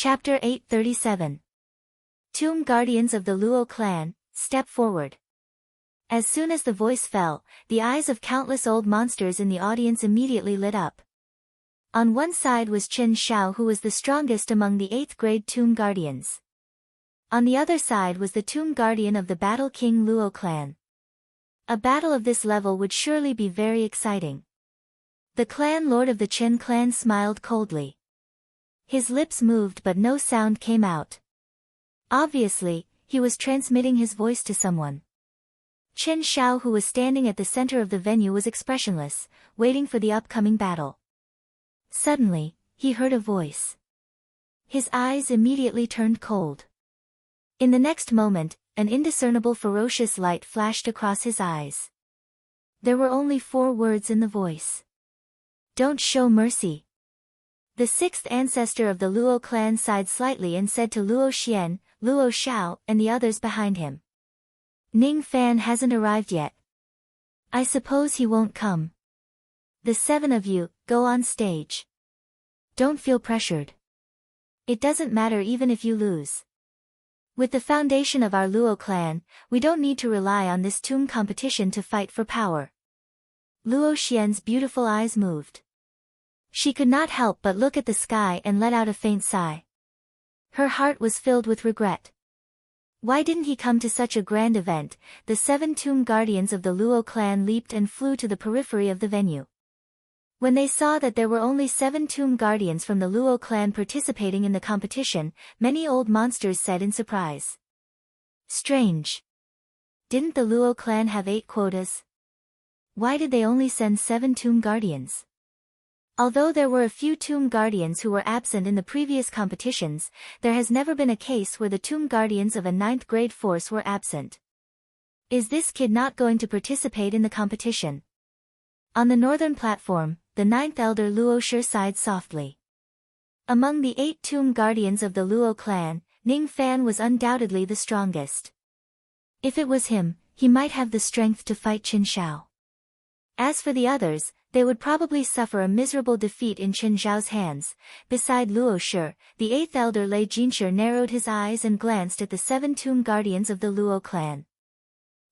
Chapter 837. Tomb Guardians of the Luo Clan, step forward. As soon as the voice fell, the eyes of countless old monsters in the audience immediately lit up. On one side was Chen Xiao, who was the strongest among the 8th grade Tomb Guardians. On the other side was the Tomb Guardian of the Battle King Luo Clan. A battle of this level would surely be very exciting. The clan lord of the Chen clan smiled coldly. His lips moved but no sound came out. Obviously, he was transmitting his voice to someone. Chen Xiao, who was standing at the center of the venue, was expressionless, waiting for the upcoming battle. Suddenly, he heard a voice. His eyes immediately turned cold. In the next moment, an indiscernible ferocious light flashed across his eyes. There were only 4 words in the voice. "Don't show mercy." The 6th ancestor of the Luo clan sighed slightly and said to Luo Xian, Luo Xiao, and the others behind him. "Ning Fan hasn't arrived yet. I suppose he won't come. The 7 of you, go on stage. Don't feel pressured. It doesn't matter even if you lose. With the foundation of our Luo clan, we don't need to rely on this tomb competition to fight for power." Luo Xian's beautiful eyes moved. She could not help but look at the sky and let out a faint sigh. Her heart was filled with regret. Why didn't he come to such a grand event? The 7 Tomb Guardians of the Luo clan leaped and flew to the periphery of the venue. When they saw that there were only 7 Tomb Guardians from the Luo clan participating in the competition, many old monsters said in surprise. "Strange. Didn't the Luo clan have 8 quotas? Why did they only send 7 Tomb Guardians?" Although there were a few Tomb Guardians who were absent in the previous competitions, there has never been a case where the Tomb Guardians of a 9th grade force were absent. Is this kid not going to participate in the competition? On the northern platform, the 9th elder Luo Shi sighed softly. Among the 8 Tomb Guardians of the Luo clan, Ning Fan was undoubtedly the strongest. If it was him, he might have the strength to fight Chen Xiao. As for the others, they would probably suffer a miserable defeat in Chen Xiao's hands. Beside Luo Shi, the 8th elder Lei Jinshi narrowed his eyes and glanced at the 7 Tomb Guardians of the Luo clan.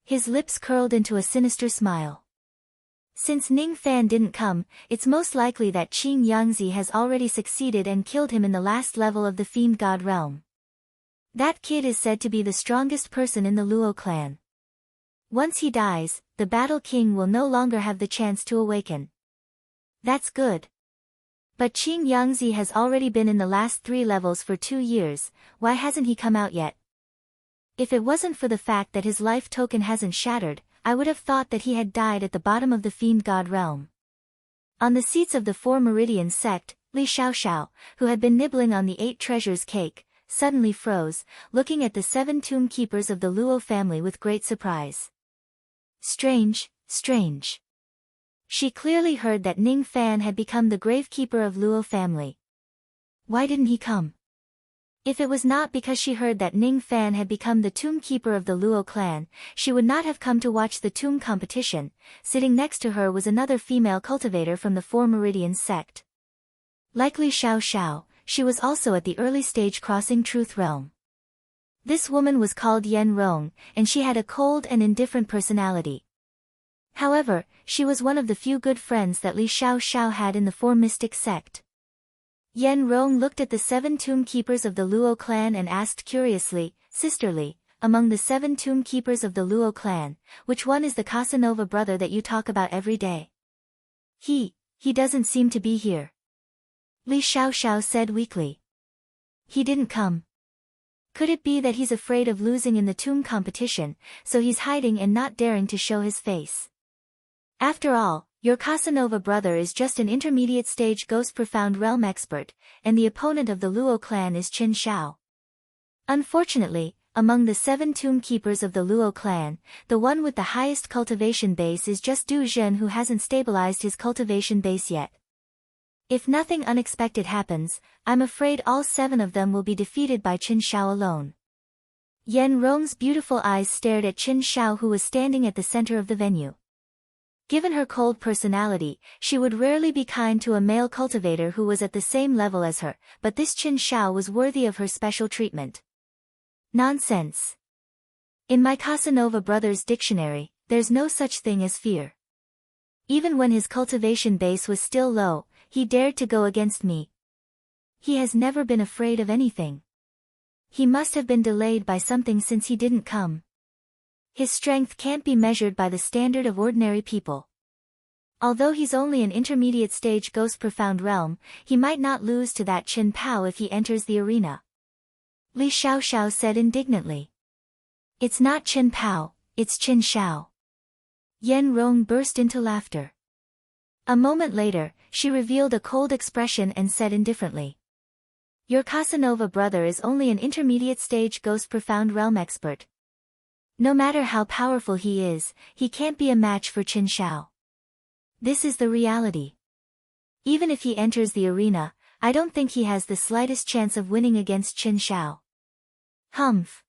His lips curled into a sinister smile. Since Ning Fan didn't come, it's most likely that Qing Yangzi has already succeeded and killed him in the last level of the Fiend God realm. That kid is said to be the strongest person in the Luo clan. Once he dies, the Battle King will no longer have the chance to awaken. That's good. But Qing Yangzi has already been in the last 3 levels for 2 years, why hasn't he come out yet? If it wasn't for the fact that his life token hasn't shattered, I would have thought that he had died at the bottom of the Fiend God realm. On the seats of the 4 Meridian sect, Li Xiaoxiao, who had been nibbling on the 8 treasures cake, suddenly froze, looking at the 7 tomb keepers of the Luo family with great surprise. Strange, strange. She clearly heard that Ning Fan had become the gravekeeper of Luo family. Why didn't he come? If it was not because she heard that Ning Fan had become the tomb keeper of the Luo clan, she would not have come to watch the tomb competition. Sitting next to her was another female cultivator from the 4 Meridian sect. Like Li Xiaoxiao, she was also at the early stage crossing Truth Realm. This woman was called Yen Rong, and she had a cold and indifferent personality. However, she was one of the few good friends that Li Xiaoxiao had in the 4 Mystic sect. Yen Rong looked at the 7 tomb keepers of the Luo clan and asked curiously, "Sisterly, among the 7 tomb keepers of the Luo clan, which one is the Casanova brother that you talk about every day?" He doesn't seem to be here." Li Xiaoxiao said weakly. "He didn't come. Could it be that he's afraid of losing in the tomb competition, so he's hiding and not daring to show his face? After all, your Casanova brother is just an intermediate stage ghost profound realm expert, and the opponent of the Luo clan is Chen Xiao. Unfortunately, among the 7 tomb keepers of the Luo clan, the one with the highest cultivation base is just Du Zhen, who hasn't stabilized his cultivation base yet. If nothing unexpected happens, I'm afraid all 7 of them will be defeated by Chen Xiao alone." Yen Rong's beautiful eyes stared at Chen Xiao, who was standing at the center of the venue. Given her cold personality, she would rarely be kind to a male cultivator who was at the same level as her, but this Qin Shao was worthy of her special treatment. Nonsense. In my Casanova brother's dictionary, there's no such thing as fear. Even when his cultivation base was still low, he dared to go against me. He has never been afraid of anything. He must have been delayed by something since he didn't come. His strength can't be measured by the standard of ordinary people. Although he's only an intermediate stage ghost profound realm, he might not lose to that Qin Pao if he enters the arena. Li Xiaoxiao said indignantly. It's not Qin Pao, it's Qin Shao. Yan Rong burst into laughter. A moment later, she revealed a cold expression and said indifferently. Your Casanova brother is only an intermediate stage ghost profound realm expert. No matter how powerful he is, he can't be a match for Qin Shao. This is the reality. Even if he enters the arena, I don't think he has the slightest chance of winning against Qin Shao. Humph.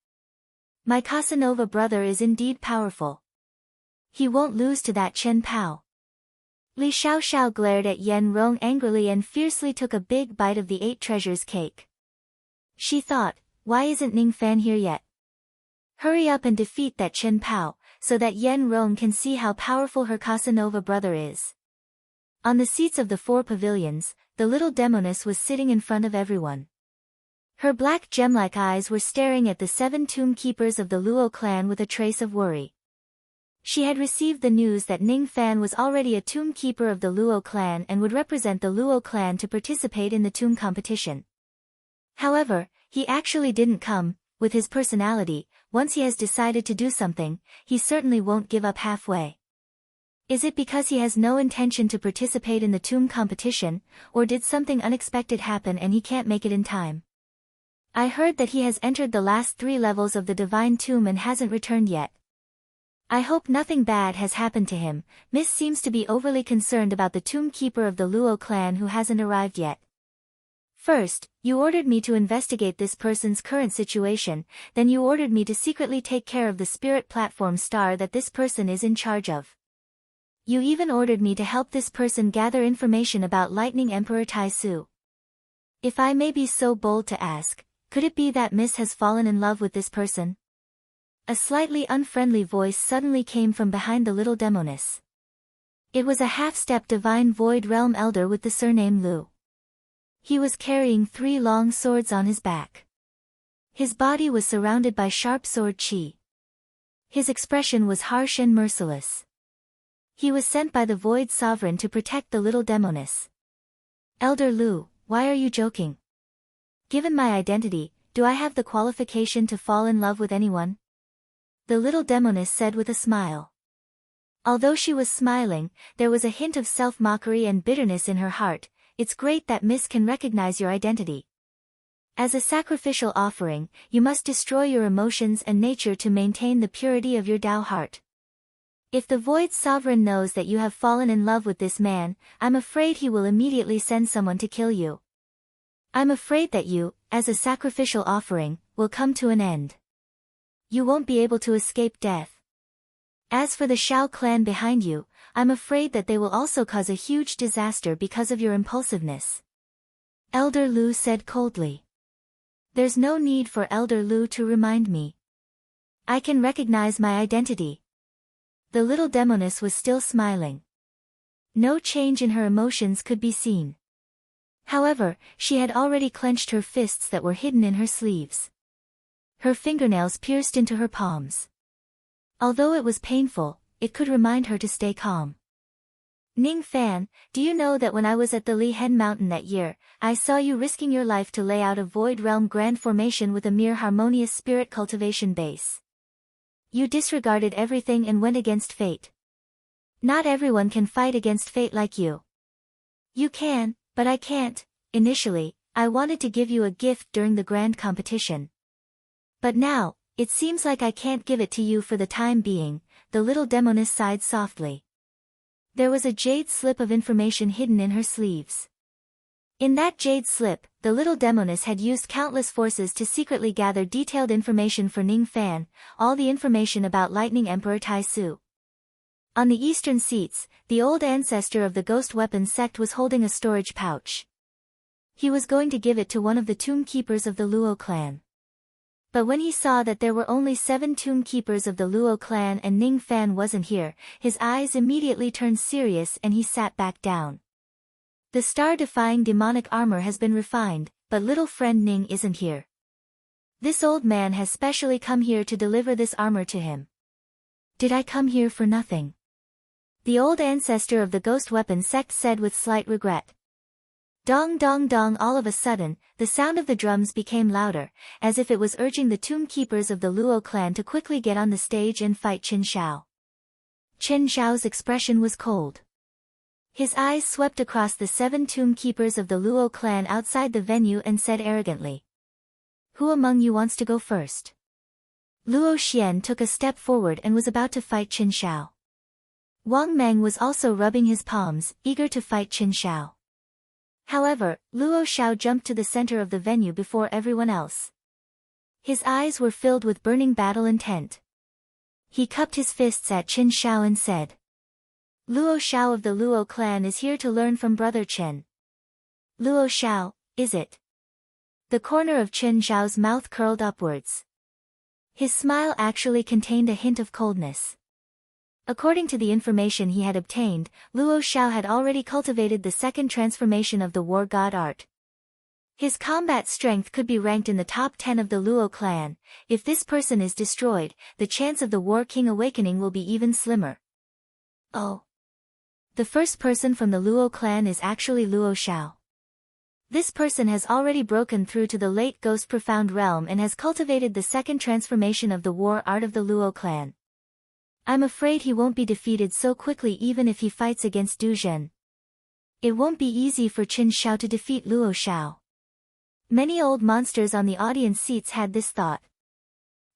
My Casanova brother is indeed powerful. He won't lose to that Qin Pao. Li Xiaoxiao glared at Yan Rong angrily and fiercely took a big bite of the 8 treasures cake. She thought, why isn't Ning Fan here yet? Hurry up and defeat that Qin Pao, so that Yan Rong can see how powerful her Casanova brother is. On the seats of the 4 pavilions, the little demoness was sitting in front of everyone. Her black gem-like eyes were staring at the 7 tomb keepers of the Luo clan with a trace of worry. She had received the news that Ning Fan was already a tomb keeper of the Luo clan and would represent the Luo clan to participate in the tomb competition. However, he actually didn't come. With his personality, once he has decided to do something, he certainly won't give up halfway. Is it because he has no intention to participate in the tomb competition, or did something unexpected happen and he can't make it in time? I heard that he has entered the last 3 levels of the divine tomb and hasn't returned yet. I hope nothing bad has happened to him. Miss seems to be overly concerned about the tomb keeper of the Luo clan who hasn't arrived yet. First, you ordered me to investigate this person's current situation, then you ordered me to secretly take care of the spirit platform star that this person is in charge of. You even ordered me to help this person gather information about Lightning Emperor Tai Su. If I may be so bold to ask, could it be that Miss has fallen in love with this person? A slightly unfriendly voice suddenly came from behind the little demoness. It was a half-step divine void realm elder with the surname Lu. He was carrying 3 long swords on his back. His body was surrounded by sharp sword qi. His expression was harsh and merciless. He was sent by the Void Sovereign to protect the little demoness. Elder Lu, why are you joking? Given my identity, do I have the qualification to fall in love with anyone? The little demoness said with a smile. Although she was smiling, there was a hint of self-mockery and bitterness in her heart. It's great that Miss can recognize your identity. As a sacrificial offering, you must destroy your emotions and nature to maintain the purity of your Tao heart. If the Void Sovereign knows that you have fallen in love with this man, I'm afraid he will immediately send someone to kill you. I'm afraid that you, as a sacrificial offering, will come to an end. You won't be able to escape death. As for the Shao clan behind you, I'm afraid that they will also cause a huge disaster because of your impulsiveness. Elder Lu said coldly. There's no need for Elder Lu to remind me. I can recognize my identity. The little demoness was still smiling. No change in her emotions could be seen. However, she had already clenched her fists that were hidden in her sleeves. Her fingernails pierced into her palms. Although it was painful, it could remind her to stay calm. Ning Fan, do you know that when I was at the Li Hen Mountain that year, I saw you risking your life to lay out a Void Realm grand formation with a mere harmonious spirit cultivation base? You disregarded everything and went against fate. Not everyone can fight against fate like you. You can, but I can't. Initially, I wanted to give you a gift during the grand competition. But now, it seems like I can't give it to you for the time being. The little demoness sighed softly. There was a jade slip of information hidden in her sleeves. In that jade slip, the little demoness had used countless forces to secretly gather detailed information for Ning Fan, all the information about Lightning Emperor Tai Su. On the eastern seats, the old ancestor of the ghost weapon sect was holding a storage pouch. He was going to give it to one of the tomb keepers of the Luo clan. But when he saw that there were only 7 tomb keepers of the Luo clan and Ning Fan wasn't here, his eyes immediately turned serious and he sat back down. The star-defying demonic armor has been refined, but little friend Ning isn't here. This old man has specially come here to deliver this armor to him. Did I come here for nothing? The old ancestor of the ghost weapon sect said with slight regret. Dong dong dong. All of a sudden, the sound of the drums became louder, as if it was urging the tomb keepers of the Luo clan to quickly get on the stage and fight Qin Shao. Qin Shao's expression was cold. His eyes swept across the 7 tomb keepers of the Luo clan outside the venue and said arrogantly. Who among you wants to go first? Luo Xian took a step forward and was about to fight Qin Shao. Wang Meng was also rubbing his palms, eager to fight Qin Shao. However, Luo Xiao jumped to the center of the venue before everyone else. His eyes were filled with burning battle intent. He cupped his fists at Qin Shao and said. Luo Xiao of the Luo clan is here to learn from brother Qin. Luo Xiao, is it? The corner of Qin Shao's mouth curled upwards. His smile actually contained a hint of coldness. According to the information he had obtained, Luo Xiao had already cultivated the second transformation of the war god art. His combat strength could be ranked in the top 10 of the Luo clan. If this person is destroyed, the chance of the War King awakening will be even slimmer. Oh. The first person from the Luo clan is actually Luo Xiao. This person has already broken through to the late Ghost Profound Realm and has cultivated the second transformation of the war art of the Luo clan. I'm afraid he won't be defeated so quickly even if he fights against Du Zhen. It won't be easy for Qin Shao to defeat Luo Xiao. Many old monsters on the audience seats had this thought.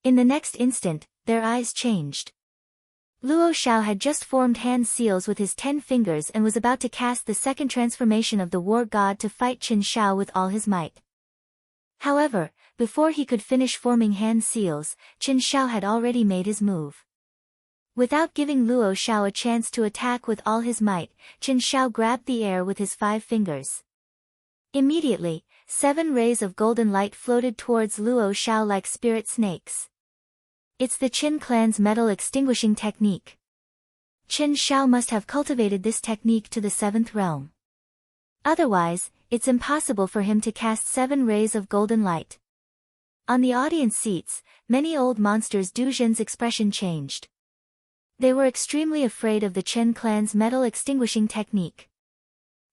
In the next instant, their eyes changed. Luo Xiao had just formed hand seals with his 10 fingers and was about to cast the second transformation of the war god to fight Qin Shao with all his might. However, before he could finish forming hand seals, Qin Shao had already made his move. Without giving Luo Xiao a chance to attack with all his might, Qin Shao grabbed the air with his 5 fingers. Immediately, 7 rays of golden light floated towards Luo Xiao like spirit snakes. It's the Qin clan's metal extinguishing technique. Qin Shao must have cultivated this technique to the 7th realm. Otherwise, it's impossible for him to cast 7 rays of golden light. On the audience seats, many old monsters' Du Zhen's expression changed. They were extremely afraid of the Qin clan's metal extinguishing technique.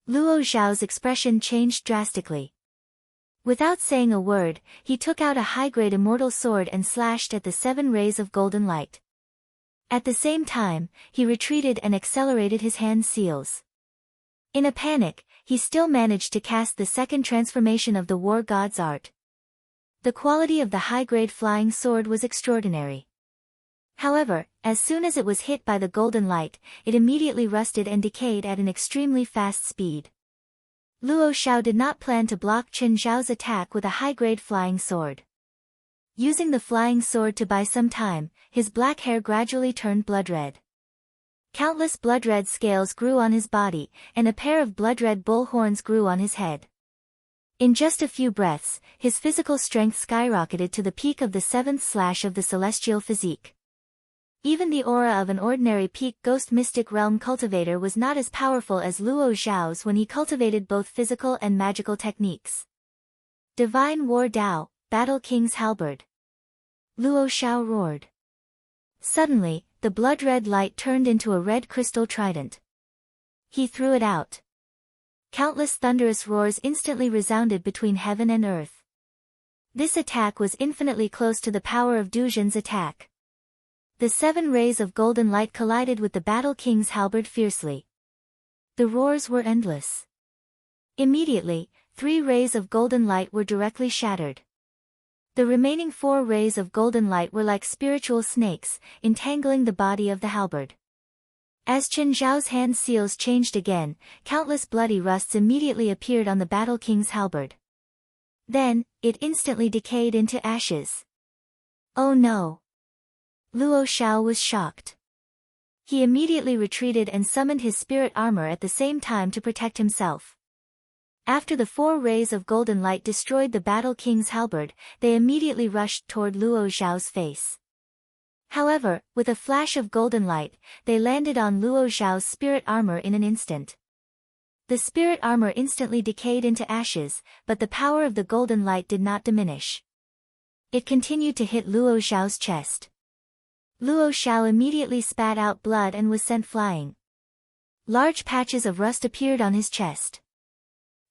Luo Xiao's expression changed drastically. Without saying a word, he took out a high-grade immortal sword and slashed at the 7 rays of golden light. At the same time, he retreated and accelerated his hand seals. In a panic, he still managed to cast the second transformation of the war god's art. The quality of the high-grade flying sword was extraordinary. However, as soon as it was hit by the golden light, it immediately rusted and decayed at an extremely fast speed. Luo Xiao did not plan to block Qin Shao's attack with a high-grade flying sword. Using the flying sword to buy some time, his black hair gradually turned blood-red. Countless blood-red scales grew on his body, and a pair of blood-red bull horns grew on his head. In just a few breaths, his physical strength skyrocketed to the peak of the 7th slash of the celestial physique. Even the aura of an ordinary peak ghost mystic realm cultivator was not as powerful as Luo Xiao's when he cultivated both physical and magical techniques. Divine War Dao, Battle King's Halberd. Luo Xiao roared. Suddenly, the blood-red light turned into a red crystal trident. He threw it out. Countless thunderous roars instantly resounded between heaven and earth. This attack was infinitely close to the power of Du Zhen's attack. The 7 rays of golden light collided with the Battle King's halberd fiercely. The roars were endless. Immediately, 3 rays of golden light were directly shattered. The remaining 4 rays of golden light were like spiritual snakes, entangling the body of the halberd. As Qin Zhao's hand seals changed again, countless bloody rusts immediately appeared on the Battle King's halberd. Then, it instantly decayed into ashes. Oh no! Luo Xiao was shocked. He immediately retreated and summoned his spirit armor at the same time to protect himself. After the 4 rays of golden light destroyed the Battle King's halberd, they immediately rushed toward Luo Xiao's face. However, with a flash of golden light, they landed on Luo Xiao's spirit armor in an instant. The spirit armor instantly decayed into ashes, but the power of the golden light did not diminish. It continued to hit Luo Xiao's chest. Luo Xiao immediately spat out blood and was sent flying. Large patches of rust appeared on his chest.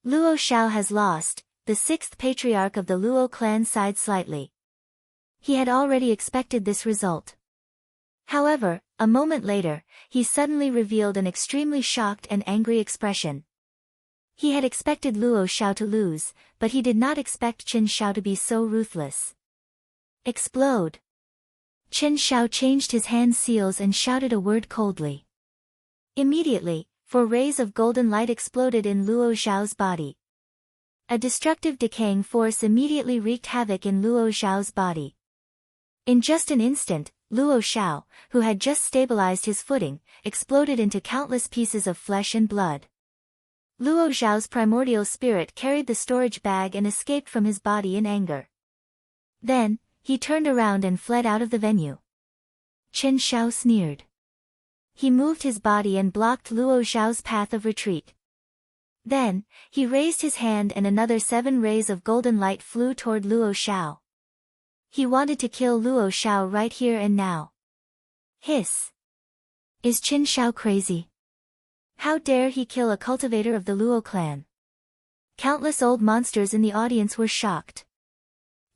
Luo Xiao has lost. The 6th patriarch of the Luo clan sighed slightly. He had already expected this result. However, a moment later, he suddenly revealed an extremely shocked and angry expression. He had expected Luo Xiao to lose, but he did not expect Qin Xiao to be so ruthless. Explode! Qin Xiao changed his hand seals and shouted a word coldly. Immediately, 4 rays of golden light exploded in Luo Xiao's body. A destructive decaying force immediately wreaked havoc in Luo Xiao's body. In just an instant, Luo Xiao, who had just stabilized his footing, exploded into countless pieces of flesh and blood. Luo Xiao's primordial spirit carried the storage bag and escaped from his body in anger. Then, he turned around and fled out of the venue. Qin Xiao sneered. He moved his body and blocked Luo Xiao's path of retreat. Then, he raised his hand and another 7 rays of golden light flew toward Luo Xiao. He wanted to kill Luo Xiao right here and now. Hiss! Is Qin Xiao crazy? How dare he kill a cultivator of the Luo clan? Countless old monsters in the audience were shocked.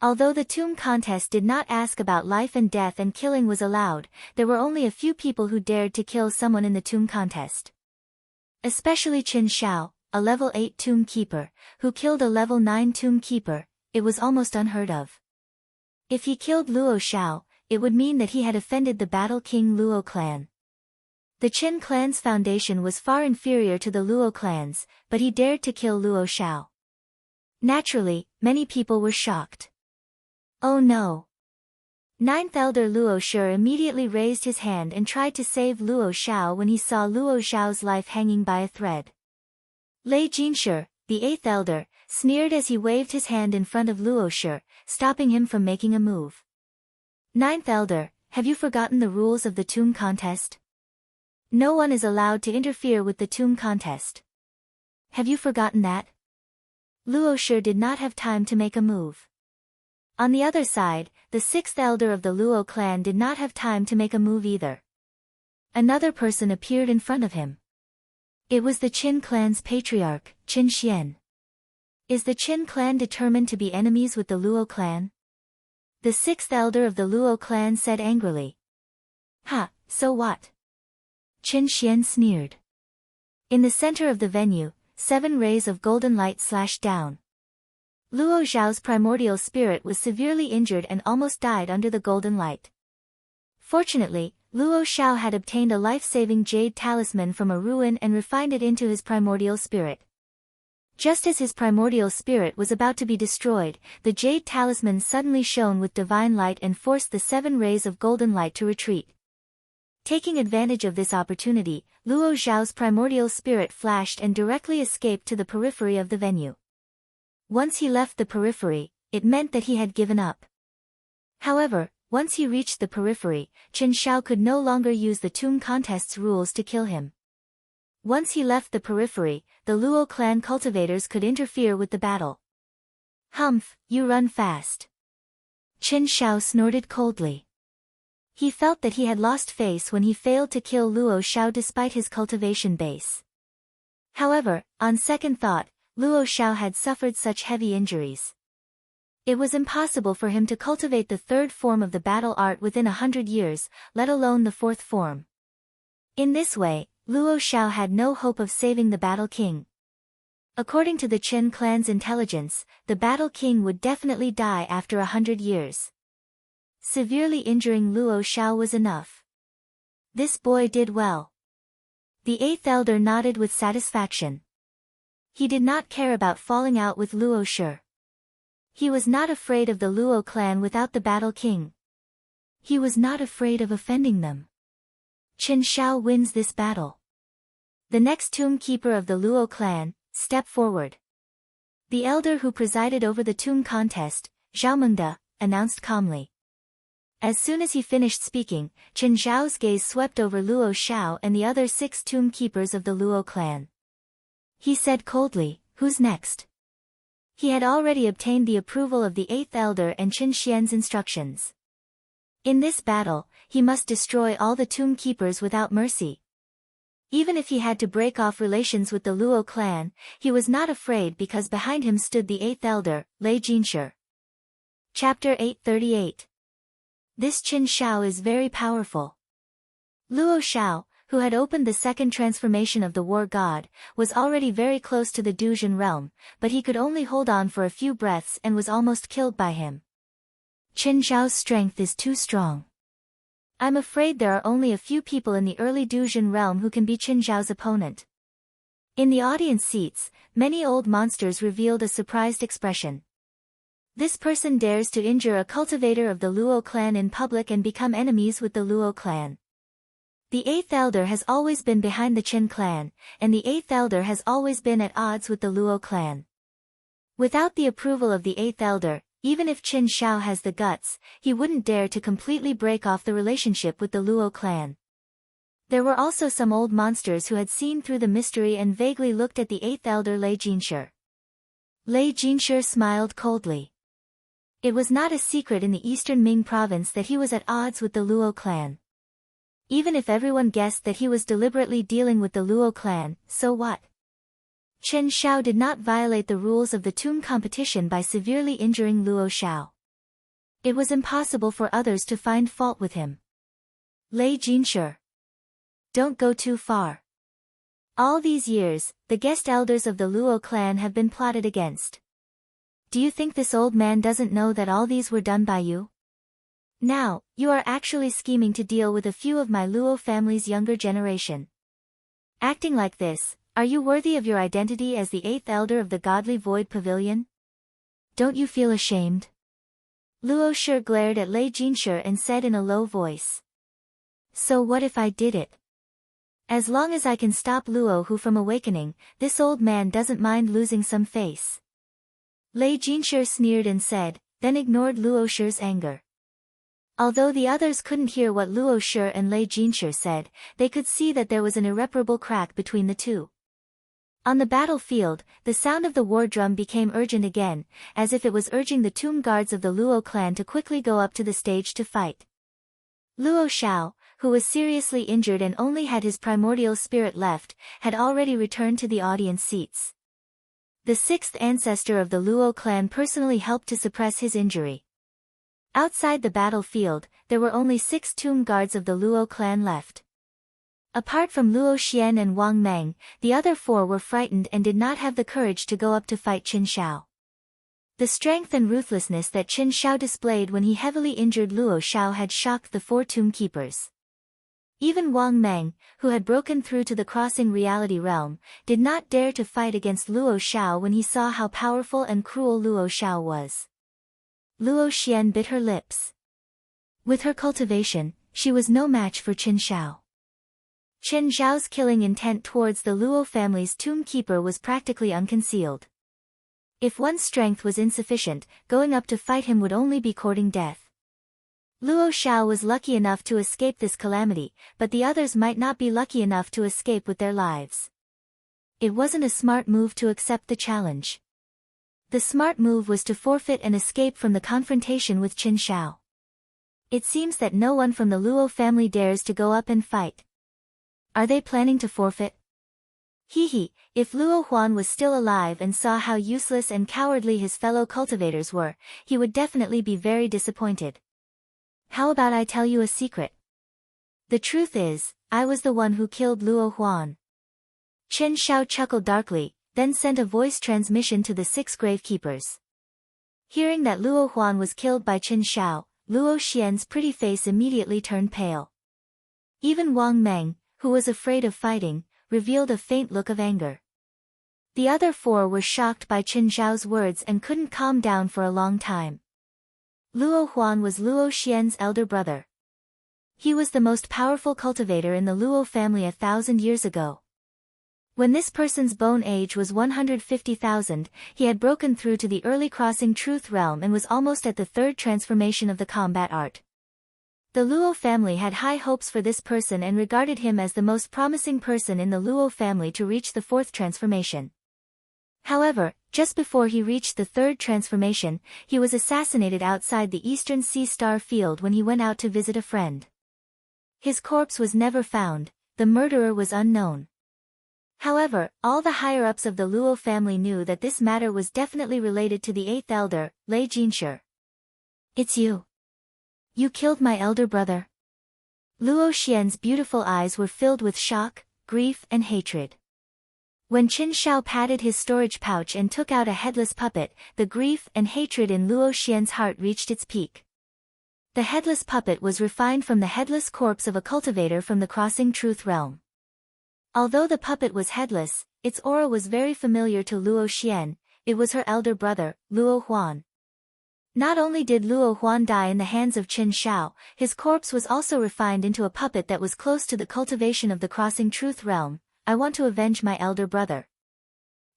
Although the tomb contest did not ask about life and death and killing was allowed, there were only a few people who dared to kill someone in the tomb contest. Especially Qin Xiao, a level 8 tomb keeper, who killed a level 9 tomb keeper. It was almost unheard of. If he killed Luo Xiao, it would mean that he had offended the Battle King Luo clan. The Qin clan's foundation was far inferior to the Luo clan's, but he dared to kill Luo Xiao. Naturally, many people were shocked. Oh no! 9th Elder Luo Shi immediately raised his hand and tried to save Luo Xiao when he saw Luo Xiao's life hanging by a thread. Lei Jinshi, the 8th Elder, sneered as he waved his hand in front of Luo Shi, stopping him from making a move. 9th Elder, have you forgotten the rules of the tomb contest? No one is allowed to interfere with the tomb contest. Have you forgotten that? Luo Shi did not have time to make a move. On the other side, the 6th elder of the Luo clan did not have time to make a move either. Another person appeared in front of him. It was the Qin clan's patriarch, Qin Xian. Is the Qin clan determined to be enemies with the Luo clan? The 6th elder of the Luo clan said angrily. Ha, so what? Qin Xian sneered. In the center of the venue, 7 rays of golden light slashed down. Luo Xiao's primordial spirit was severely injured and almost died under the golden light. Fortunately, Luo Xiao had obtained a life-saving jade talisman from a ruin and refined it into his primordial spirit. Just as his primordial spirit was about to be destroyed, the jade talisman suddenly shone with divine light and forced the 7 rays of golden light to retreat. Taking advantage of this opportunity, Luo Xiao's primordial spirit flashed and directly escaped to the periphery of the venue. Once he left the periphery, it meant that he had given up. However, once he reached the periphery, Qin Xiao could no longer use the tomb contest's rules to kill him. Once he left the periphery, the Luo clan cultivators could interfere with the battle. Humph, you run fast. Qin Xiao snorted coldly. He felt that he had lost face when he failed to kill Luo Xiao despite his cultivation base. However, on second thought, Luo Xiao had suffered such heavy injuries. It was impossible for him to cultivate the 3rd form of the battle art within 100 years, let alone the 4th form. In this way, Luo Xiao had no hope of saving the Battle King. According to the Qin clan's intelligence, the Battle King would definitely die after 100 years. Severely injuring Luo Xiao was enough. This boy did well. The 8th elder nodded with satisfaction. He did not care about falling out with Luo Shi. He was not afraid of the Luo clan without the Battle King. He was not afraid of offending them. Qin Shao wins this battle. The next tomb keeper of the Luo clan, step forward. The elder who presided over the tomb contest, Zhao Mengde, announced calmly. As soon as he finished speaking, Qin Zhao's gaze swept over Luo Shao and the other 6 tomb keepers of the Luo clan. He said coldly, "Who's next?" He had already obtained the approval of the 8th elder and Qin Xian's instructions. In this battle, he must destroy all the tomb keepers without mercy. Even if he had to break off relations with the Luo clan, he was not afraid because behind him stood the 8th elder, Lei Jinshi. Chapter 838. This Qin Shao is very powerful. Luo Shao, who had opened the second transformation of the war god, was already very close to the Duzhen realm, but he could only hold on for a few breaths and was almost killed by him. Qin Zhao's strength is too strong. I'm afraid there are only a few people in the early Duzhen realm who can be Qin Zhao's opponent. In the audience seats, many old monsters revealed a surprised expression. This person dares to injure a cultivator of the Luo clan in public and become enemies with the Luo clan. The 8th elder has always been behind the Qin clan, and the 8th elder has always been at odds with the Luo clan. Without the approval of the 8th elder, even if Qin Shao has the guts, he wouldn't dare to completely break off the relationship with the Luo clan. There were also some old monsters who had seen through the mystery and vaguely looked at the 8th elder Lei Jinshi. Lei Jinshi smiled coldly. It was not a secret in the eastern Ming province that he was at odds with the Luo clan. Even if everyone guessed that he was deliberately dealing with the Luo clan, so what? Qin Shao did not violate the rules of the tomb competition by severely injuring Luo Shao. It was impossible for others to find fault with him. Lei Jinshi. Don't go too far. All these years, the guest elders of the Luo clan have been plotted against. Do you think this old man doesn't know that all these were done by you? Now, you are actually scheming to deal with a few of my Luo family's younger generation. Acting like this, are you worthy of your identity as the 8th elder of the Godly Void Pavilion? Don't you feel ashamed? Luo Shi glared at Lei Jinshi and said in a low voice. So what if I did it? As long as I can stop Luo Hu from awakening, this old man doesn't mind losing some face. Lei Jinshi sneered and said, then ignored Luo Shi's anger. Although the others couldn't hear what Luo Shi and Lei Jinshi said, they could see that there was an irreparable crack between the two. On the battlefield, the sound of the war drum became urgent again, as if it was urging the tomb guards of the Luo clan to quickly go up to the stage to fight. Luo Shao, who was seriously injured and only had his primordial spirit left, had already returned to the audience seats. The 6th ancestor of the Luo clan personally helped to suppress his injury. Outside the battlefield, there were only 6 tomb guards of the Luo clan left. Apart from Luo Xian and Wang Meng, the other 4 were frightened and did not have the courage to go up to fight Qin Shao. The strength and ruthlessness that Qin Shao displayed when he heavily injured Luo Shao had shocked the 4 tomb keepers. Even Wang Meng, who had broken through to the crossing reality realm, did not dare to fight against Luo Shao when he saw how powerful and cruel Luo Shao was. Luo Xian bit her lips. With her cultivation, she was no match for Qin Shao. Qin Zhao's killing intent towards the Luo family's tomb keeper was practically unconcealed. If one's strength was insufficient, going up to fight him would only be courting death. Luo Shao was lucky enough to escape this calamity, but the others might not be lucky enough to escape with their lives. It wasn't a smart move to accept the challenge. The smart move was to forfeit and escape from the confrontation with Qin Shao. It seems that no one from the Luo family dares to go up and fight. Are they planning to forfeit? If Luo Huan was still alive and saw how useless and cowardly his fellow cultivators were, he would definitely be very disappointed. How about I tell you a secret? The truth is, I was the one who killed Luo Huan. Qin Shao chuckled darkly, then sent a voice transmission to the 6 gravekeepers. Hearing that Luo Huan was killed by Qin Shao, Luo Xian's pretty face immediately turned pale. Even Wang Meng, who was afraid of fighting, revealed a faint look of anger. The other 4 were shocked by Qin Zhao's words and couldn't calm down for a long time. Luo Huan was Luo Xian's elder brother. He was the most powerful cultivator in the Luo family 1,000 years ago. When this person's bone age was 150,000, he had broken through to the early crossing truth realm and was almost at the third transformation of the combat art. The Luo family had high hopes for this person and regarded him as the most promising person in the Luo family to reach the fourth transformation. However, just before he reached the third transformation, he was assassinated outside the Eastern Sea Star Field when he went out to visit a friend. His corpse was never found, the murderer was unknown. However, all the higher-ups of the Luo family knew that this matter was definitely related to the eighth elder, Lei Jinshi. It's you. You killed my elder brother. Luo Xian's beautiful eyes were filled with shock, grief and hatred. When Qin Shao patted his storage pouch and took out a headless puppet, the grief and hatred in Luo Xian's heart reached its peak. The headless puppet was refined from the headless corpse of a cultivator from the Crossing Truth realm. Although the puppet was headless, its aura was very familiar to Luo Xian. It was her elder brother, Luo Huan. Not only did Luo Huan die in the hands of Qin Shao, his corpse was also refined into a puppet that was close to the cultivation of the Crossing Truth realm. I want to avenge my elder brother.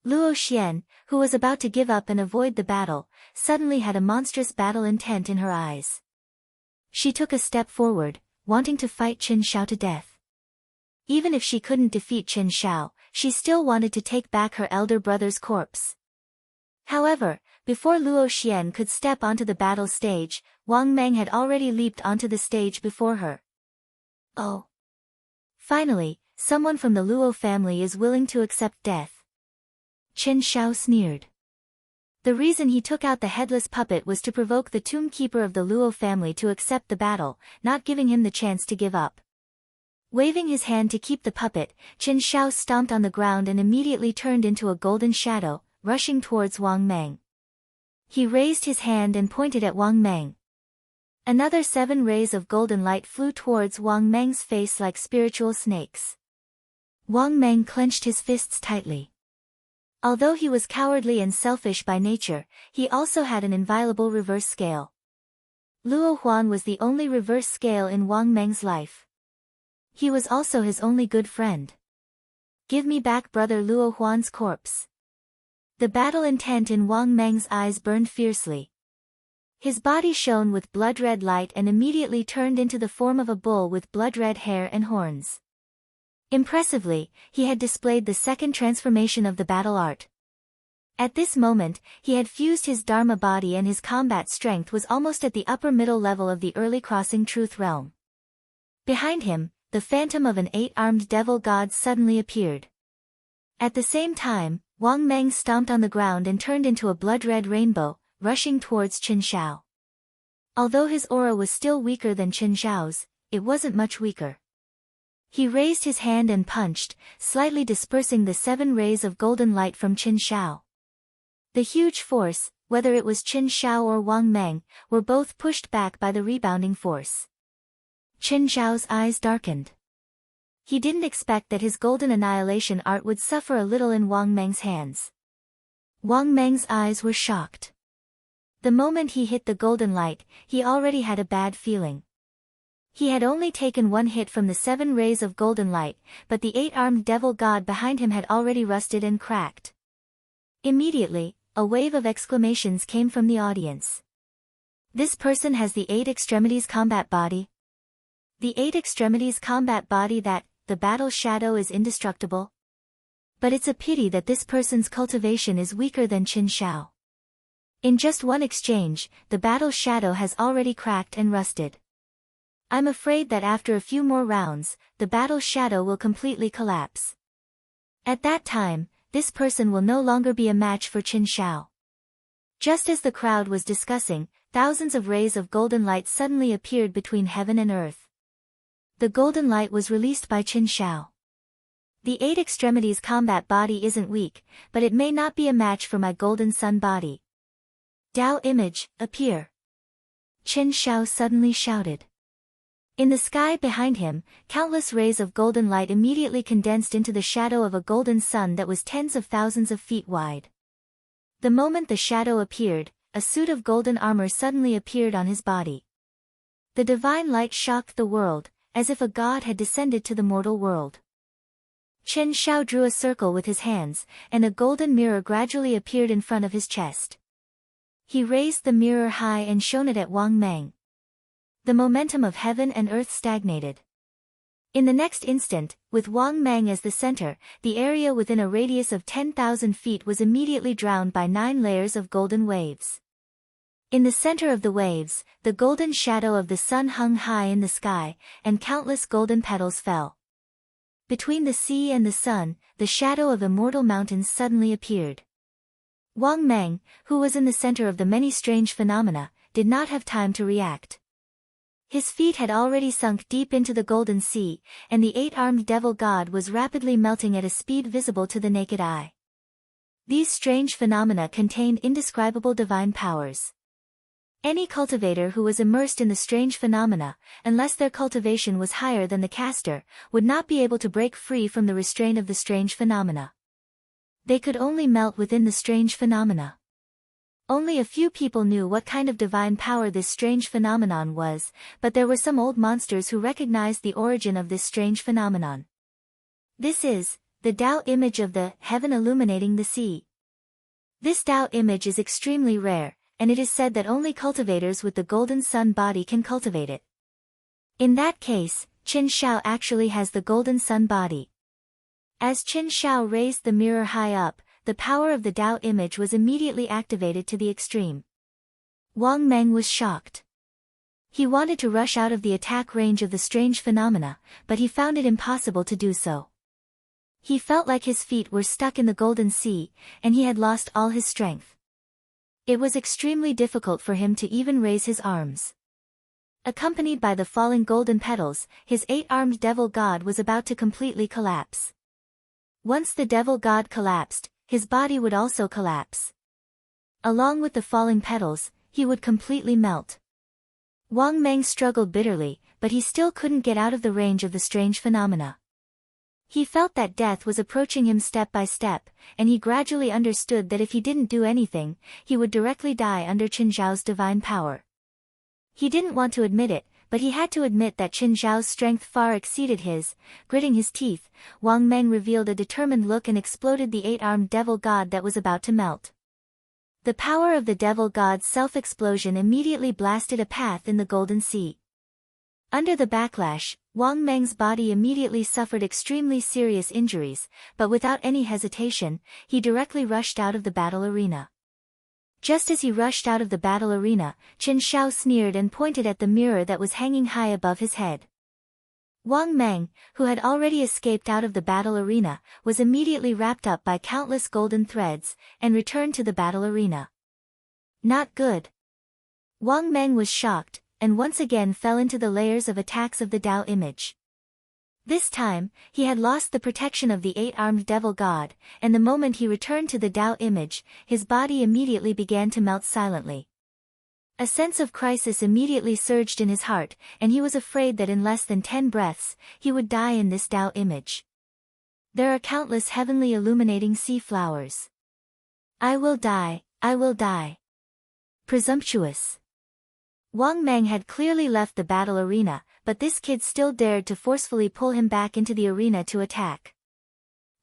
Luo Xian, who was about to give up and avoid the battle, suddenly had a monstrous battle intent in her eyes. She took a step forward, wanting to fight Qin Shao to death. Even if she couldn't defeat Qin Shao, she still wanted to take back her elder brother's corpse. However, before Luo Xian could step onto the battle stage, Wang Meng had already leaped onto the stage before her. Oh! Finally, someone from the Luo family is willing to accept death. Qin Shao sneered. The reason he took out the headless puppet was to provoke the tomb keeper of the Luo family to accept the battle, not giving him the chance to give up. Waving his hand to keep the puppet, Qin Shao stomped on the ground and immediately turned into a golden shadow, rushing towards Wang Meng. He raised his hand and pointed at Wang Meng. Another 7 rays of golden light flew towards Wang Meng's face like spiritual snakes. Wang Meng clenched his fists tightly. Although he was cowardly and selfish by nature, he also had an inviolable reverse scale. Luo Huan was the only reverse scale in Wang Meng's life. He was also his only good friend. Give me back brother Luo Huan's corpse. The battle intent in Wang Meng's eyes burned fiercely. His body shone with blood-red light and immediately turned into the form of a bull with blood-red hair and horns. Impressively, he had displayed the second transformation of the battle art. At this moment, he had fused his Dharma body and his combat strength was almost at the upper middle level of the early Crossing Truth realm. Behind him, the phantom of an 8-armed devil god suddenly appeared. At the same time, Wang Meng stomped on the ground and turned into a blood-red rainbow, rushing towards Qin Shao. Although his aura was still weaker than Qin Shao's, it wasn't much weaker. He raised his hand and punched, slightly dispersing the 7 rays of golden light from Qin Shao. The huge force, whether it was Qin Shao or Wang Meng, were both pushed back by the rebounding force. Qin Shao's eyes darkened. He didn't expect that his golden annihilation art would suffer a little in Wang Meng's hands. Wang Meng's eyes were shocked. The moment he hit the golden light, he already had a bad feeling. He had only taken 1 hit from the 7 rays of golden light, but the 8-armed devil god behind him had already rusted and cracked. Immediately, a wave of exclamations came from the audience. This person has the 8 extremities combat body. The 8 extremities combat body that, the battle shadow is indestructible. But it's a pity that this person's cultivation is weaker than Qin Shao. In just 1 exchange, the battle shadow has already cracked and rusted. I'm afraid that after a few more rounds, the battle shadow will completely collapse. At that time, this person will no longer be a match for Qin Shao. Just as the crowd was discussing, thousands of rays of golden light suddenly appeared between heaven and earth. The golden light was released by Qin Shao. The 8 extremities combat body isn't weak, but it may not be a match for my golden sun body. Dao image, appear. Qin Shao suddenly shouted. In the sky behind him, countless rays of golden light immediately condensed into the shadow of a golden sun that was tens of thousands of feet wide. The moment the shadow appeared, a suit of golden armor suddenly appeared on his body. The divine light shocked the world, as if a god had descended to the mortal world. Chen Shao drew a circle with his hands, and a golden mirror gradually appeared in front of his chest. He raised the mirror high and shone it at Wang Mang. The momentum of heaven and earth stagnated. In the next instant, with Wang Mang as the center, the area within a radius of 10,000 feet was immediately drowned by 9 layers of golden waves. In the center of the waves, the golden shadow of the sun hung high in the sky, and countless golden petals fell. Between the sea and the sun, the shadow of immortal mountains suddenly appeared. Wang Mang, who was in the center of the many strange phenomena, did not have time to react. His feet had already sunk deep into the golden sea, and the 8-armed devil god was rapidly melting at a speed visible to the naked eye. These strange phenomena contained indescribable divine powers. Any cultivator who was immersed in the strange phenomena, unless their cultivation was higher than the caster, would not be able to break free from the restraint of the strange phenomena. They could only melt within the strange phenomena. Only a few people knew what kind of divine power this strange phenomenon was, but there were some old monsters who recognized the origin of this strange phenomenon. This is the Tao image of the heaven illuminating the sea. This Tao image is extremely rare, and it is said that only cultivators with the golden sun body can cultivate it. In that case, Qin Shao actually has the golden sun body. As Qin Shao raised the mirror high up, the power of the Tao image was immediately activated to the extreme. Wang Mang was shocked. He wanted to rush out of the attack range of the strange phenomena, but he found it impossible to do so. He felt like his feet were stuck in the golden sea, and he had lost all his strength. It was extremely difficult for him to even raise his arms. Accompanied by the falling golden petals, his 8-armed devil god was about to completely collapse. Once the devil god collapsed, his body would also collapse. Along with the falling petals, he would completely melt. Wang Mang struggled bitterly, but he still couldn't get out of the range of the strange phenomena. He felt that death was approaching him step by step, and he gradually understood that if he didn't do anything, he would directly die under Qin Zhao's divine power. He didn't want to admit it, but he had to admit that Qin Zhao's strength far exceeded his. Gritting his teeth, Wang Mang revealed a determined look and exploded the 8-armed devil god that was about to melt. The power of the devil god's self-explosion immediately blasted a path in the golden sea. Under the backlash, Wang Mang's body immediately suffered extremely serious injuries, but without any hesitation, he directly rushed out of the battle arena. Just as he rushed out of the battle arena, Qin Shao sneered and pointed at the mirror that was hanging high above his head. Wang Mang, who had already escaped out of the battle arena, was immediately wrapped up by countless golden threads, and returned to the battle arena. Not good. Wang Mang was shocked, and once again fell into the layers of attacks of the Tao image. This time, he had lost the protection of the 8-armed devil god, and the moment he returned to the Tao image, his body immediately began to melt silently. A sense of crisis immediately surged in his heart, and he was afraid that in less than 10 breaths, he would die in this Tao image. There are countless heavenly illuminating sea flowers. I will die, I will die. Presumptuous. Wang Mang had clearly left the battle arena, but this kid still dared to forcefully pull him back into the arena to attack.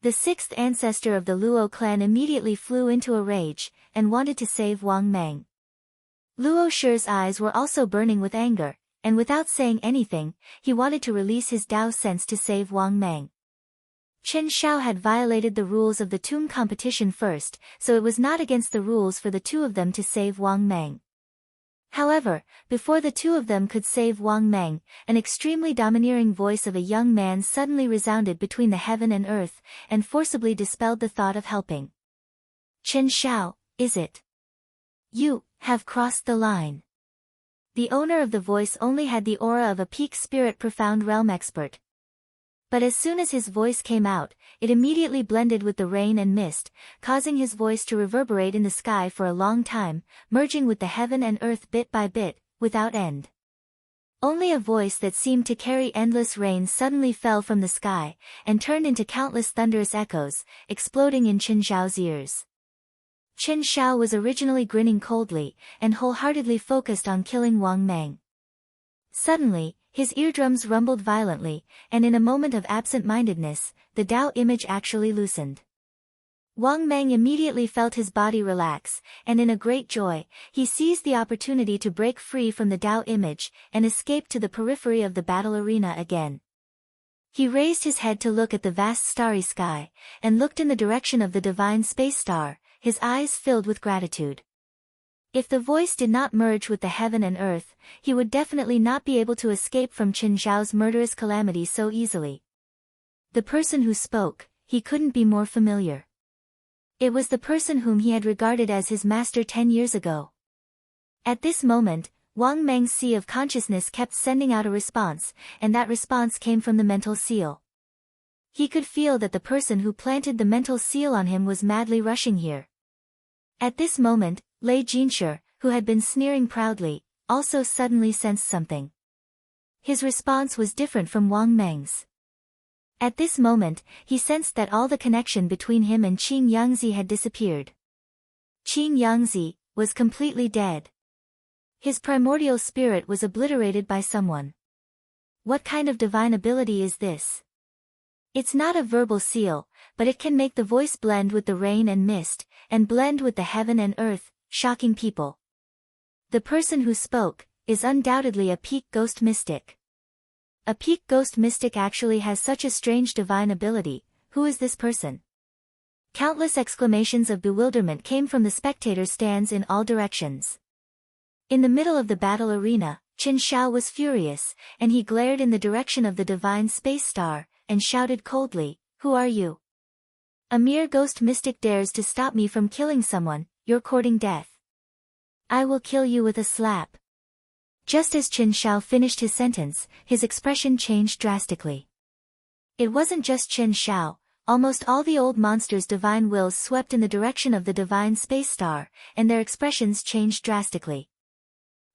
The 6th ancestor of the Luo clan immediately flew into a rage, and wanted to save Wang Mang. Luo Shi's eyes were also burning with anger, and without saying anything, he wanted to release his Tao sense to save Wang Mang. Qin Shao had violated the rules of the tomb competition first, so it was not against the rules for the two of them to save Wang Mang. However, before the two of them could save Wang Mang, an extremely domineering voice of a young man suddenly resounded between the heaven and earth, and forcibly dispelled the thought of helping. Qin Shao, is it? You have crossed the line. The owner of the voice only had the aura of a peak spirit profound realm expert. But as soon as his voice came out, it immediately blended with the rain and mist, causing his voice to reverberate in the sky for a long time, merging with the heaven and earth bit by bit, without end. Only a voice that seemed to carry endless rain suddenly fell from the sky, and turned into countless thunderous echoes, exploding in Qin Zhao's ears. Qin Shao was originally grinning coldly, and wholeheartedly focused on killing Wang Mang. Suddenly, His eardrums rumbled violently, and in a moment of absent-mindedness, the Tao image actually loosened. Wang Meng immediately felt his body relax, and in a great joy, he seized the opportunity to break free from the Tao image, and escape to the periphery of the battle arena again. He raised his head to look at the vast starry sky, and looked in the direction of the divine space star, his eyes filled with gratitude. If the voice did not merge with the heaven and earth, he would definitely not be able to escape from Qin Zhao's murderous calamity so easily. The person who spoke, he couldn't be more familiar. It was the person whom he had regarded as his master 10 years ago. At this moment, Wang Meng's sea of consciousness kept sending out a response, and that response came from the mental seal. He could feel that the person who planted the mental seal on him was madly rushing here. At this moment, Lei Jinshe, who had been sneering proudly, also suddenly sensed something. His response was different from Wang Meng's. At this moment, he sensed that all the connection between him and Qin Yangzi had disappeared. Qin Yangzi was completely dead. His primordial spirit was obliterated by someone. What kind of divine ability is this? It's not a verbal seal, but it can make the voice blend with the rain and mist, and blend with the heaven and earth, shocking people. The person who spoke is undoubtedly a peak ghost mystic. A peak ghost mystic actually has such a strange divine ability. Who is this person? Countless exclamations of bewilderment came from the spectator stands in all directions. In the middle of the battle arena, Qin Zhao was furious, and he glared in the direction of the divine space star, and shouted coldly, "Who are you? A mere ghost mystic dares to stop me from killing someone. You're courting death. I will kill you with a slap." Just as Qin Zhao finished his sentence, his expression changed drastically. It wasn't just Qin Zhao, almost all the old monsters' divine wills swept in the direction of the divine space star, and their expressions changed drastically.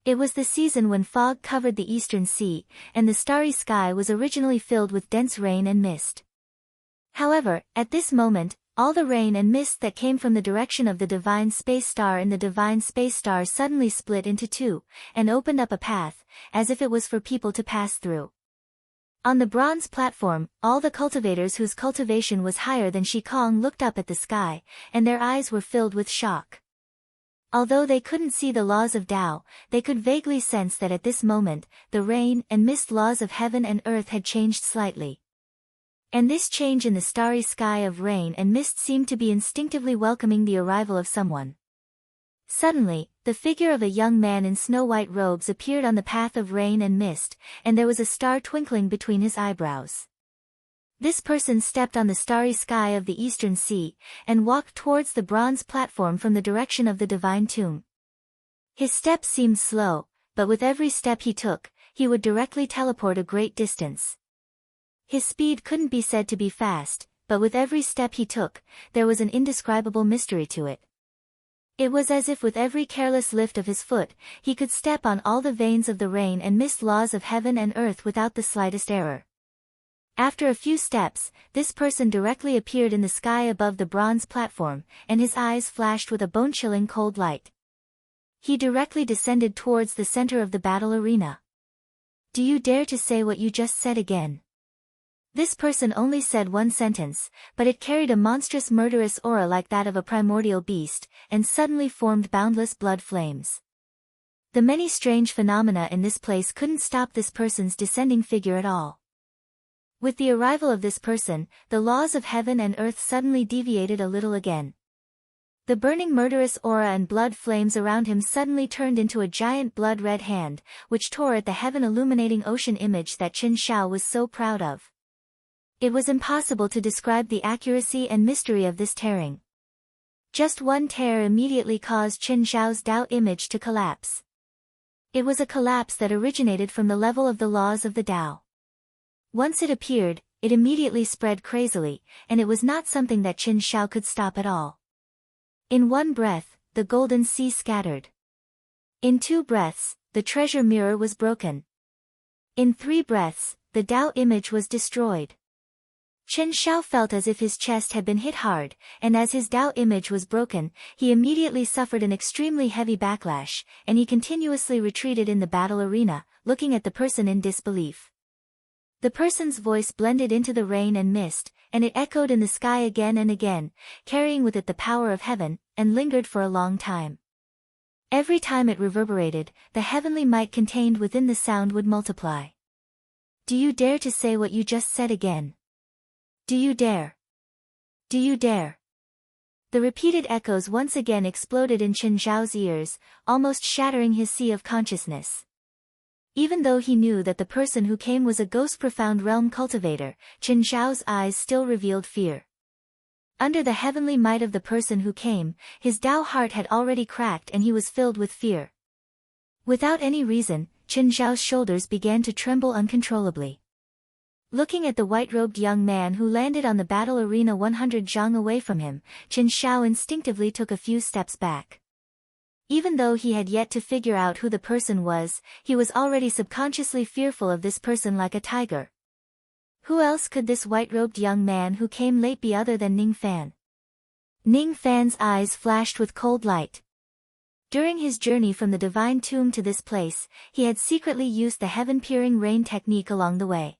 It was the season when fog covered the eastern sea, and the starry sky was originally filled with dense rain and mist. However, at this moment, all the rain and mist that came from the direction of the divine space star in the divine space star suddenly split into two, and opened up a path, as if it was for people to pass through. On the bronze platform, all the cultivators whose cultivation was higher than Shikong looked up at the sky, and their eyes were filled with shock. Although they couldn't see the laws of Tao, they could vaguely sense that at this moment, the rain and mist laws of heaven and earth had changed slightly. And this change in the starry sky of rain and mist seemed to be instinctively welcoming the arrival of someone. Suddenly, the figure of a young man in snow-white robes appeared on the path of rain and mist, and there was a star twinkling between his eyebrows. This person stepped on the starry sky of the eastern sea, and walked towards the bronze platform from the direction of the divine tomb. His steps seemed slow, but with every step he took, he would directly teleport a great distance. His speed couldn't be said to be fast, but with every step he took, there was an indescribable mystery to it. It was as if with every careless lift of his foot, he could step on all the veins of the rain and mist laws of heaven and earth without the slightest error. After a few steps, this person directly appeared in the sky above the bronze platform, and his eyes flashed with a bone-chilling cold light. He directly descended towards the center of the battle arena. "Do you dare to say what you just said again?" This person only said one sentence, but it carried a monstrous murderous aura like that of a primordial beast, and suddenly formed boundless blood flames. The many strange phenomena in this place couldn't stop this person's descending figure at all. With the arrival of this person, the laws of heaven and earth suddenly deviated a little again. The burning murderous aura and blood flames around him suddenly turned into a giant blood-red hand, which tore at the heaven-illuminating ocean image that Qin Zhao was so proud of. It was impossible to describe the accuracy and mystery of this tearing. Just one tear immediately caused Qin Zhao's Tao image to collapse. It was a collapse that originated from the level of the laws of the Tao. Once it appeared, it immediately spread crazily, and it was not something that Qin Zhao could stop at all. In one breath, the golden sea scattered. In 2 breaths, the treasure mirror was broken. In 3 breaths, the Tao image was destroyed. Chen Xiao felt as if his chest had been hit hard, and as his Tao image was broken, he immediately suffered an extremely heavy backlash, and he continuously retreated in the battle arena, looking at the person in disbelief. The person's voice blended into the rain and mist, and it echoed in the sky again and again, carrying with it the power of heaven, and lingered for a long time. Every time it reverberated, the heavenly might contained within the sound would multiply. Do you dare to say what you just said again? Do you dare? Do you dare? The repeated echoes once again exploded in Chen Zhao's ears, almost shattering his sea of consciousness. Even though he knew that the person who came was a ghost profound realm cultivator, Chen Zhao's eyes still revealed fear. Under the heavenly might of the person who came, his Tao heart had already cracked and he was filled with fear. Without any reason, Chen Zhao's shoulders began to tremble uncontrollably. Looking at the white-robed young man who landed on the battle arena 100 zhang away from him, Chen Xiao instinctively took a few steps back. Even though he had yet to figure out who the person was, he was already subconsciously fearful of this person like a tiger. Who else could this white-robed young man who came late be other than Ning Fan? Ning Fan's eyes flashed with cold light. During his journey from the divine tomb to this place, he had secretly used the heaven-peering rain technique along the way.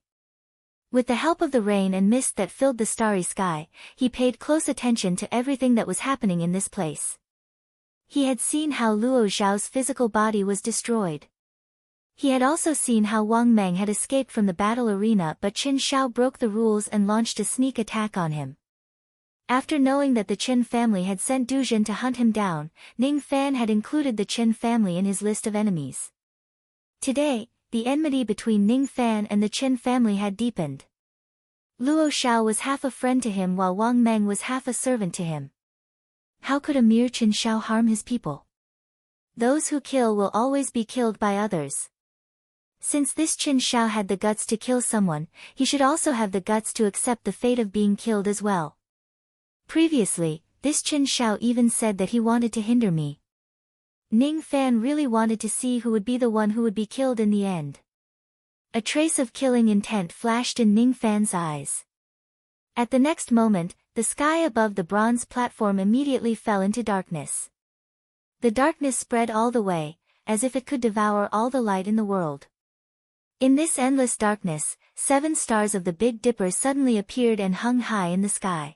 With the help of the rain and mist that filled the starry sky, he paid close attention to everything that was happening in this place. He had seen how Luo Zhao's physical body was destroyed. He had also seen how Wang Meng had escaped from the battle arena, but Chen Xiao broke the rules and launched a sneak attack on him. After knowing that the Chen family had sent Du Jin to hunt him down, Ning Fan had included the Chen family in his list of enemies. Today, the enmity between Ning Fan and the Chen family had deepened. Luo Xiao was half a friend to him while Wang Meng was half a servant to him. How could a mere Chen Xiao harm his people? Those who kill will always be killed by others. Since this Chen Xiao had the guts to kill someone, he should also have the guts to accept the fate of being killed as well. Previously, this Chen Xiao even said that he wanted to hinder me. Ning Fan really wanted to see who would be the one who would be killed in the end. A trace of killing intent flashed in Ning Fan's eyes. At the next moment, the sky above the bronze platform immediately fell into darkness. The darkness spread all the way, as if it could devour all the light in the world. In this endless darkness, 7 stars of the Big Dipper suddenly appeared and hung high in the sky.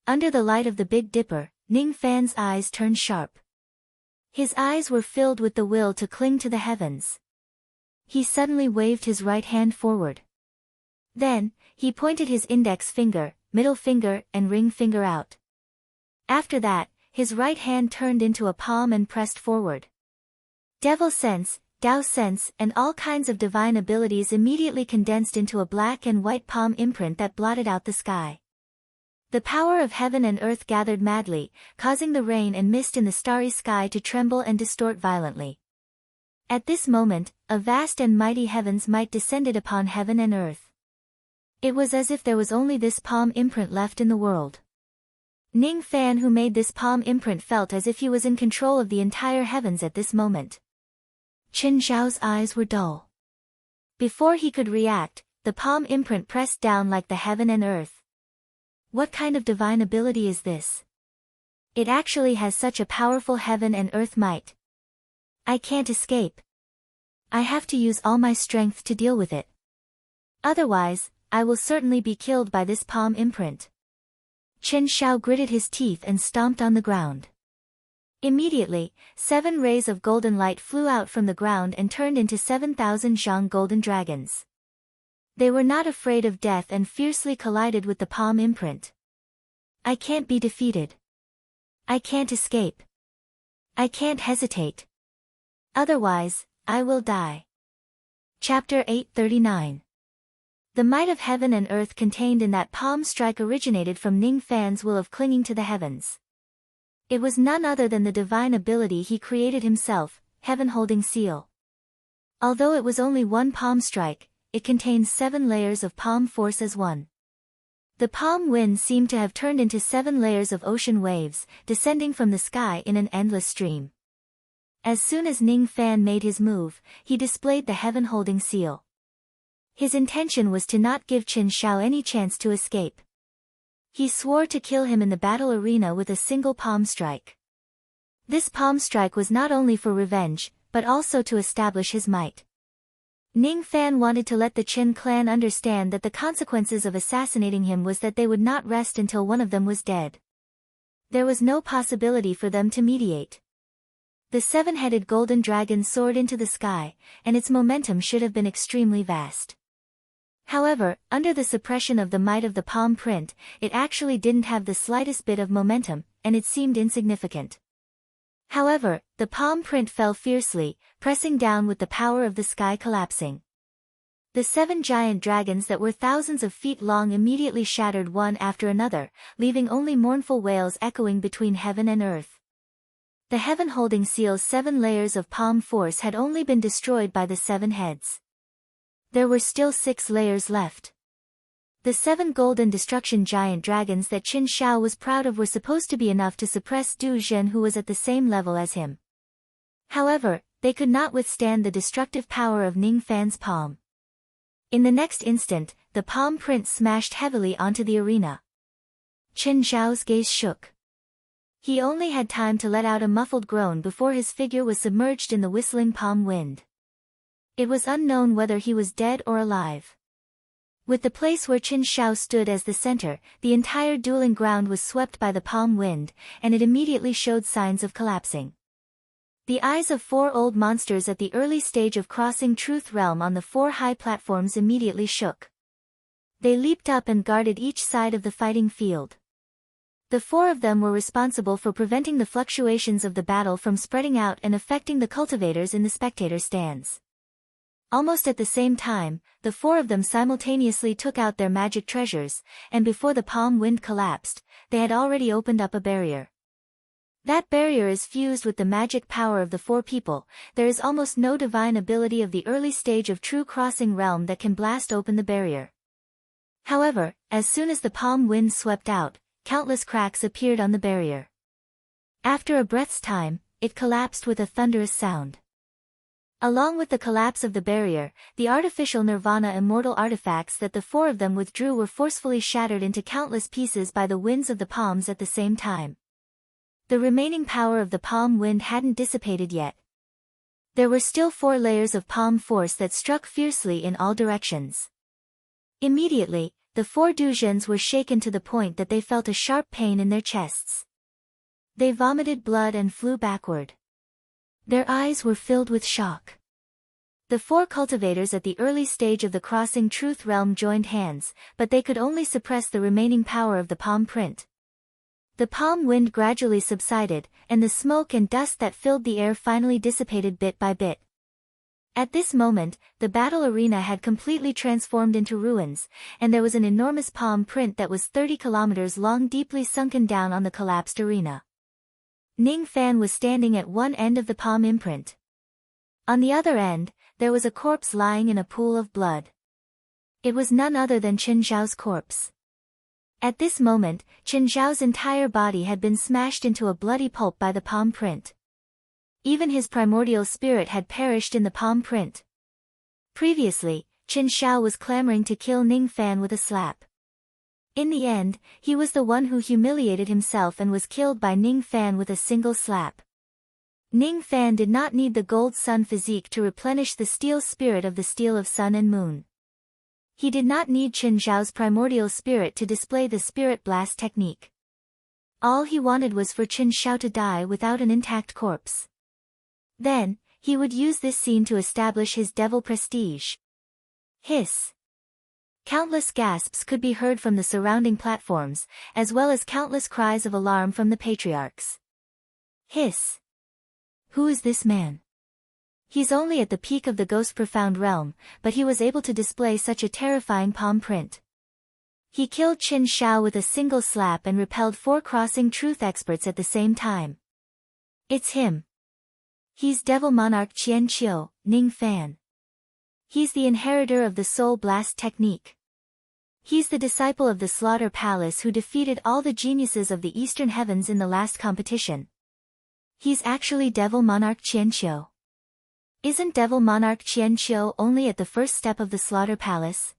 Under the light of the Big Dipper, Ning Fan's eyes turned sharp. His eyes were filled with the will to cling to the heavens. He suddenly waved his right hand forward. Then, he pointed his index finger, middle finger, and ring finger out. After that, his right hand turned into a palm and pressed forward. Devil sense, Tao sense, and all kinds of divine abilities immediately condensed into a black and white palm imprint that blotted out the sky. The power of heaven and earth gathered madly, causing the rain and mist in the starry sky to tremble and distort violently. At this moment, a vast and mighty heaven's might descended upon heaven and earth. It was as if there was only this palm imprint left in the world. Ning Fan, who made this palm imprint, felt as if he was in control of the entire heavens at this moment. Chen Zhao's eyes were dull. Before he could react, the palm imprint pressed down like the heaven and earth. What kind of divine ability is this? It actually has such a powerful heaven and earth might. I can't escape. I have to use all my strength to deal with it. Otherwise, I will certainly be killed by this palm imprint. Chen Xiao gritted his teeth and stomped on the ground. Immediately, 7 rays of golden light flew out from the ground and turned into 7,000 zhang golden dragons. They were not afraid of death and fiercely collided with the palm imprint. I can't be defeated. I can't escape. I can't hesitate. Otherwise, I will die. Chapter 839. The might of heaven and earth contained in that palm strike originated from Ning Fan's will of clinging to the heavens. It was none other than the divine ability he created himself, Heaven Holding Seal. Although it was only one palm strike, it contains 7 layers of palm force as one. The palm wind seemed to have turned into 7 layers of ocean waves, descending from the sky in an endless stream. As soon as Ning Fan made his move, he displayed the heaven-holding seal. His intention was to not give Qin Shao any chance to escape. He swore to kill him in the battle arena with a single palm strike. This palm strike was not only for revenge, but also to establish his might. Ning Fan wanted to let the Qin clan understand that the consequences of assassinating him was that they would not rest until one of them was dead. There was no possibility for them to mediate. The seven-headed golden dragon soared into the sky, and its momentum should have been extremely vast. However, under the suppression of the might of the palm print, it actually didn't have the slightest bit of momentum, and it seemed insignificant. However, the palm print fell fiercely, pressing down with the power of the sky collapsing. The seven giant dragons that were thousands of feet long immediately shattered one after another, leaving only mournful wails echoing between heaven and earth. The heaven-holding seal's 7 layers of palm force had only been destroyed by the 7 heads. There were still 6 layers left. The 7 golden destruction giant dragons that Qin Shao was proud of were supposed to be enough to suppress Du Zhen, who was at the same level as him. However, they could not withstand the destructive power of Ning Fan's palm. In the next instant, the palm print smashed heavily onto the arena. Qin Shao's gaze shook. He only had time to let out a muffled groan before his figure was submerged in the whistling palm wind. It was unknown whether he was dead or alive. With the place where Qin Shao stood as the center, the entire dueling ground was swept by the palm wind, and it immediately showed signs of collapsing. The eyes of 4 old monsters at the early stage of crossing Truth Realm on the 4 high platforms immediately shook. They leaped up and guarded each side of the fighting field. The 4 of them were responsible for preventing the fluctuations of the battle from spreading out and affecting the cultivators in the spectator stands. Almost at the same time, the 4 of them simultaneously took out their magic treasures, and before the palm wind collapsed, they had already opened up a barrier. That barrier is fused with the magic power of the 4 people. There is almost no divine ability of the early stage of true crossing realm that can blast open the barrier. However, as soon as the palm wind swept out, countless cracks appeared on the barrier. After a breath's time, it collapsed with a thunderous sound. Along with the collapse of the barrier, the artificial nirvana immortal artifacts that the 4 of them withdrew were forcefully shattered into countless pieces by the winds of the palms at the same time. The remaining power of the palm wind hadn't dissipated yet. There were still 4 layers of palm force that struck fiercely in all directions. Immediately, the 4 Duzhens were shaken to the point that they felt a sharp pain in their chests. They vomited blood and flew backward. Their eyes were filled with shock. The 4 cultivators at the early stage of the crossing Truth Realm joined hands, but they could only suppress the remaining power of the palm print. The palm wind gradually subsided, and the smoke and dust that filled the air finally dissipated bit by bit. At this moment, the battle arena had completely transformed into ruins, and there was an enormous palm print that was 30 kilometers long deeply sunken down on the collapsed arena. Ning Fan was standing at one end of the palm imprint. On the other end, there was a corpse lying in a pool of blood. It was none other than Qin Zhao's corpse. At this moment, Qin Zhao's entire body had been smashed into a bloody pulp by the palm print. Even his primordial spirit had perished in the palm print. Previously, Qin Zhao was clamoring to kill Ning Fan with a slap. In the end, he was the one who humiliated himself and was killed by Ning Fan with a single slap. Ning Fan did not need the gold sun physique to replenish the steel spirit of the steel of sun and moon. He did not need Qin Zhao's primordial spirit to display the spirit blast technique. All he wanted was for Qin Zhao to die without an intact corpse. Then, he would use this scene to establish his devil prestige. Hiss. Countless gasps could be heard from the surrounding platforms, as well as countless cries of alarm from the patriarchs. Hiss. Who is this man? He's only at the peak of the ghost profound realm, but he was able to display such a terrifying palm print. He killed Qin Zhao with a single slap and repelled 4 crossing truth experts at the same time. It's him. He's Devil Monarch Qianqiu, Ning Fan. He's the inheritor of the Soul Blast technique. He's the disciple of the Slaughter Palace who defeated all the geniuses of the Eastern Heavens in the last competition. He's actually Devil Monarch Qianqiu. Isn't Devil Monarch Qian Qiu only at the first step of the slaughter palace?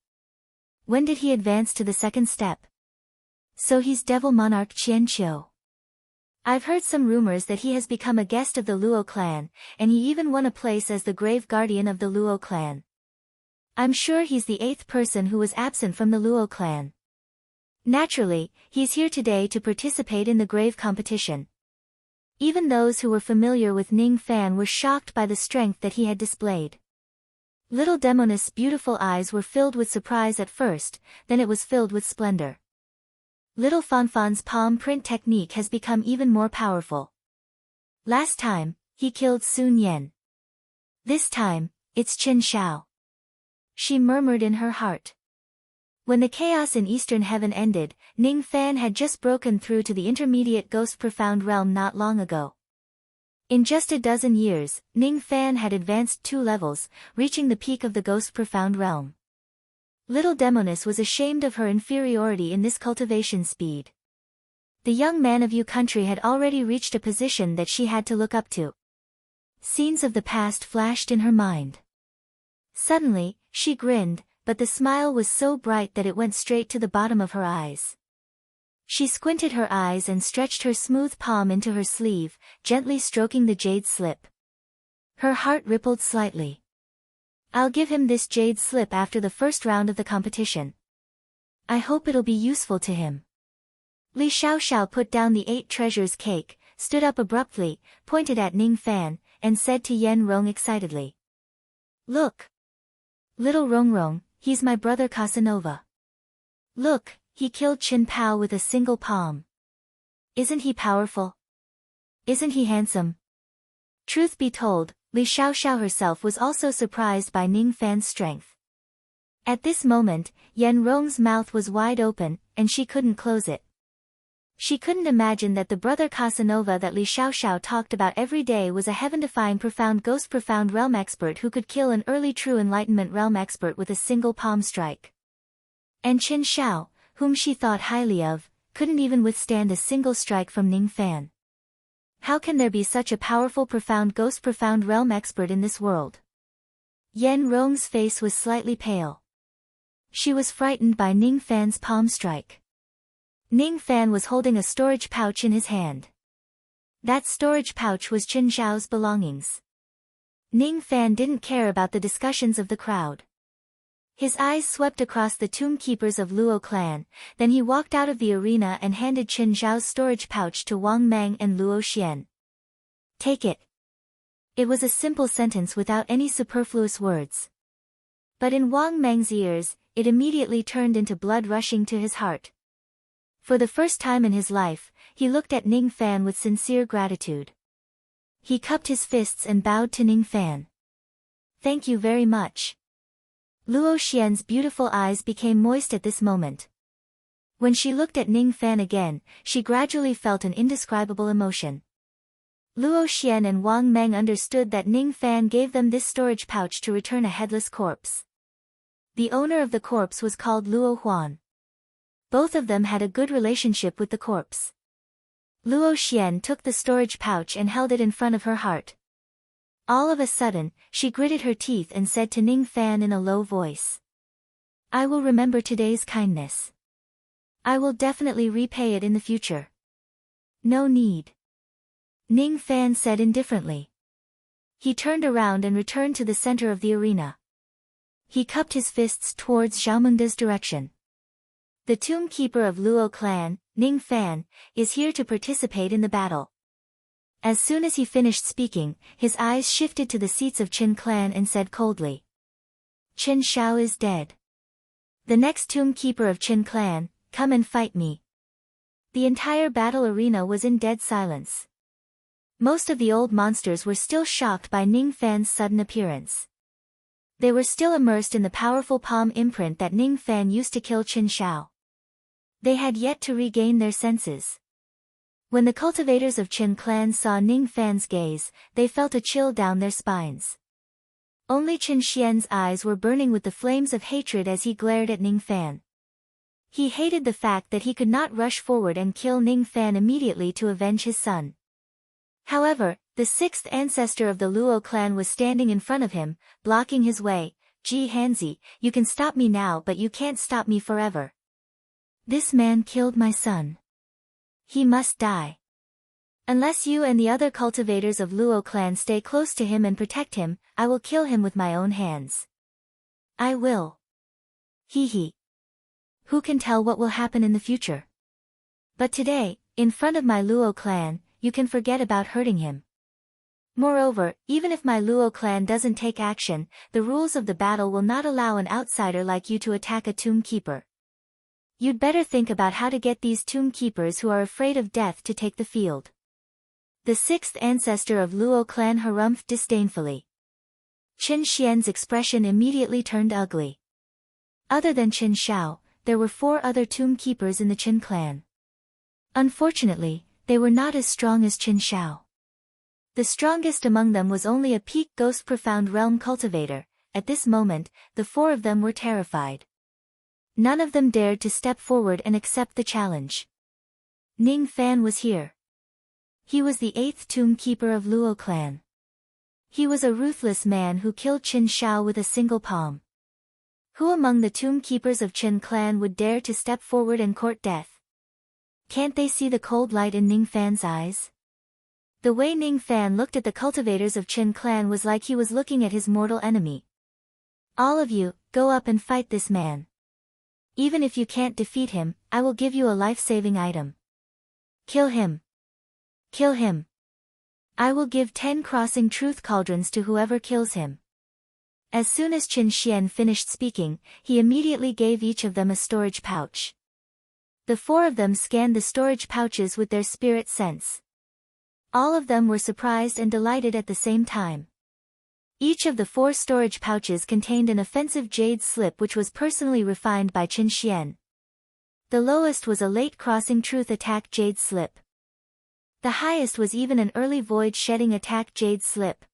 When did he advance to the second step? So he's Devil Monarch Qian Qiu. I've heard some rumors that he has become a guest of the Luo clan, and he even won a place as the grave guardian of the Luo clan. I'm sure he's the 8th person who was absent from the Luo clan. Naturally, he's here today to participate in the grave competition. Even those who were familiar with Ning Fan were shocked by the strength that he had displayed. Little Demoness' beautiful eyes were filled with surprise at first, then it was filled with splendor. Little Fanfan's palm print technique has become even more powerful. Last time, he killed Sun Yan. This time, it's Qin Shao. She murmured in her heart. When the chaos in Eastern Heaven ended, Ning Fan had just broken through to the intermediate Ghost Profound Realm not long ago. In just a dozen years, Ning Fan had advanced 2 levels, reaching the peak of the Ghost Profound Realm. Little Demoness was ashamed of her inferiority in this cultivation speed. The young man of Yu country had already reached a position that she had to look up to. Scenes of the past flashed in her mind. Suddenly, she grinned, but the smile was so bright that it went straight to the bottom of her eyes. She squinted her eyes and stretched her smooth palm into her sleeve, gently stroking the jade slip. Her heart rippled slightly. I'll give him this jade slip after the first round of the competition. I hope it'll be useful to him. Li Xiaoxiao put down the 8 treasures cake, stood up abruptly, pointed at Ning Fan, and said to Yan Rong excitedly. Look! Little Rongrong, he's my brother Casanova. Look, he killed Qin Pao with a single palm. Isn't he powerful? Isn't he handsome? Truth be told, Li Xiaoxiao herself was also surprised by Ning Fan's strength. At this moment, Yan Rong's mouth was wide open, and she couldn't close it. She couldn't imagine that the brother Casanova that Li Xiaoxiao talked about every day was a heaven-defying profound ghost profound realm expert who could kill an early true enlightenment realm expert with a single palm strike. And Qin Shao, whom she thought highly of, couldn't even withstand a single strike from Ning Fan. How can there be such a powerful profound ghost profound realm expert in this world? Yan Rong's face was slightly pale. She was frightened by Ning Fan's palm strike. Ning Fan was holding a storage pouch in his hand. That storage pouch was Qin Shao's belongings. Ning Fan didn't care about the discussions of the crowd. His eyes swept across the tomb keepers of Luo clan, then he walked out of the arena and handed Qin Zhao's storage pouch to Wang Meng and Luo Xian. Take it. It was a simple sentence without any superfluous words. But in Wang Meng's ears, it immediately turned into blood rushing to his heart. For the first time in his life, he looked at Ning Fan with sincere gratitude. He cupped his fists and bowed to Ning Fan. Thank you very much. Luo Xian's beautiful eyes became moist at this moment. When she looked at Ning Fan again, she gradually felt an indescribable emotion. Luo Xian and Wang Meng understood that Ning Fan gave them this storage pouch to return a headless corpse. The owner of the corpse was called Luo Huan. Both of them had a good relationship with the corpse. Luo Xian took the storage pouch and held it in front of her heart. All of a sudden, she gritted her teeth and said to Ning Fan in a low voice. I will remember today's kindness. I will definitely repay it in the future. No need. Ning Fan said indifferently. He turned around and returned to the center of the arena. He cupped his fists towards Xiaomengda's direction. The tomb keeper of Luo clan, Ning Fan, is here to participate in the battle. As soon as he finished speaking, his eyes shifted to the seats of Qin clan and said coldly. Qin Shao is dead. The next tomb keeper of Qin clan, come and fight me. The entire battle arena was in dead silence. Most of the old monsters were still shocked by Ning Fan's sudden appearance. They were still immersed in the powerful palm imprint that Ning Fan used to kill Qin Shao. They had yet to regain their senses. When the cultivators of Qin clan saw Ning Fan's gaze, they felt a chill down their spines. Only Qin Xian's eyes were burning with the flames of hatred as he glared at Ning Fan. He hated the fact that he could not rush forward and kill Ning Fan immediately to avenge his son. However, The sixth ancestor of the Luo clan was standing in front of him, blocking his way. "Ji Hanzi, you can stop me now, but you can't stop me forever. This man killed my son. He must die. Unless you and the other cultivators of Luo clan stay close to him and protect him, I will kill him with my own hands. I will. Hee. Who can tell what will happen in the future? But today, in front of my Luo clan, you can forget about hurting him. Moreover, even if my Luo clan doesn't take action, the rules of the battle will not allow an outsider like you to attack a tomb keeper. You'd better think about how to get these tomb keepers who are afraid of death to take the field." The sixth ancestor of Luo clan harumphed disdainfully. Qin Xian's expression immediately turned ugly. Other than Qin Shao, there were 4 other tomb keepers in the Qin clan. Unfortunately, they were not as strong as Qin Shao. The strongest among them was only a peak ghost profound realm cultivator. At this moment, the 4 of them were terrified. None of them dared to step forward and accept the challenge. Ning Fan was here. He was the 8th tomb keeper of Luo clan. He was a ruthless man who killed Qin Shao with a single palm. Who among the tomb keepers of Qin clan would dare to step forward and court death? Can't they see the cold light in Ning Fan's eyes? The way Ning Fan looked at the cultivators of Qin clan was like he was looking at his mortal enemy. "All of you, go up and fight this man. Even if you can't defeat him, I will give you a life-saving item. Kill him. Kill him. I will give 10 crossing truth cauldrons to whoever kills him." As soon as Qin Xian finished speaking, he immediately gave each of them a storage pouch. The 4 of them scanned the storage pouches with their spirit sense. All of them were surprised and delighted at the same time. Each of the 4 storage pouches contained an offensive jade slip which was personally refined by Qin Xian. The lowest was a late crossing truth attack jade slip. The highest was even an early void shedding attack jade slip.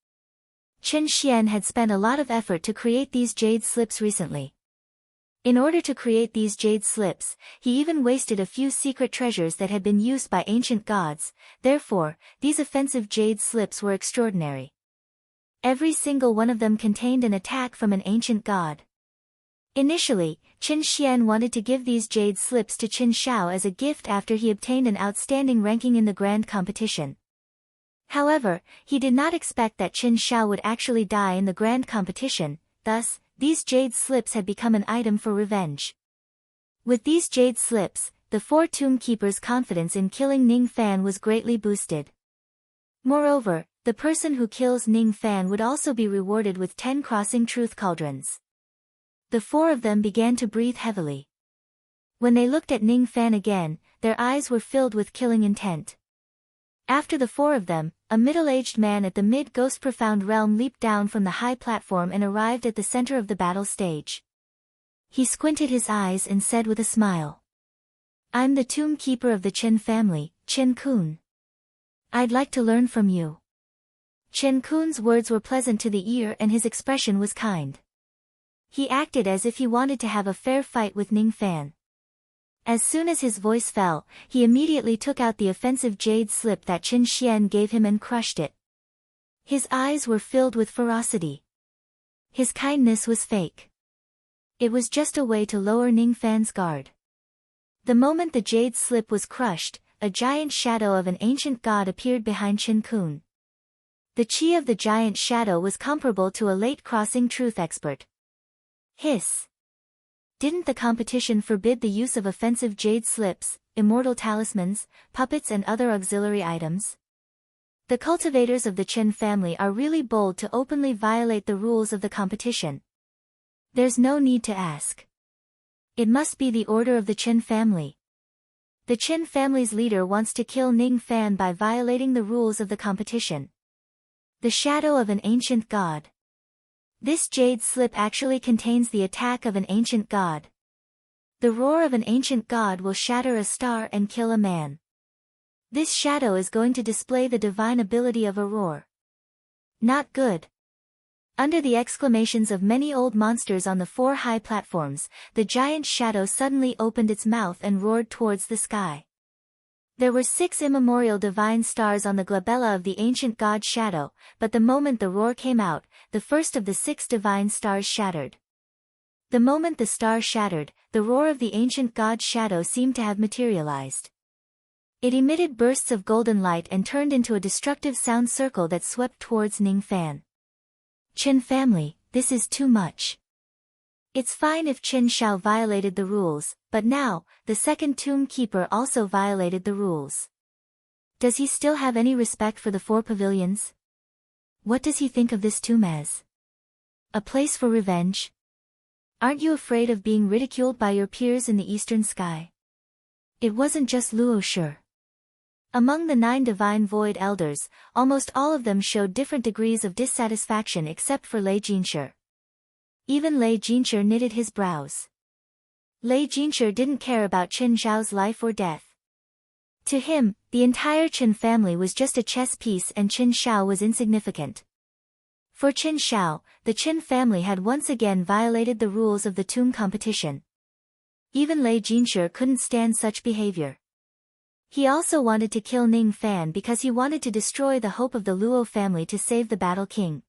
Qin Xian had spent a lot of effort to create these jade slips recently. In order to create these jade slips, he even wasted a few secret treasures that had been used by ancient gods. Therefore, these offensive jade slips were extraordinary. Every single one of them contained an attack from an ancient god. Initially, Qin Xian wanted to give these jade slips to Qin Shao as a gift after he obtained an outstanding ranking in the grand competition. However, he did not expect that Qin Shao would actually die in the grand competition, thus, these jade slips had become an item for revenge. With these jade slips, the 4 tomb keepers' confidence in killing Ning Fan was greatly boosted. Moreover, the person who kills Ning Fan would also be rewarded with 10 crossing truth cauldrons. The 4 of them began to breathe heavily. When they looked at Ning Fan again, their eyes were filled with killing intent. After the 4 of them, a middle-aged man at the mid-ghost profound realm leaped down from the high platform and arrived at the center of the battle stage. He squinted his eyes and said with a smile, "I'm the tomb keeper of the Qin family, Qin Kun. I'd like to learn from you." Qin Kun's words were pleasant to the ear and his expression was kind. He acted as if he wanted to have a fair fight with Ning Fan. As soon as his voice fell, he immediately took out the offensive jade slip that Qin Xian gave him and crushed it. His eyes were filled with ferocity. His kindness was fake. It was just a way to lower Ning Fan's guard. The moment the jade slip was crushed, a giant shadow of an ancient god appeared behind Qin Kun. The chi of the giant shadow was comparable to a late crossing truth expert. Hiss. Didn't the competition forbid the use of offensive jade slips, immortal talismans, puppets and other auxiliary items? The cultivators of the Qin family are really bold to openly violate the rules of the competition. There's no need to ask. It must be the order of the Qin family. The Qin family's leader wants to kill Ning Fan by violating the rules of the competition. The shadow of an ancient god. This jade slip actually contains the attack of an ancient god. The roar of an ancient god will shatter a star and kill a man. This shadow is going to display the divine ability of a roar. Not good. Under the exclamations of many old monsters on the 4 high platforms, the giant shadow suddenly opened its mouth and roared towards the sky. There were 6 immemorial divine stars on the glabella of the ancient god's shadow, but the moment the roar came out, the first of the 6 divine stars shattered. The moment the star shattered, the roar of the ancient god's shadow seemed to have materialized. It emitted bursts of golden light and turned into a destructive sound circle that swept towards Ning Fan. Qin family, this is too much. It's fine if Qin Shao violated the rules, but now, the second tomb keeper also violated the rules. Does he still have any respect for the 4 pavilions? What does he think of this tomb as? A place for revenge? Aren't you afraid of being ridiculed by your peers in the eastern sky? It wasn't just Luo Shi. Among the 9 divine void elders, almost all of them showed different degrees of dissatisfaction except for Lei Jinshi. Even Lei Jinshi knitted his brows. Lei Jinshi didn't care about Qin Zhao's life or death. To him, the entire Qin family was just a chess piece and Qin Shao was insignificant. For Qin Shao, the Qin family had once again violated the rules of the tomb competition. Even Lei Jinshi couldn't stand such behavior. He also wanted to kill Ning Fan because he wanted to destroy the hope of the Luo family to save the Battle King.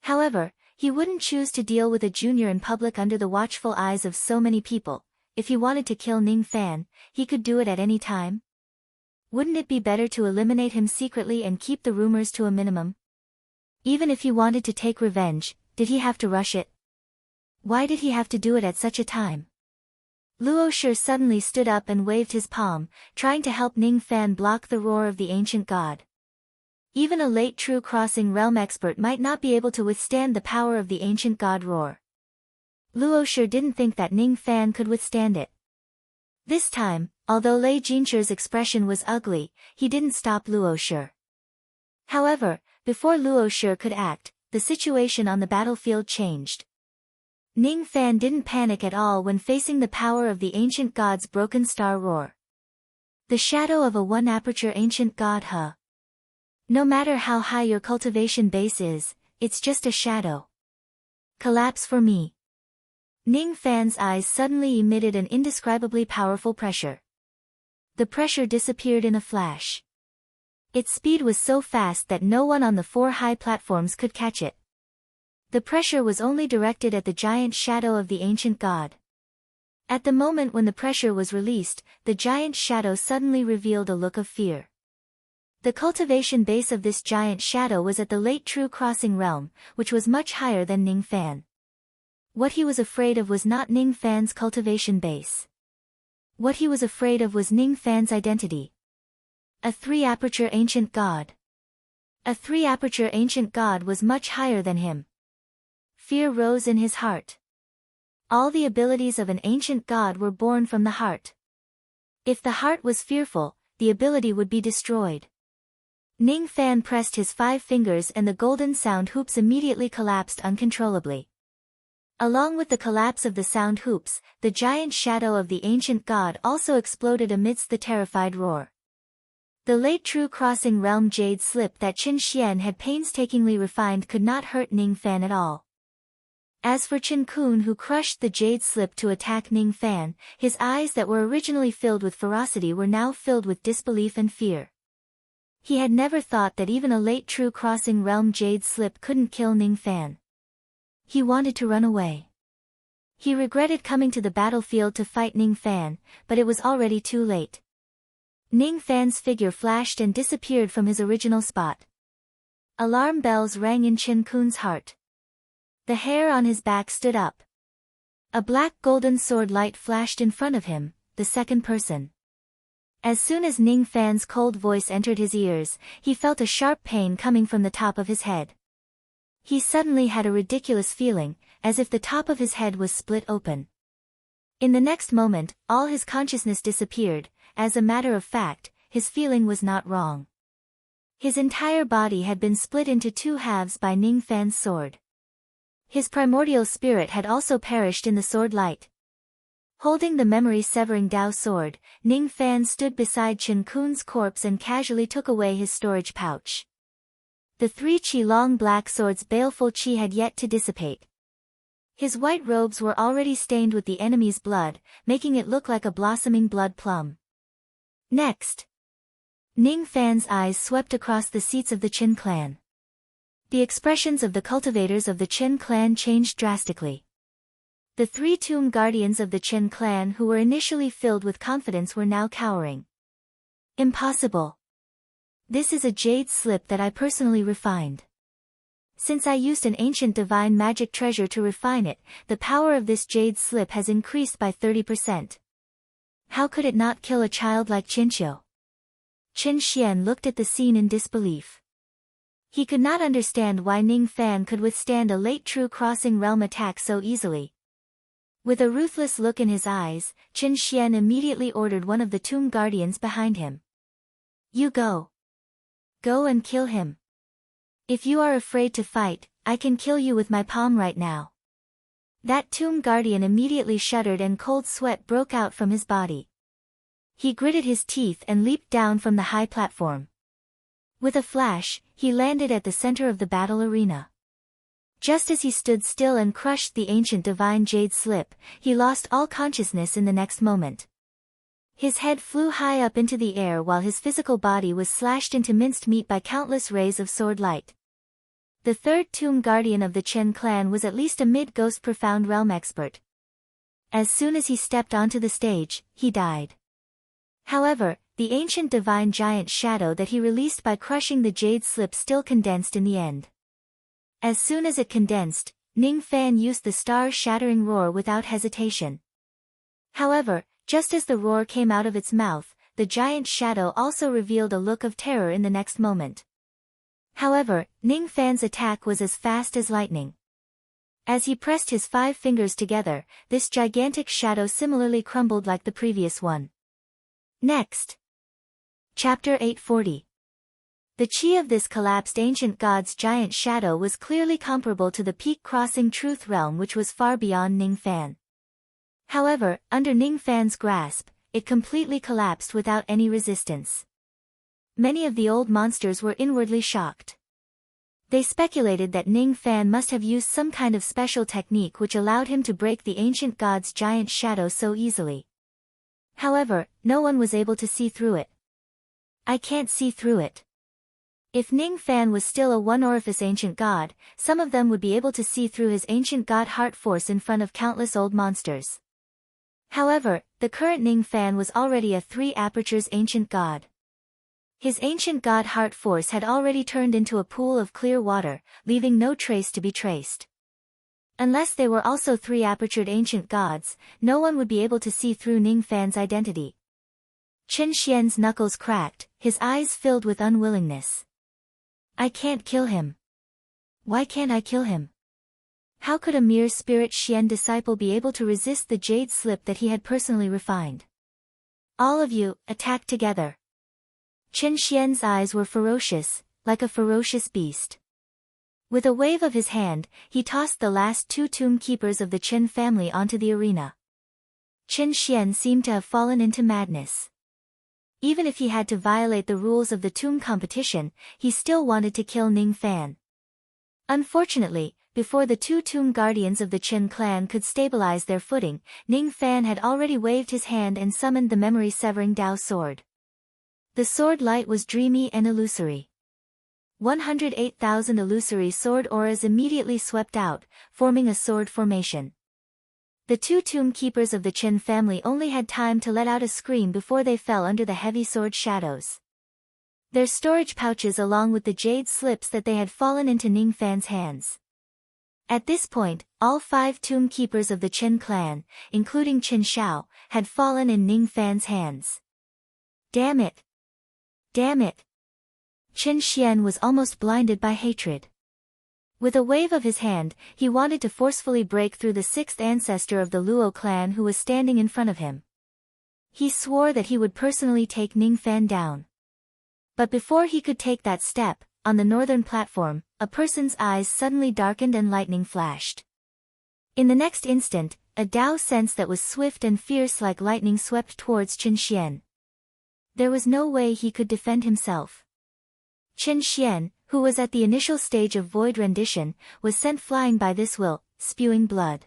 However, he wouldn't choose to deal with a junior in public under the watchful eyes of so many people. If he wanted to kill Ning Fan, he could do it at any time. Wouldn't it be better to eliminate him secretly and keep the rumors to a minimum? Even if he wanted to take revenge, did he have to rush it? Why did he have to do it at such a time? Luo Shi suddenly stood up and waved his palm, trying to help Ning Fan block the roar of the ancient god. Even a late true crossing realm expert might not be able to withstand the power of the ancient god roar. Luo Shi didn't think that Ning Fan could withstand it. This time, although Lei Jinshi's expression was ugly, he didn't stop Luo Shi. However, before Luo Shi could act, the situation on the battlefield changed. Ning Fan didn't panic at all when facing the power of the ancient god's broken star roar. The shadow of a 1-aperture ancient god No matter how high your cultivation base is, it's just a shadow. Collapse for me. Ning Fan's eyes suddenly emitted an indescribably powerful pressure. The pressure disappeared in a flash. Its speed was so fast that no one on the 4 high platforms could catch it. The pressure was only directed at the giant shadow of the ancient god. At the moment when the pressure was released, the giant shadow suddenly revealed a look of fear. The cultivation base of this giant shadow was at the late true crossing realm, which was much higher than Ning Fan. What he was afraid of was not Ning Fan's cultivation base. What he was afraid of was Ning Fan's identity. A 3-aperture ancient god. A 3-aperture ancient god was much higher than him. Fear rose in his heart. All the abilities of an ancient god were born from the heart. If the heart was fearful, the ability would be destroyed. Ning Fan pressed his 5 fingers and the golden sound hoops immediately collapsed uncontrollably. Along with the collapse of the sound hoops, the giant shadow of the ancient god also exploded amidst the terrified roar. The late true crossing realm jade slip that Qin Xian had painstakingly refined could not hurt Ning Fan at all. As for Qin Kun, who crushed the jade slip to attack Ning Fan, his eyes that were originally filled with ferocity were now filled with disbelief and fear. He had never thought that even a late true crossing realm jade slip couldn't kill Ning Fan. He wanted to run away. He regretted coming to the battlefield to fight Ning Fan, but it was already too late. Ning Fan's figure flashed and disappeared from his original spot. Alarm bells rang in Qin Kun's heart. The hair on his back stood up. A black golden sword light flashed in front of him, the second person. As soon as Ning Fan's cold voice entered his ears, he felt a sharp pain coming from the top of his head. He suddenly had a ridiculous feeling, as if the top of his head was split open. In the next moment, all his consciousness disappeared. As a matter of fact, his feeling was not wrong. His entire body had been split into 2 halves by Ning Fan's sword. His primordial spirit had also perished in the sword light. Holding the memory-severing Dao sword, Ning Fan stood beside Qin Kun's corpse and casually took away his storage pouch. The 3 qi-long black sword's baleful qi had yet to dissipate. His white robes were already stained with the enemy's blood, making it look like a blossoming blood plum. Next, Ning Fan's eyes swept across the seats of the Qin clan. The expressions of the cultivators of the Qin clan changed drastically. The 3 tomb guardians of the Qin clan who were initially filled with confidence were now cowering. Impossible. This is a jade slip that I personally refined. Since I used an ancient divine magic treasure to refine it, the power of this jade slip has increased by 30%. How could it not kill a child like Qinqiu? Qin Xian looked at the scene in disbelief. He could not understand why Ning Fan could withstand a late true crossing realm attack so easily. With a ruthless look in his eyes, Qin Xian immediately ordered one of the tomb guardians behind him. You go. Go and kill him. If you are afraid to fight, I can kill you with my palm right now. That tomb guardian immediately shuddered and cold sweat broke out from his body. He gritted his teeth and leaped down from the high platform. With a flash, he landed at the center of the battle arena. Just as he stood still and crushed the ancient divine jade slip, he lost all consciousness in the next moment. His head flew high up into the air while his physical body was slashed into minced meat by countless rays of sword light. The 3rd tomb guardian of the Qin clan was at least a mid-ghost profound realm expert. As soon as he stepped onto the stage, he died. However, the ancient divine giant shadow that he released by crushing the jade slip still condensed in the end. As soon as it condensed, Ning Fan used the star-shattering roar without hesitation. However, just as the roar came out of its mouth, the giant shadow also revealed a look of terror in the next moment. However, Ning Fan's attack was as fast as lightning. As he pressed his 5 fingers together, this gigantic shadow similarly crumbled like the previous one. Next. Chapter 840. The chi of this collapsed ancient god's giant shadow was clearly comparable to the peak-crossing truth realm which was far beyond Ning Fan. However, under Ning Fan's grasp, it completely collapsed without any resistance. Many of the old monsters were inwardly shocked. They speculated that Ning Fan must have used some kind of special technique which allowed him to break the ancient god's giant shadow so easily. However, no one was able to see through it. I can't see through it. If Ning Fan was still a one-orifice ancient god, some of them would be able to see through his ancient god heart force in front of countless old monsters. However, the current Ning Fan was already a 3 apertures ancient god. His ancient god heart force had already turned into a pool of clear water, leaving no trace to be traced. Unless they were also 3 apertured ancient gods, no one would be able to see through Ning Fan's identity. Qin Xian's knuckles cracked, his eyes filled with unwillingness. I can't kill him. Why can't I kill him? How could a mere spirit Xian disciple be able to resist the jade slip that he had personally refined? All of you, attack together. Qin Xian's eyes were ferocious, like a ferocious beast. With a wave of his hand, he tossed the last 2 tomb keepers of the Qin family onto the arena. Qin Xian seemed to have fallen into madness. Even if he had to violate the rules of the tomb competition, he still wanted to kill Ning Fan. Unfortunately, before the 2 tomb guardians of the Qin clan could stabilize their footing, Ning Fan had already waved his hand and summoned the memory-severing Dao sword. The sword light was dreamy and illusory. 108,000 illusory sword auras immediately swept out, forming a sword formation. The 2 tomb keepers of the Qin family only had time to let out a scream before they fell under the heavy sword shadows. Their storage pouches along with the jade slips that they had fallen into Ning Fan's hands. At this point, all 5 tomb keepers of the Qin clan, including Qin Shao, had fallen in Ning Fan's hands. Damn it! Damn it! Qin Xian was almost blinded by hatred. With a wave of his hand, he wanted to forcefully break through the 6th ancestor of the Luo clan who was standing in front of him. He swore that he would personally take Ning Fan down. But before he could take that step, on the northern platform, a person's eyes suddenly darkened and lightning flashed. In the next instant, a Dao sense that was swift and fierce like lightning swept towards Qin Xian. There was no way he could defend himself. Qin Xian, who was at the initial stage of void rendition, was sent flying by this will, spewing blood.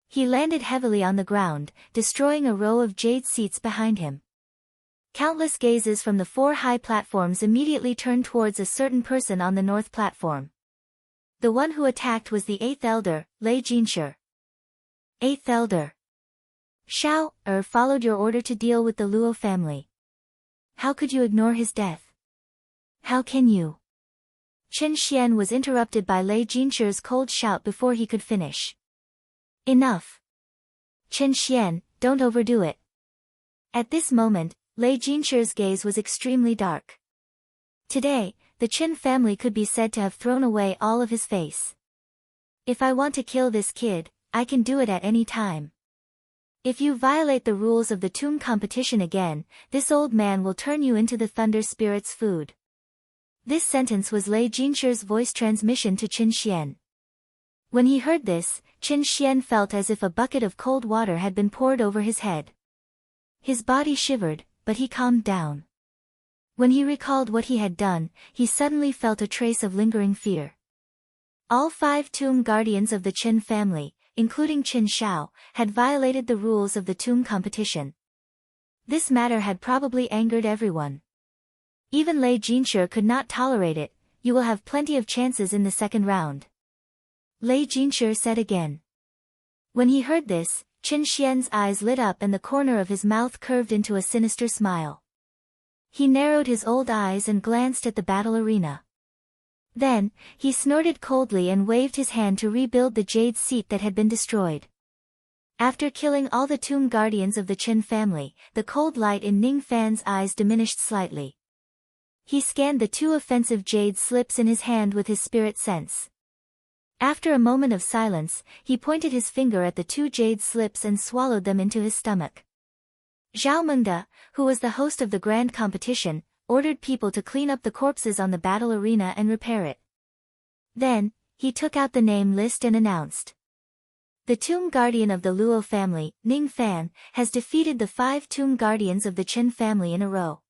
He landed heavily on the ground, destroying a row of jade seats behind him. Countless gazes from the 4 high platforms immediately turned towards a certain person on the north platform. The one who attacked was the 8th elder, Lei Jinshi. 8th elder. Shao, followed your order to deal with the Luo family. How could you ignore his death? How can you? Chen Xian was interrupted by Lei Jinshi's cold shout before he could finish. Enough. Chen Xian, don't overdo it. At this moment, Lei Jinshi's gaze was extremely dark. Today, the Qin family could be said to have thrown away all of his face. If I want to kill this kid, I can do it at any time. If you violate the rules of the tomb competition again, this old man will turn you into the thunder spirit's food. This sentence was Lei Jinshi's voice transmission to Qin Xian. When he heard this, Qin Xian felt as if a bucket of cold water had been poured over his head. His body shivered, but he calmed down. When he recalled what he had done, he suddenly felt a trace of lingering fear. All 5 tomb guardians of the Qin family, including Qin Shao, had violated the rules of the tomb competition. This matter had probably angered everyone. Even Lei Jinshi could not tolerate it. You will have plenty of chances in the second round. Lei Jinshi said again. When he heard this, Qin Xian's eyes lit up and the corner of his mouth curved into a sinister smile. He narrowed his old eyes and glanced at the battle arena. Then, he snorted coldly and waved his hand to rebuild the jade seat that had been destroyed. After killing all the tomb guardians of the Qin family, the cold light in Ning Fan's eyes diminished slightly. He scanned the 2 offensive jade slips in his hand with his spirit sense. After a moment of silence, he pointed his finger at the 2 jade slips and swallowed them into his stomach. Zhao Mengde, who was the host of the grand competition, ordered people to clean up the corpses on the battle arena and repair it. Then, he took out the name list and announced. The tomb guardian of the Luo family, Ning Fan, has defeated the 5 tomb guardians of the Qin family in a row.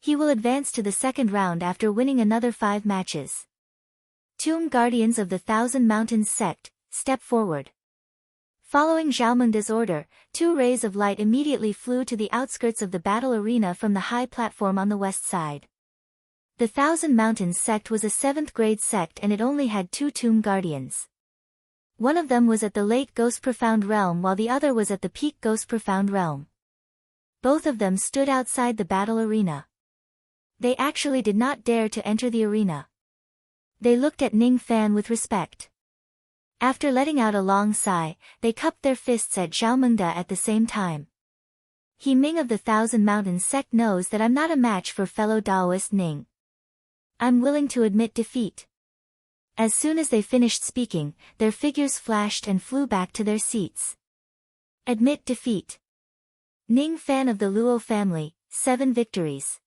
He will advance to the second round after winning another 5 matches. Tomb guardians of the Thousand Mountains sect, step forward. Following Zhao Mengde's order, 2 rays of light immediately flew to the outskirts of the battle arena from the high platform on the west side. The Thousand Mountains sect was a 7th grade sect and it only had 2 tomb guardians. One of them was at the late Ghost Profound Realm while the other was at the peak Ghost Profound Realm. Both of them stood outside the battle arena. They actually did not dare to enter the arena. They looked at Ning Fan with respect. After letting out a long sigh, they cupped their fists at Zhao Mengde at the same time. He Ming of the Thousand Mountains sect knows that I'm not a match for fellow Daoist Ning. I'm willing to admit defeat. As soon as they finished speaking, their figures flashed and flew back to their seats. Admit defeat. Ning Fan of the Luo family, 7 victories.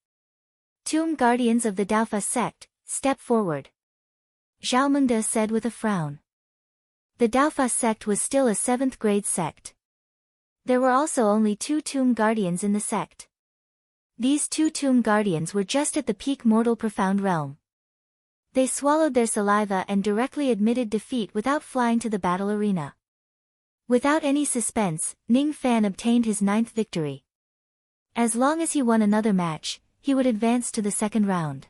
Tomb guardians of the Daofa sect, step forward. Zhao Mengde said with a frown. The Daofa sect was still a 7th grade sect. There were also only 2 tomb guardians in the sect. These 2 tomb guardians were just at the peak mortal profound realm. They swallowed their saliva and directly admitted defeat without flying to the battle arena. Without any suspense, Ning Fan obtained his 9th victory. As long as he won another match, he would advance to the second round.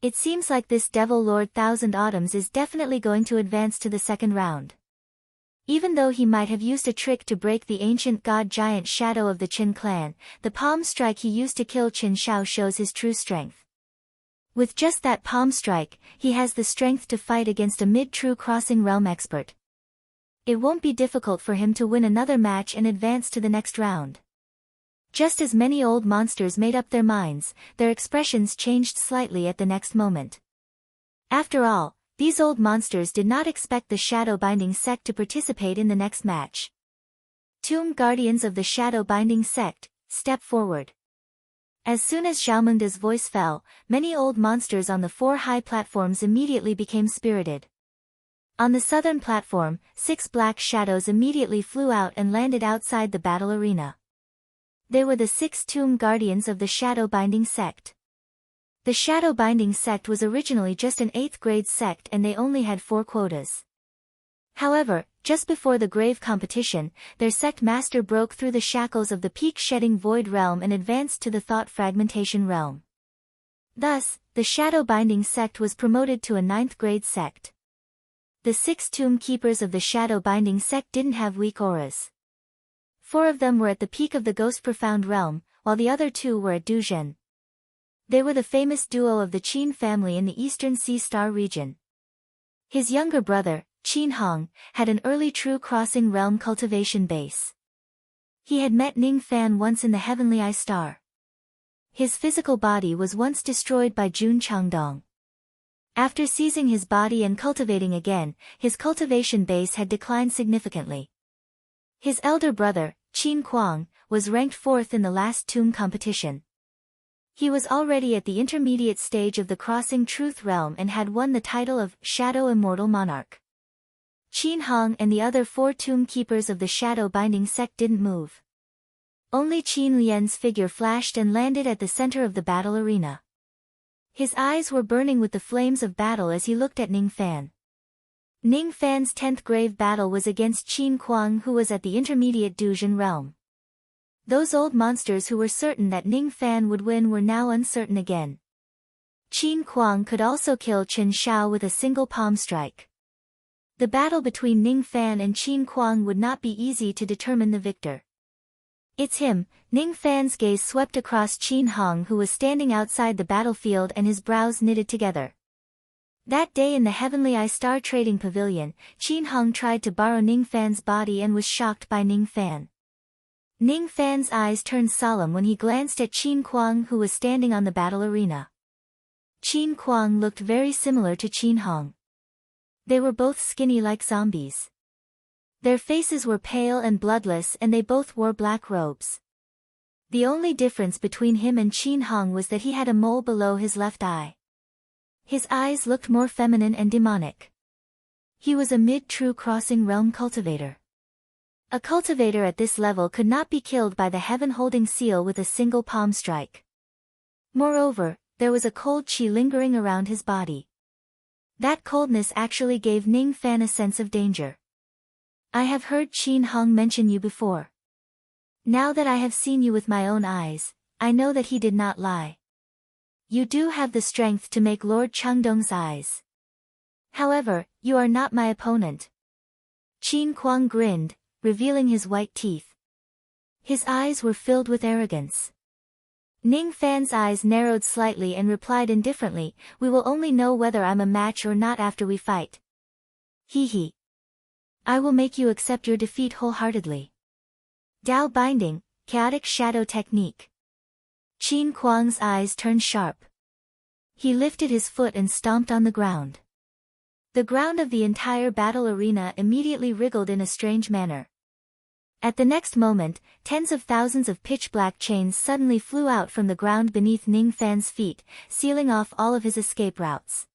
It seems like this Devil Lord Thousand Autumns is definitely going to advance to the second round. Even though he might have used a trick to break the ancient god giant shadow of the Qin clan, the palm strike he used to kill Qin Shao shows his true strength. With just that palm strike, he has the strength to fight against a mid-true crossing realm expert. It won't be difficult for him to win another match and advance to the next round. Just as many old monsters made up their minds, their expressions changed slightly at the next moment. After all, these old monsters did not expect the Shadow Binding sect to participate in the next match. Tomb guardians of the Shadow Binding sect, step forward. As soon as Zhao Mengde's voice fell, many old monsters on the 4 high platforms immediately became spirited. On the southern platform, 6 black shadows immediately flew out and landed outside the battle arena. They were the 6 tomb guardians of the Shadow Binding sect. The Shadow Binding sect was originally just an 8th grade sect and they only had 4 quotas. However, just before the grave competition, their sect master broke through the shackles of the peak-shedding void realm and advanced to the thought fragmentation realm. Thus, the shadow-binding sect was promoted to a 9th grade sect. The 6 tomb keepers of the shadow-binding sect didn't have weak auras. 4 of them were at the peak of the ghost profound realm, while the other 2 were at Duzhen. They were the famous duo of the Qin family in the eastern Sea Star region. His younger brother, Qin Hong, had an early true crossing realm cultivation base. He had met Ning Fan once in the heavenly eye star. His physical body was once destroyed by Jun Changdong. After seizing his body and cultivating again, his cultivation base had declined significantly. His elder brother, Qin Kuang, was ranked 4th in the last tomb competition. He was already at the intermediate stage of the crossing truth realm and had won the title of Shadow Immortal Monarch. Qin Hong and the other 4 tomb keepers of the shadow-binding sect didn't move. Only Qin Lian's figure flashed and landed at the center of the battle arena. His eyes were burning with the flames of battle as he looked at Ning Fan. Ning Fan's 10th grave battle was against Qin Kuang, who was at the intermediate Duzhen realm. Those old monsters who were certain that Ning Fan would win were now uncertain again. Qin Kuang could also kill Chen Xiao with a single palm strike. The battle between Ning Fan and Qin Kuang would not be easy to determine the victor. It's him. Ning Fan's gaze swept across Qin Hong, who was standing outside the battlefield, and his brows knitted together. That day in the Heavenly Eye Star Trading Pavilion, Qin Hong tried to borrow Ning Fan's body and was shocked by Ning Fan. Ning Fan's eyes turned solemn when he glanced at Qin Kuang, who was standing on the battle arena. Qin Kuang looked very similar to Qin Hong. They were both skinny like zombies. Their faces were pale and bloodless, and they both wore black robes. The only difference between him and Qin Hong was that he had a mole below his left eye. His eyes looked more feminine and demonic. He was a mid-true crossing realm cultivator. A cultivator at this level could not be killed by the heaven-holding seal with a single palm strike. Moreover, there was a cold qi lingering around his body. That coldness actually gave Ning Fan a sense of danger. I have heard Qin Hong mention you before. Now that I have seen you with my own eyes, I know that he did not lie. You do have the strength to make Lord Changdong's eyes. However, you are not my opponent. Qin Kuang grinned, revealing his white teeth. His eyes were filled with arrogance. Ning Fan's eyes narrowed slightly and replied indifferently, "We will only know whether I'm a match or not after we fight." Hee hee. I will make you accept your defeat wholeheartedly. Dao Binding, Chaotic Shadow Technique. Qin Kuang's eyes turned sharp. He lifted his foot and stomped on the ground. The ground of the entire battle arena immediately wriggled in a strange manner. At the next moment, tens of thousands of pitch-black chains suddenly flew out from the ground beneath Ning Fan's feet, sealing off all of his escape routes.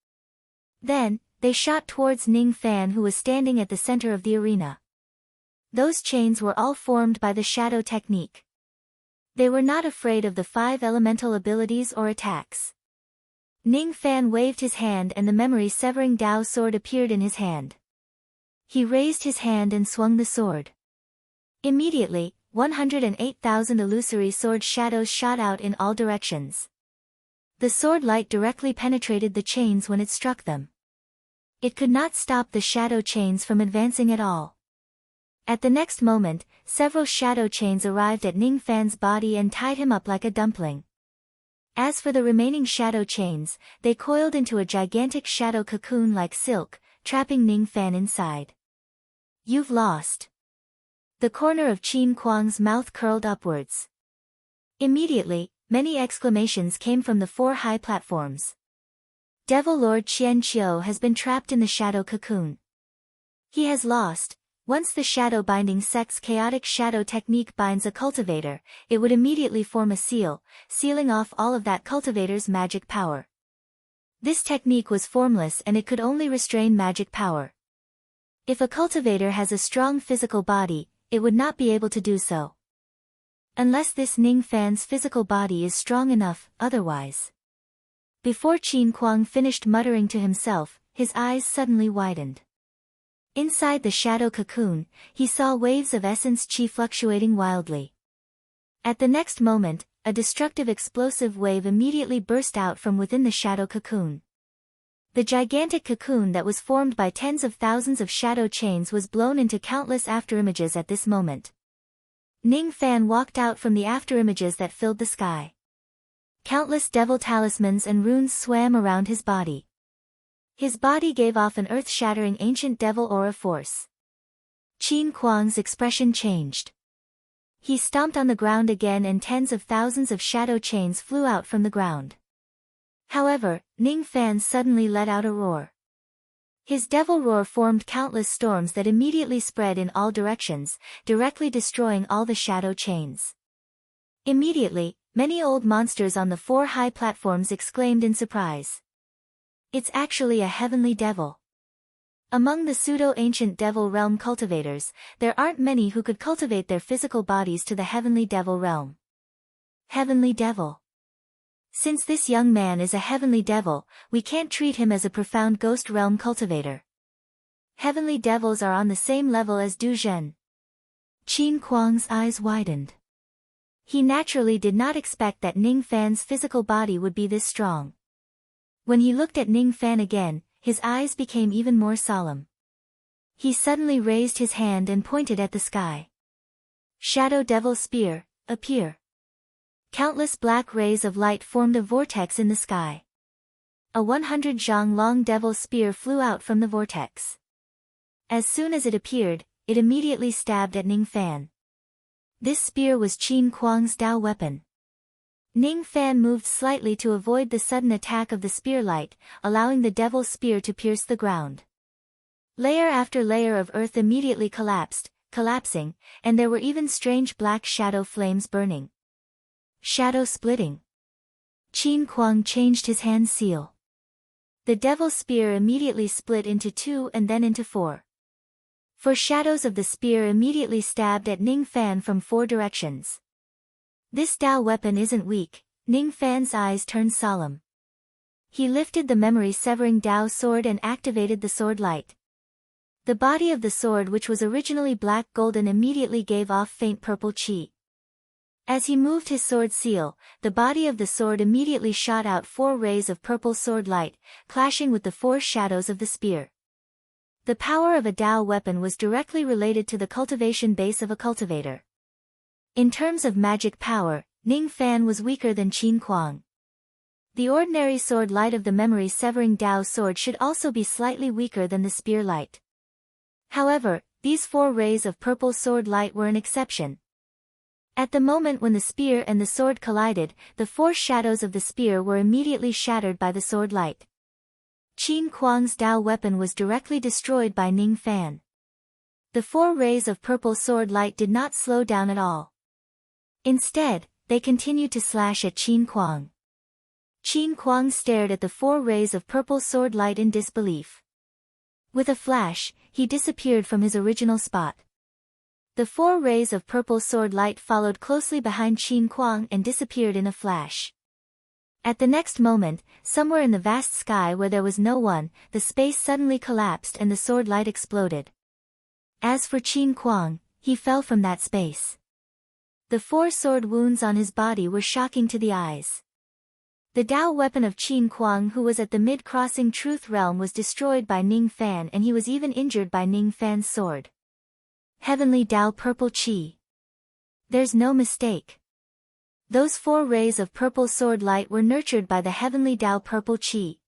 Then, they shot towards Ning Fan, who was standing at the center of the arena. Those chains were all formed by the shadow technique. They were not afraid of the 5 elemental abilities or attacks. Ning Fan waved his hand and the memory-severing Dao sword appeared in his hand. He raised his hand and swung the sword. Immediately, 108,000 illusory sword shadows shot out in all directions. The sword light directly penetrated the chains when it struck them. It could not stop the shadow chains from advancing at all. At the next moment, several shadow chains arrived at Ning Fan's body and tied him up like a dumpling. As for the remaining shadow chains, they coiled into a gigantic shadow cocoon like silk, trapping Ning Fan inside. You've lost. The corner of Qin Kuang's mouth curled upwards. Immediately, many exclamations came from the 4 high platforms. Devil Lord Qian Qiu has been trapped in the shadow cocoon. He has lost. Once the shadow binding sect's chaotic shadow technique binds a cultivator, it would immediately form a seal, sealing off all of that cultivator's magic power. This technique was formless and it could only restrain magic power. If a cultivator has a strong physical body, it would not be able to do so. Unless this Ning Fan's physical body is strong enough, otherwise. Before Qin Kuang finished muttering to himself, his eyes suddenly widened. Inside the shadow cocoon, he saw waves of essence chi fluctuating wildly. At the next moment, a destructive explosive wave immediately burst out from within the shadow cocoon. The gigantic cocoon that was formed by tens of thousands of shadow chains was blown into countless afterimages at this moment. Ning Fan walked out from the afterimages that filled the sky. Countless devil talismans and runes swam around his body. His body gave off an earth-shattering ancient devil aura force. Qin Kuang's expression changed. He stomped on the ground again and tens of thousands of shadow chains flew out from the ground. However, Ning Fan suddenly let out a roar. His devil roar formed countless storms that immediately spread in all directions, directly destroying all the shadow chains. Immediately, many old monsters on the 4 high platforms exclaimed in surprise. It's actually a heavenly devil. Among the pseudo-ancient devil realm cultivators, there aren't many who could cultivate their physical bodies to the heavenly devil realm. Heavenly devil. Since this young man is a heavenly devil, we can't treat him as a profound ghost realm cultivator. Heavenly devils are on the same level as Du Zhen. Qin Kuang's eyes widened. He naturally did not expect that Ning Fan's physical body would be this strong. When he looked at Ning Fan again, his eyes became even more solemn. He suddenly raised his hand and pointed at the sky. Shadow Devil Spear, appear. Countless black rays of light formed a vortex in the sky. A 100 zhang long devil spear flew out from the vortex. As soon as it appeared, it immediately stabbed at Ning Fan. This spear was Qin Kuang's Dao weapon. Ning Fan moved slightly to avoid the sudden attack of the spear light, allowing the devil's spear to pierce the ground. Layer after layer of earth immediately collapsing, and there were even strange black shadow flames burning. Shadow splitting. Qin Kuang changed his hand seal. The devil's spear immediately split into 2 and then into 4. 4 shadows of the spear immediately stabbed at Ning Fan from 4 directions. This Dao weapon isn't weak. Ning Fan's eyes turned solemn. He lifted the memory-severing Dao sword and activated the sword light. The body of the sword, which was originally black-golden, immediately gave off faint purple qi. As he moved his sword seal, the body of the sword immediately shot out 4 rays of purple sword light, clashing with the 4 shadows of the spear. The power of a Dao weapon was directly related to the cultivation base of a cultivator. In terms of magic power, Ning Fan was weaker than Qin Kuang. The ordinary sword light of the memory-severing Dao sword should also be slightly weaker than the spear light. However, these 4 rays of purple sword light were an exception. At the moment when the spear and the sword collided, the 4 shadows of the spear were immediately shattered by the sword light. Qin Kuang's Dao weapon was directly destroyed by Ning Fan. The 4 rays of purple sword light did not slow down at all. Instead, they continued to slash at Qin Kuang. Qin Kuang stared at the 4 rays of purple sword light in disbelief. With a flash, he disappeared from his original spot. The 4 rays of purple sword light followed closely behind Qin Kuang and disappeared in a flash. At the next moment, somewhere in the vast sky where there was no one, the space suddenly collapsed and the sword light exploded. As for Qin Kuang, he fell from that space. The 4 sword wounds on his body were shocking to the eyes. The Dao weapon of Qin Kuang, who was at the mid-crossing truth realm, was destroyed by Ning Fan, and he was even injured by Ning Fan's sword. Heavenly Dao purple qi. There's no mistake. Those 4 rays of purple sword light were nurtured by the heavenly Dao purple qi.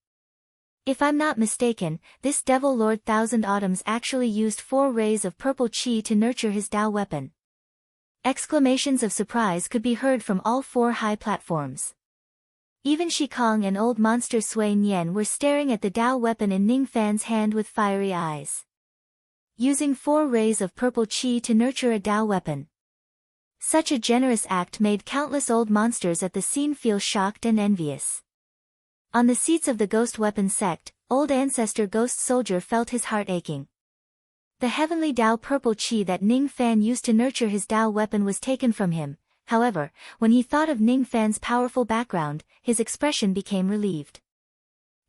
If I'm not mistaken, this Devil Lord Thousand Autumns actually used 4 rays of purple qi to nurture his Dao weapon. Exclamations of surprise could be heard from all 4 high platforms. Even Shikong and old monster Sui Nian were staring at the Dao weapon in Ning Fan's hand with fiery eyes. Using 4 rays of purple qi to nurture a Dao weapon. Such a generous act made countless old monsters at the scene feel shocked and envious. On the seats of the Ghost Weapon sect, old ancestor Ghost Soldier felt his heart aching. The heavenly Dao purple qi that Ning Fan used to nurture his Dao weapon was taken from him. However, when he thought of Ning Fan's powerful background, his expression became relieved.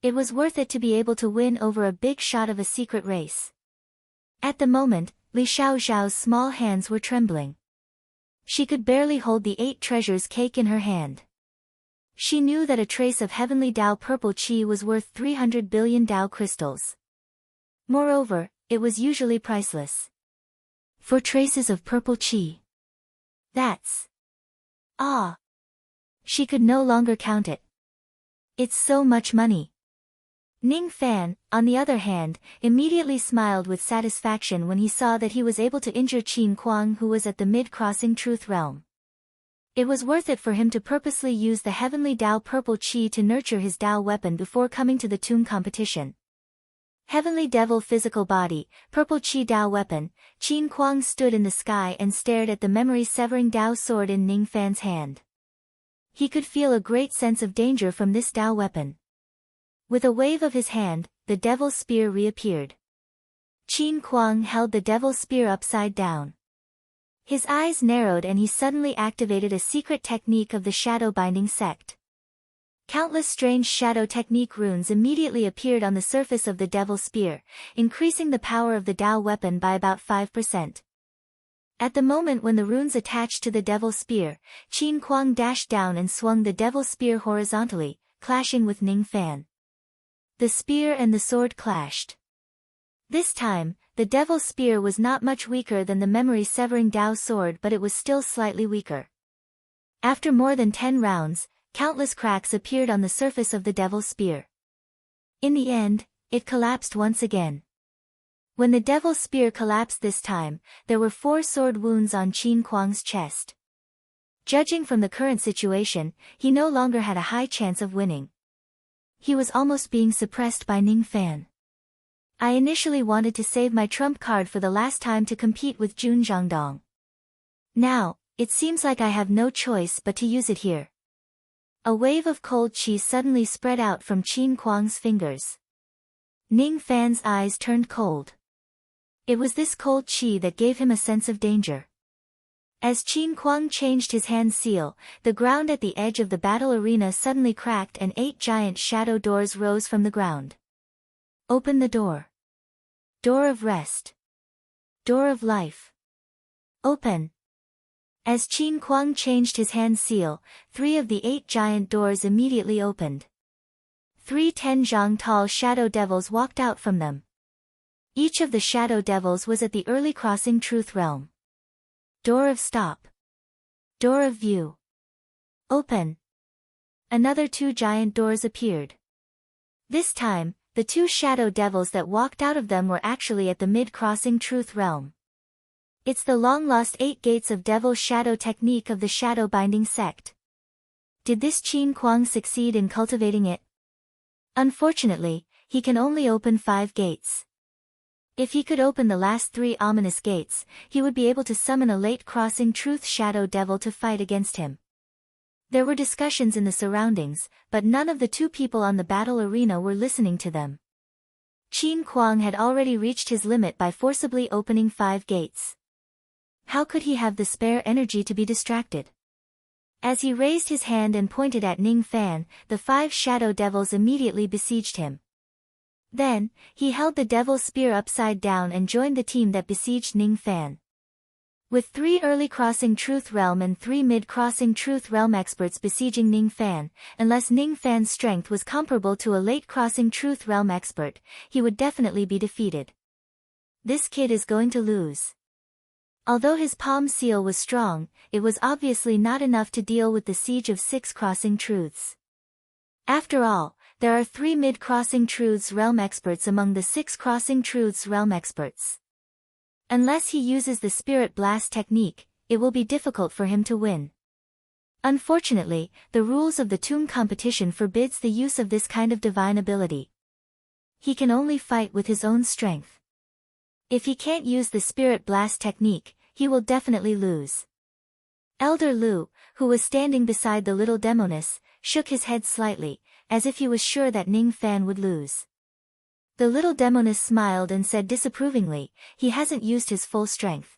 It was worth it to be able to win over a big shot of a secret race. At the moment, Li Xiaoxiao's small hands were trembling. She could barely hold the 8 treasures cake in her hand. She knew that a trace of heavenly Dao purple qi was worth 300 billion Dao crystals. Moreover, it was usually priceless. 4 traces of purple qi. That's... Ah! She could no longer count it. It's so much money. Ning Fan, on the other hand, immediately smiled with satisfaction when he saw that he was able to injure Qin Kuang, who was at the mid-crossing truth realm. It was worth it for him to purposely use the heavenly Dao purple qi to nurture his Dao weapon before coming to the tomb competition. Heavenly Devil physical body, purple qi Dao weapon. Qin Kuang stood in the sky and stared at the memory-severing Dao sword in Ning Fan's hand. He could feel a great sense of danger from this Dao weapon. With a wave of his hand, the devil's spear reappeared. Qin Kuang held the devil's spear upside down. His eyes narrowed and he suddenly activated a secret technique of the shadow binding sect. Countless strange shadow technique runes immediately appeared on the surface of the devil's spear, increasing the power of the Dao weapon by about 5%. At the moment when the runes attached to the devil's spear, Qin Kuang dashed down and swung the devil's spear horizontally, clashing with Ning Fan. The spear and the sword clashed. This time, the devil's spear was not much weaker than the memory-severing Dao sword, but it was still slightly weaker. After more than 10 rounds, countless cracks appeared on the surface of the devil's spear. In the end, it collapsed once again. When the devil's spear collapsed this time, there were 4 sword wounds on Qin Kuang's chest. Judging from the current situation, he no longer had a high chance of winning. He was almost being suppressed by Ning Fan. I initially wanted to save my trump card for the last time to compete with Jun Zhangdong. Now, it seems like I have no choice but to use it here. A wave of cold qi suddenly spread out from Qin Kuang's fingers. Ning Fan's eyes turned cold. It was this cold qi that gave him a sense of danger. As Qin Kuang changed his hand seal, the ground at the edge of the battle arena suddenly cracked and 8 giant shadow doors rose from the ground. Open the door. Door of rest. Door of life. Open. As Qin Kuang changed his hand seal, 3 of the 8 giant doors immediately opened. 3 10-zhang tall shadow devils walked out from them. Each of the shadow devils was at the early crossing truth realm. Door of stop. Door of view. Open. Another 2 giant doors appeared. This time, the 2 shadow devils that walked out of them were actually at the mid-crossing truth realm. It's the long-lost 8 gates of devil shadow technique of the shadow binding sect. Did this Qin Kuang succeed in cultivating it? Unfortunately, he can only open 5 gates. If he could open the last 3 ominous gates, he would be able to summon a late crossing truth shadow devil to fight against him. There were discussions in the surroundings, but none of the 2 people on the battle arena were listening to them. Qin Kuang had already reached his limit by forcibly opening 5 gates. How could he have the spare energy to be distracted? As he raised his hand and pointed at Ning Fan, the 5 shadow devils immediately besieged him. Then, he held the devil's spear upside down and joined the team that besieged Ning Fan. With 3 early crossing truth realm and 3 mid-crossing truth realm experts besieging Ning Fan, unless Ning Fan's strength was comparable to a late crossing truth realm expert, he would definitely be defeated. This kid is going to lose. Although his palm seal was strong, it was obviously not enough to deal with the siege of 6 crossing truths. After all, there are 3 mid-crossing truths realm experts among the 6 crossing truths realm experts. Unless he uses the spirit blast technique, it will be difficult for him to win. Unfortunately, the rules of the tomb competition forbids the use of this kind of divine ability. He can only fight with his own strength. If he can't use the spirit blast technique, he will definitely lose. Elder Lu, who was standing beside the little demoness, shook his head slightly, as if he was sure that Ning Fan would lose. The little demoness smiled and said disapprovingly, he hasn't used his full strength.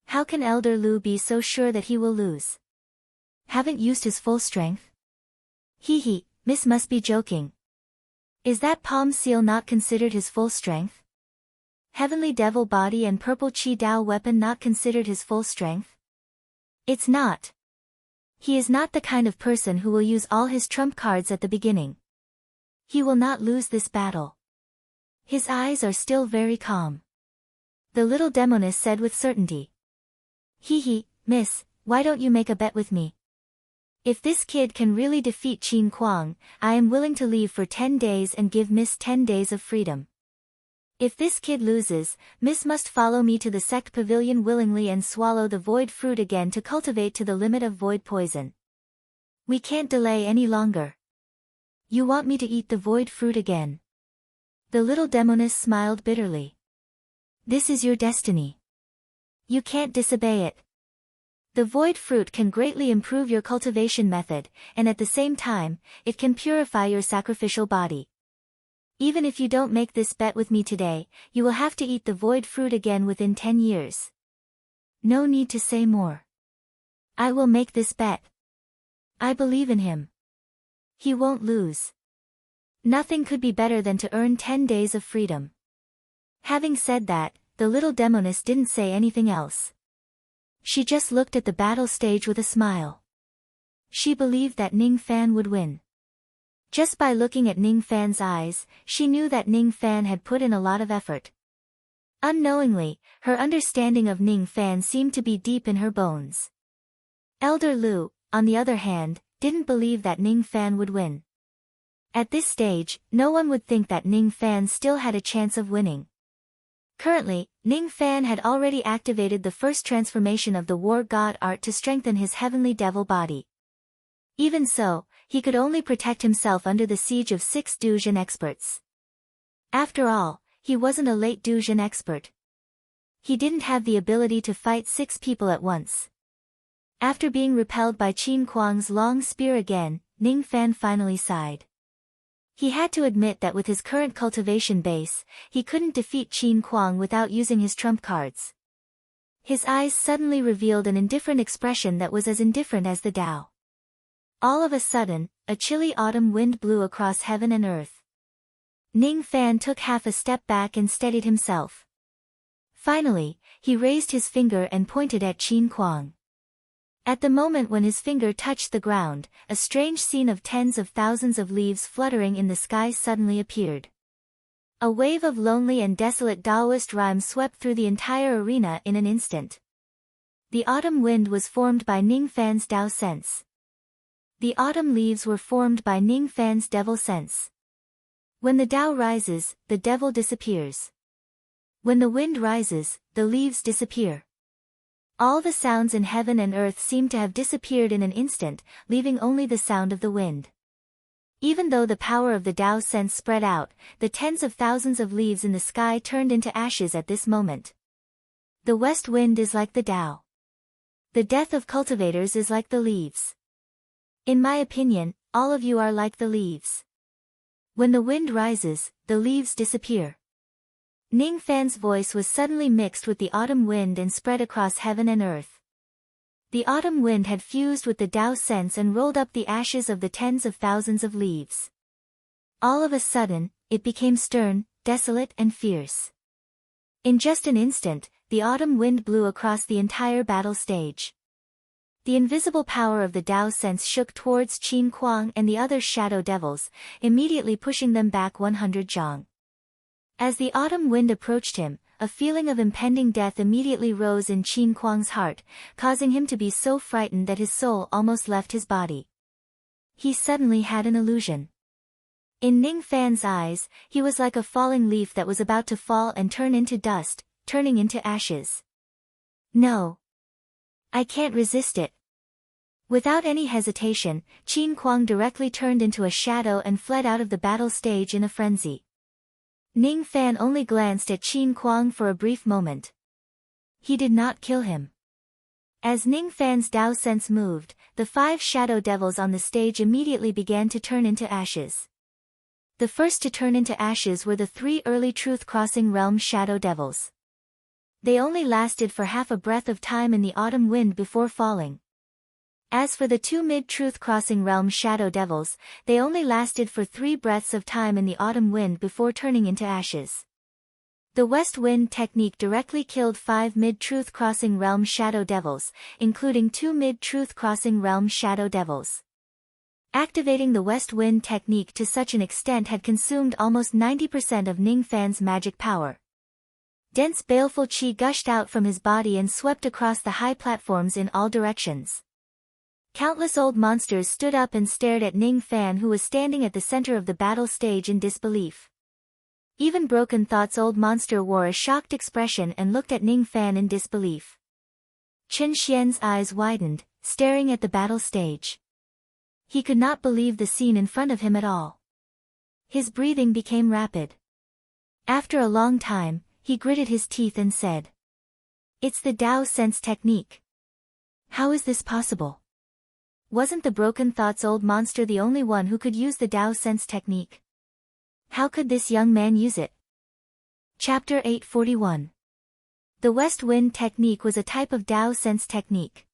How can Elder Lu be so sure that he will lose? Haven't used his full strength? Hee, Miss must be joking. Is that palm seal not considered his full strength? Heavenly Devil body and purple Qi Dao weapon not considered his full strength? It's not. He is not the kind of person who will use all his trump cards at the beginning. He will not lose this battle. His eyes are still very calm. The little demoness said with certainty. Hee, miss, why don't you make a bet with me? If this kid can really defeat Qin Kuang, I am willing to leave for 10 days and give Miss 10 days of freedom. If this kid loses, Miss must follow me to the sect pavilion willingly and swallow the void fruit again to cultivate to the limit of void poison. We can't delay any longer. You want me to eat the void fruit again? The little demoness smiled bitterly. This is your destiny. You can't disobey it. The void fruit can greatly improve your cultivation method, and at the same time, it can purify your sacrificial body. Even if you don't make this bet with me today, you will have to eat the void fruit again within 10 years. No need to say more. I will make this bet. I believe in him. He won't lose. Nothing could be better than to earn 10 days of freedom. Having said that, the little demoness didn't say anything else. She just looked at the battle stage with a smile. She believed that Ning Fan would win. Just by looking at Ning Fan's eyes, she knew that Ning Fan had put in a lot of effort. Unknowingly, her understanding of Ning Fan seemed to be deep in her bones. Elder Lu, on the other hand, didn't believe that Ning Fan would win. At this stage, no one would think that Ning Fan still had a chance of winning. Currently, Ning Fan had already activated the first transformation of the war god art to strengthen his heavenly devil body. Even so, he could only protect himself under the siege of 6 Duzhen experts. After all, he wasn't a late Duzhen expert. He didn't have the ability to fight 6 people at once. After being repelled by Qin Kuang's long spear again, Ning Fan finally sighed. He had to admit that with his current cultivation base, he couldn't defeat Qin Kuang without using his trump cards. His eyes suddenly revealed an indifferent expression that was as indifferent as the Tao. All of a sudden, a chilly autumn wind blew across heaven and earth. Ning Fan took half a step back and steadied himself. Finally, he raised his finger and pointed at Qin Kuang. At the moment when his finger touched the ground, a strange scene of tens of thousands of leaves fluttering in the sky suddenly appeared. A wave of lonely and desolate Taoist rhyme swept through the entire arena in an instant. The autumn wind was formed by Ning Fan's Tao sense. The autumn leaves were formed by Ning Fan's devil sense. When the Tao rises, the devil disappears. When the wind rises, the leaves disappear. All the sounds in heaven and earth seemed to have disappeared in an instant, leaving only the sound of the wind. Even though the power of the Tao sense spread out, the tens of thousands of leaves in the sky turned into ashes at this moment. The west wind is like the Tao. The death of cultivators is like the leaves. In my opinion, all of you are like the leaves. When the wind rises, the leaves disappear. Ning Fan's voice was suddenly mixed with the autumn wind and spread across heaven and earth. The autumn wind had fused with the Tao sense and rolled up the ashes of the tens of thousands of leaves. All of a sudden, it became stern, desolate and fierce. In just an instant, the autumn wind blew across the entire battle stage. The invisible power of the Tao sense shook towards Qin Kuang and the other shadow devils, immediately pushing them back 100 zhang. As the autumn wind approached him, a feeling of impending death immediately rose in Qin Kuang's heart, causing him to be so frightened that his soul almost left his body. He suddenly had an illusion. In Ning Fan's eyes, he was like a falling leaf that was about to fall and turn into dust, turning into ashes. No. I can't resist it. Without any hesitation, Qin Kuang directly turned into a shadow and fled out of the battle stage in a frenzy. Ning Fan only glanced at Qin Kuang for a brief moment. He did not kill him. As Ning Fan's Tao sense moved, the 5 shadow devils on the stage immediately began to turn into ashes. The first to turn into ashes were the 3 early Truth-Crossing Realm shadow devils. They only lasted for half a breath of time in the autumn wind before falling. As for the 2 mid-Truth-Crossing Realm shadow devils, they only lasted for 3 breaths of time in the autumn wind before turning into ashes. The West Wind technique directly killed 5 mid-truth crossing realm shadow devils, including 2 mid-truth crossing realm shadow devils. Activating the West Wind technique to such an extent had consumed almost 90% of Ning Fan's magic power. Dense baleful qi gushed out from his body and swept across the high platforms in all directions. Countless old monsters stood up and stared at Ning Fan, who was standing at the center of the battle stage in disbelief. Even Broken Thought's old monster wore a shocked expression and looked at Ning Fan in disbelief. Chen Xian's eyes widened, staring at the battle stage. He could not believe the scene in front of him at all. His breathing became rapid. After a long time, he gritted his teeth and said, "It's the Dao Sense technique. How is this possible? Wasn't the Broken Thought's old monster the only one who could use the Dao Sense technique? How could this young man use it?" Chapter 841. The West Wind technique was a type of Dao Sense technique.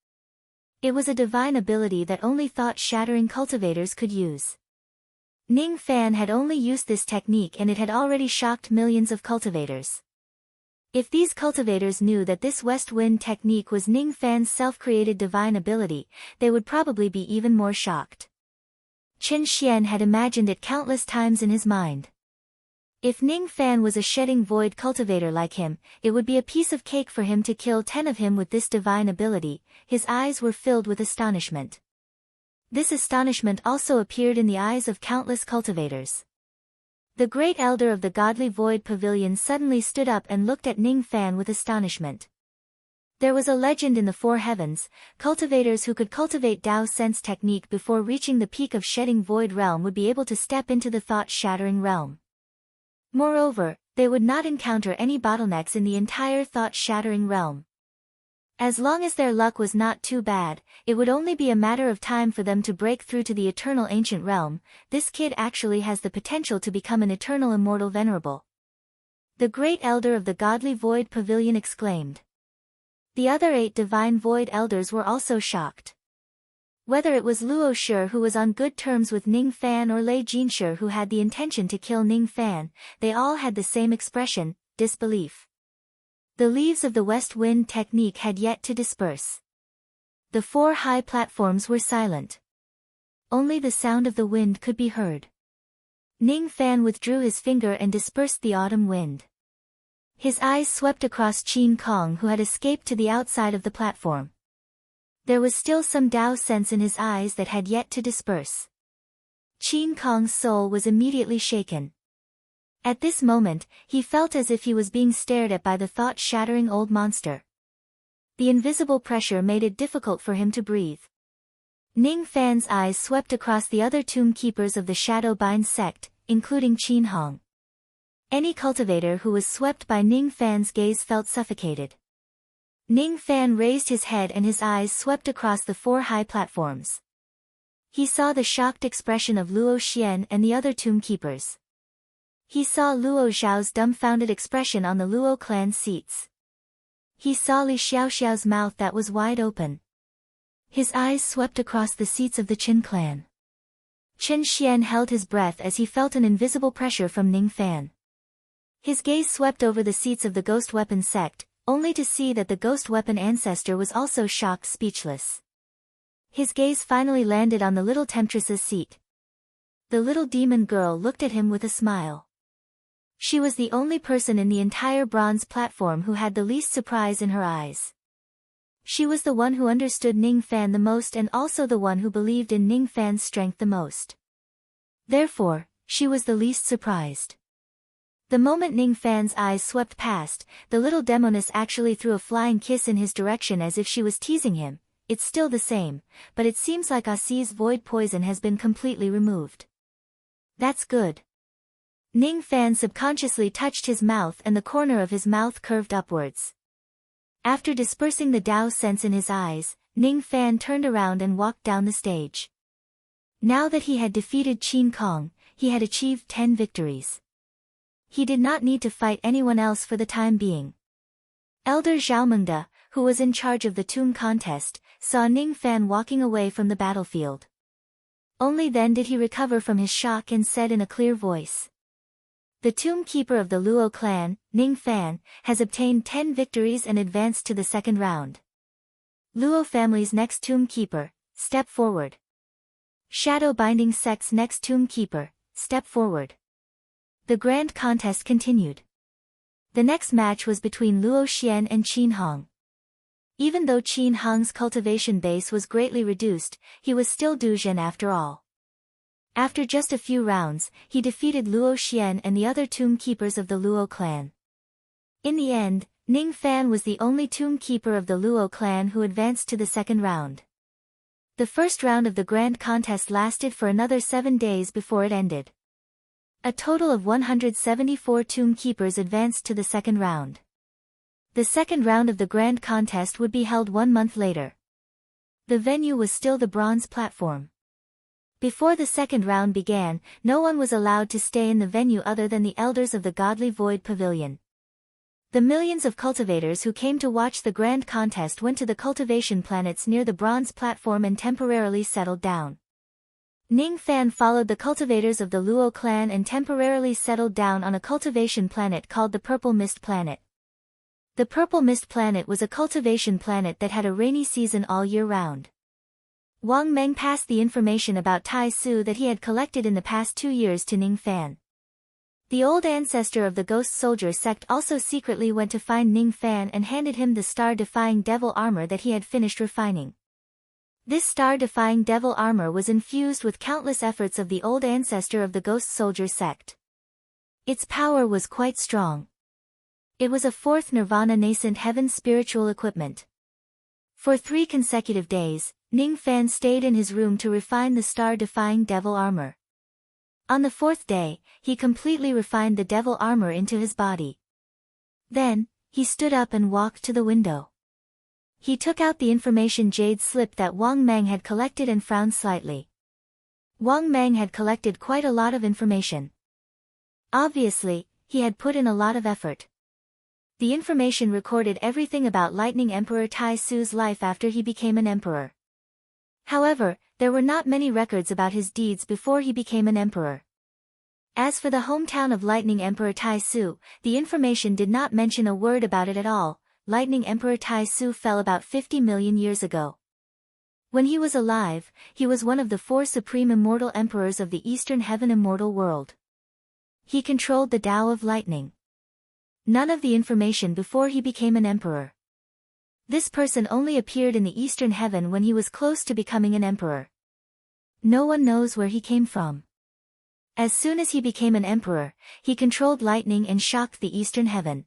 It was a divine ability that only thought-shattering cultivators could use. Ning Fan had only used this technique and it had already shocked millions of cultivators. If these cultivators knew that this West Wind technique was Ning Fan's self-created divine ability, they would probably be even more shocked. Chen Xian had imagined it countless times in his mind. If Ning Fan was a shedding void cultivator like him, it would be a piece of cake for him to kill 10 of him with this divine ability. His eyes were filled with astonishment. This astonishment also appeared in the eyes of countless cultivators. The great elder of the godly void pavilion suddenly stood up and looked at Ning Fan with astonishment. There was a legend in the four heavens: cultivators who could cultivate Dao Sense technique before reaching the peak of shedding void realm would be able to step into the thought-shattering realm. Moreover, they would not encounter any bottlenecks in the entire thought-shattering realm. As long as their luck was not too bad, it would only be a matter of time for them to break through to the eternal ancient realm. This kid actually has the potential to become an eternal immortal venerable. The great elder of the godly void pavilion exclaimed. The other 8 divine void elders were also shocked. Whether it was Luo Shi, who was on good terms with Ning Fan, or Lei Jinshi, who had the intention to kill Ning Fan, they all had the same expression: disbelief. The leaves of the West Wind technique had yet to disperse. The 4 high platforms were silent. Only the sound of the wind could be heard. Ning Fan withdrew his finger and dispersed the autumn wind. His eyes swept across Qin Kong, who had escaped to the outside of the platform. There was still some Dao sense in his eyes that had yet to disperse. Qin Kong's soul was immediately shaken. At this moment, he felt as if he was being stared at by the thought-shattering old monster. The invisible pressure made it difficult for him to breathe. Ning Fan's eyes swept across the other tomb keepers of the Shadow Bind sect, including Qin Hong. Any cultivator who was swept by Ning Fan's gaze felt suffocated. Ning Fan raised his head and his eyes swept across the 4 high platforms. He saw the shocked expression of Luo Xian and the other tomb keepers. He saw Luo Zhao's dumbfounded expression on the Luo clan seats. He saw Li Xiaoxiao's mouth that was wide open. His eyes swept across the seats of the Qin clan. Chen Xian held his breath as he felt an invisible pressure from Ning Fan. His gaze swept over the seats of the Ghost Weapon sect, only to see that the Ghost Weapon ancestor was also shocked, speechless. His gaze finally landed on the little temptress's seat. The little demon girl looked at him with a smile. She was the only person in the entire bronze platform who had the least surprise in her eyes. She was the one who understood Ning Fan the most and also the one who believed in Ning Fan's strength the most. Therefore, she was the least surprised. The moment Ning Fan's eyes swept past, the little demoness actually threw a flying kiss in his direction as if she was teasing him. It's still the same, but it seems like Asi's void poison has been completely removed. That's good. Ning Fan subconsciously touched his mouth and the corner of his mouth curved upwards. After dispersing the Dao sense in his eyes, Ning Fan turned around and walked down the stage. Now that he had defeated Qin Kong, he had achieved 10 victories. He did not need to fight anyone else for the time being. Elder Zhaomengde, who was in charge of the tomb contest, saw Ning Fan walking away from the battlefield. Only then did he recover from his shock and said in a clear voice, The tomb keeper of the Luo clan, Ning Fan, has obtained 10 victories and advanced to the second round. Luo family's next tomb keeper, step forward. Shadow Binding sect's next tomb keeper, step forward. The grand contest continued. The next match was between Luo Xian and Qin Hong. Even though Qin Hong's cultivation base was greatly reduced, he was still Duzhen after all. After just a few rounds, he defeated Luo Xian and the other tomb keepers of the Luo clan. In the end, Ning Fan was the only tomb keeper of the Luo clan who advanced to the second round. The first round of the grand contest lasted for another 7 days before it ended. A total of 174 tomb keepers advanced to the second round. The second round of the grand contest would be held 1 month later. The venue was still the bronze platform. Before the second round began, no one was allowed to stay in the venue other than the elders of the Godly Void Pavilion. The millions of cultivators who came to watch the grand contest went to the cultivation planets near the bronze platform and temporarily settled down. Ning Fan followed the cultivators of the Luo clan and temporarily settled down on a cultivation planet called the Purple Mist Planet. The Purple Mist Planet was a cultivation planet that had a rainy season all year round. Wang Meng passed the information about Tai Su that he had collected in the past 2 years to Ning Fan. The old ancestor of the Ghost Soldier sect also secretly went to find Ning Fan and handed him the star-defying devil armor that he had finished refining. This star-defying devil armor was infused with countless efforts of the old ancestor of the Ghost Soldier sect. Its power was quite strong. It was a 4th Nirvana nascent heaven spiritual equipment. For 3 consecutive days, Ning Fan stayed in his room to refine the star-defying devil armor. On the 4th day, he completely refined the devil armor into his body. Then, he stood up and walked to the window. He took out the information jade slip that Wang Meng had collected and frowned slightly. Wang Meng had collected quite a lot of information. Obviously, he had put in a lot of effort. The information recorded everything about Lightning Emperor Tai Su's life after he became an emperor. However, there were not many records about his deeds before he became an emperor. As for the hometown of Lightning Emperor Tai Su, the information did not mention a word about it at all. Lightning Emperor Tai Su fell about 50 million years ago. When he was alive, he was one of the 4 supreme immortal emperors of the Eastern Heaven immortal world. He controlled the Tao of lightning. None of the information before he became an emperor. This person only appeared in the Eastern Heaven when he was close to becoming an emperor. No one knows where he came from. As soon as he became an emperor, he controlled lightning and shocked the Eastern Heaven.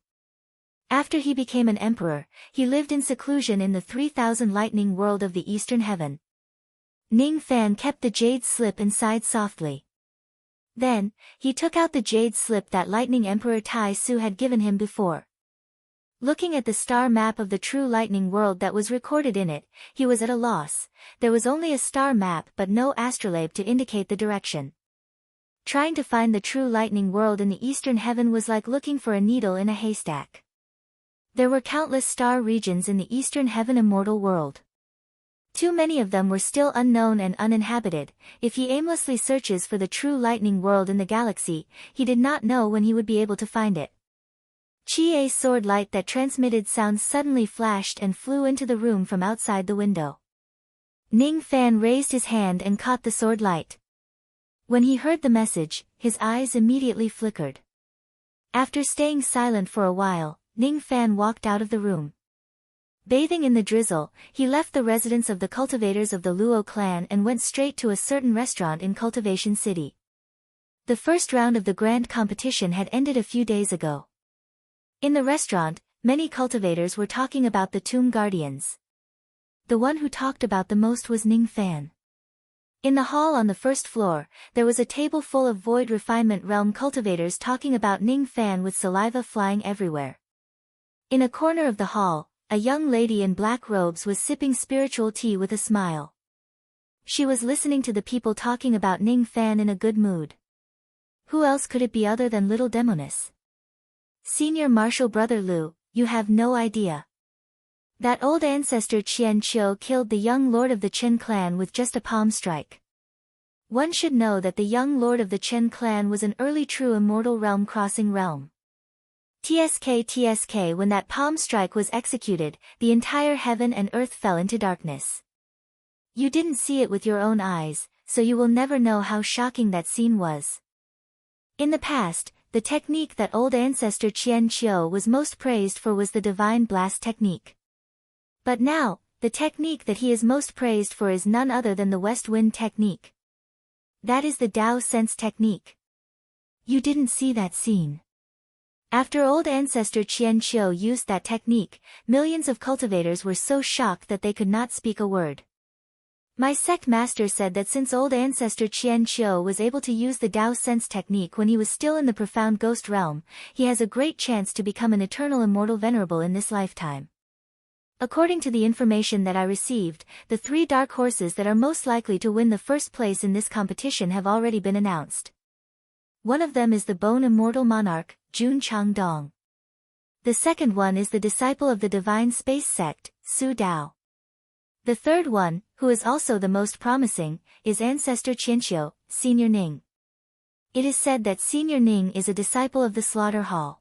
After he became an emperor, he lived in seclusion in the 3000 lightning world of the Eastern Heaven. Ning Fan kept the jade slip inside softly. Then, he took out the jade slip that Lightning Emperor Tai Su had given him before. Looking at the star map of the true lightning world that was recorded in it, he was at a loss. There was only a star map but no astrolabe to indicate the direction. Trying to find the true lightning world in the Eastern Heaven was like looking for a needle in a haystack. There were countless star regions in the Eastern Heaven immortal world. Too many of them were still unknown and uninhabited. If he aimlessly searches for the true lightning world in the galaxy, he did not know when he would be able to find it. Chie's sword light that transmitted sounds suddenly flashed and flew into the room from outside the window. Ning Fan raised his hand and caught the sword light. When he heard the message, his eyes immediately flickered. After staying silent for a while, Ning Fan walked out of the room. Bathing in the drizzle, he left the residence of the cultivators of the Luo clan and went straight to a certain restaurant in Cultivation City. The first round of the grand competition had ended a few days ago. In the restaurant, many cultivators were talking about the tomb guardians. The one who talked about the most was Ning Fan. In the hall on the first floor, there was a table full of Void Refinement Realm cultivators talking about Ning Fan with saliva flying everywhere. In a corner of the hall, a young lady in black robes was sipping spiritual tea with a smile. She was listening to the people talking about Ning Fan in a good mood. Who else could it be other than Little Demoness? Senior Marshal Brother Lu, you have no idea. That old ancestor Qian Qiu killed the young lord of the Chen clan with just a palm strike. One should know that the young lord of the Chen clan was an early true immortal realm-crossing realm. TSK, when that palm strike was executed, the entire heaven and earth fell into darkness. You didn't see it with your own eyes, so you will never know how shocking that scene was. In the past, the technique that old ancestor Qian Qiu was most praised for was the divine blast technique. But now, the technique that he is most praised for is none other than the west wind technique. That is the Dao sense technique. You didn't see that scene. After old ancestor Qian Qiu used that technique, millions of cultivators were so shocked that they could not speak a word. My sect master said that since old ancestor Qian Qiu was able to use the Dao sense technique when he was still in the profound ghost realm, he has a great chance to become an eternal immortal venerable in this lifetime. According to the information that I received, the 3 dark horses that are most likely to win the first place in this competition have already been announced. One of them is the Bone Immortal Monarch, Jun Changdong. The second one is the disciple of the Divine Space Sect, Su Dao. The third one, who is also the most promising, is Ancestor Qianqiu, Senior Ning. It is said that Senior Ning is a disciple of the Slaughter Hall.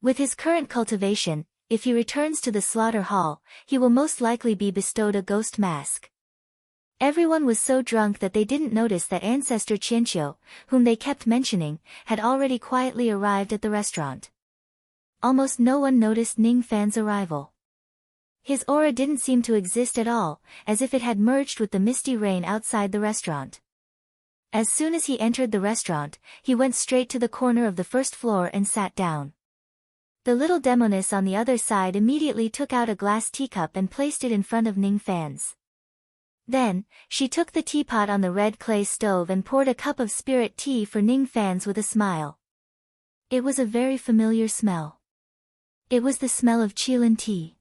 With his current cultivation, if he returns to the Slaughter Hall, he will most likely be bestowed a ghost mask. Everyone was so drunk that they didn't notice that Ancestor Qianqiu, whom they kept mentioning, had already quietly arrived at the restaurant. Almost no one noticed Ning Fan's arrival. His aura didn't seem to exist at all, as if it had merged with the misty rain outside the restaurant. As soon as he entered the restaurant, he went straight to the corner of the first floor and sat down. The little demoness on the other side immediately took out a glass teacup and placed it in front of Ning Fan's. Then, she took the teapot on the red clay stove and poured a cup of spirit tea for Ning Fan's with a smile. It was a very familiar smell. It was the smell of Qilin tea.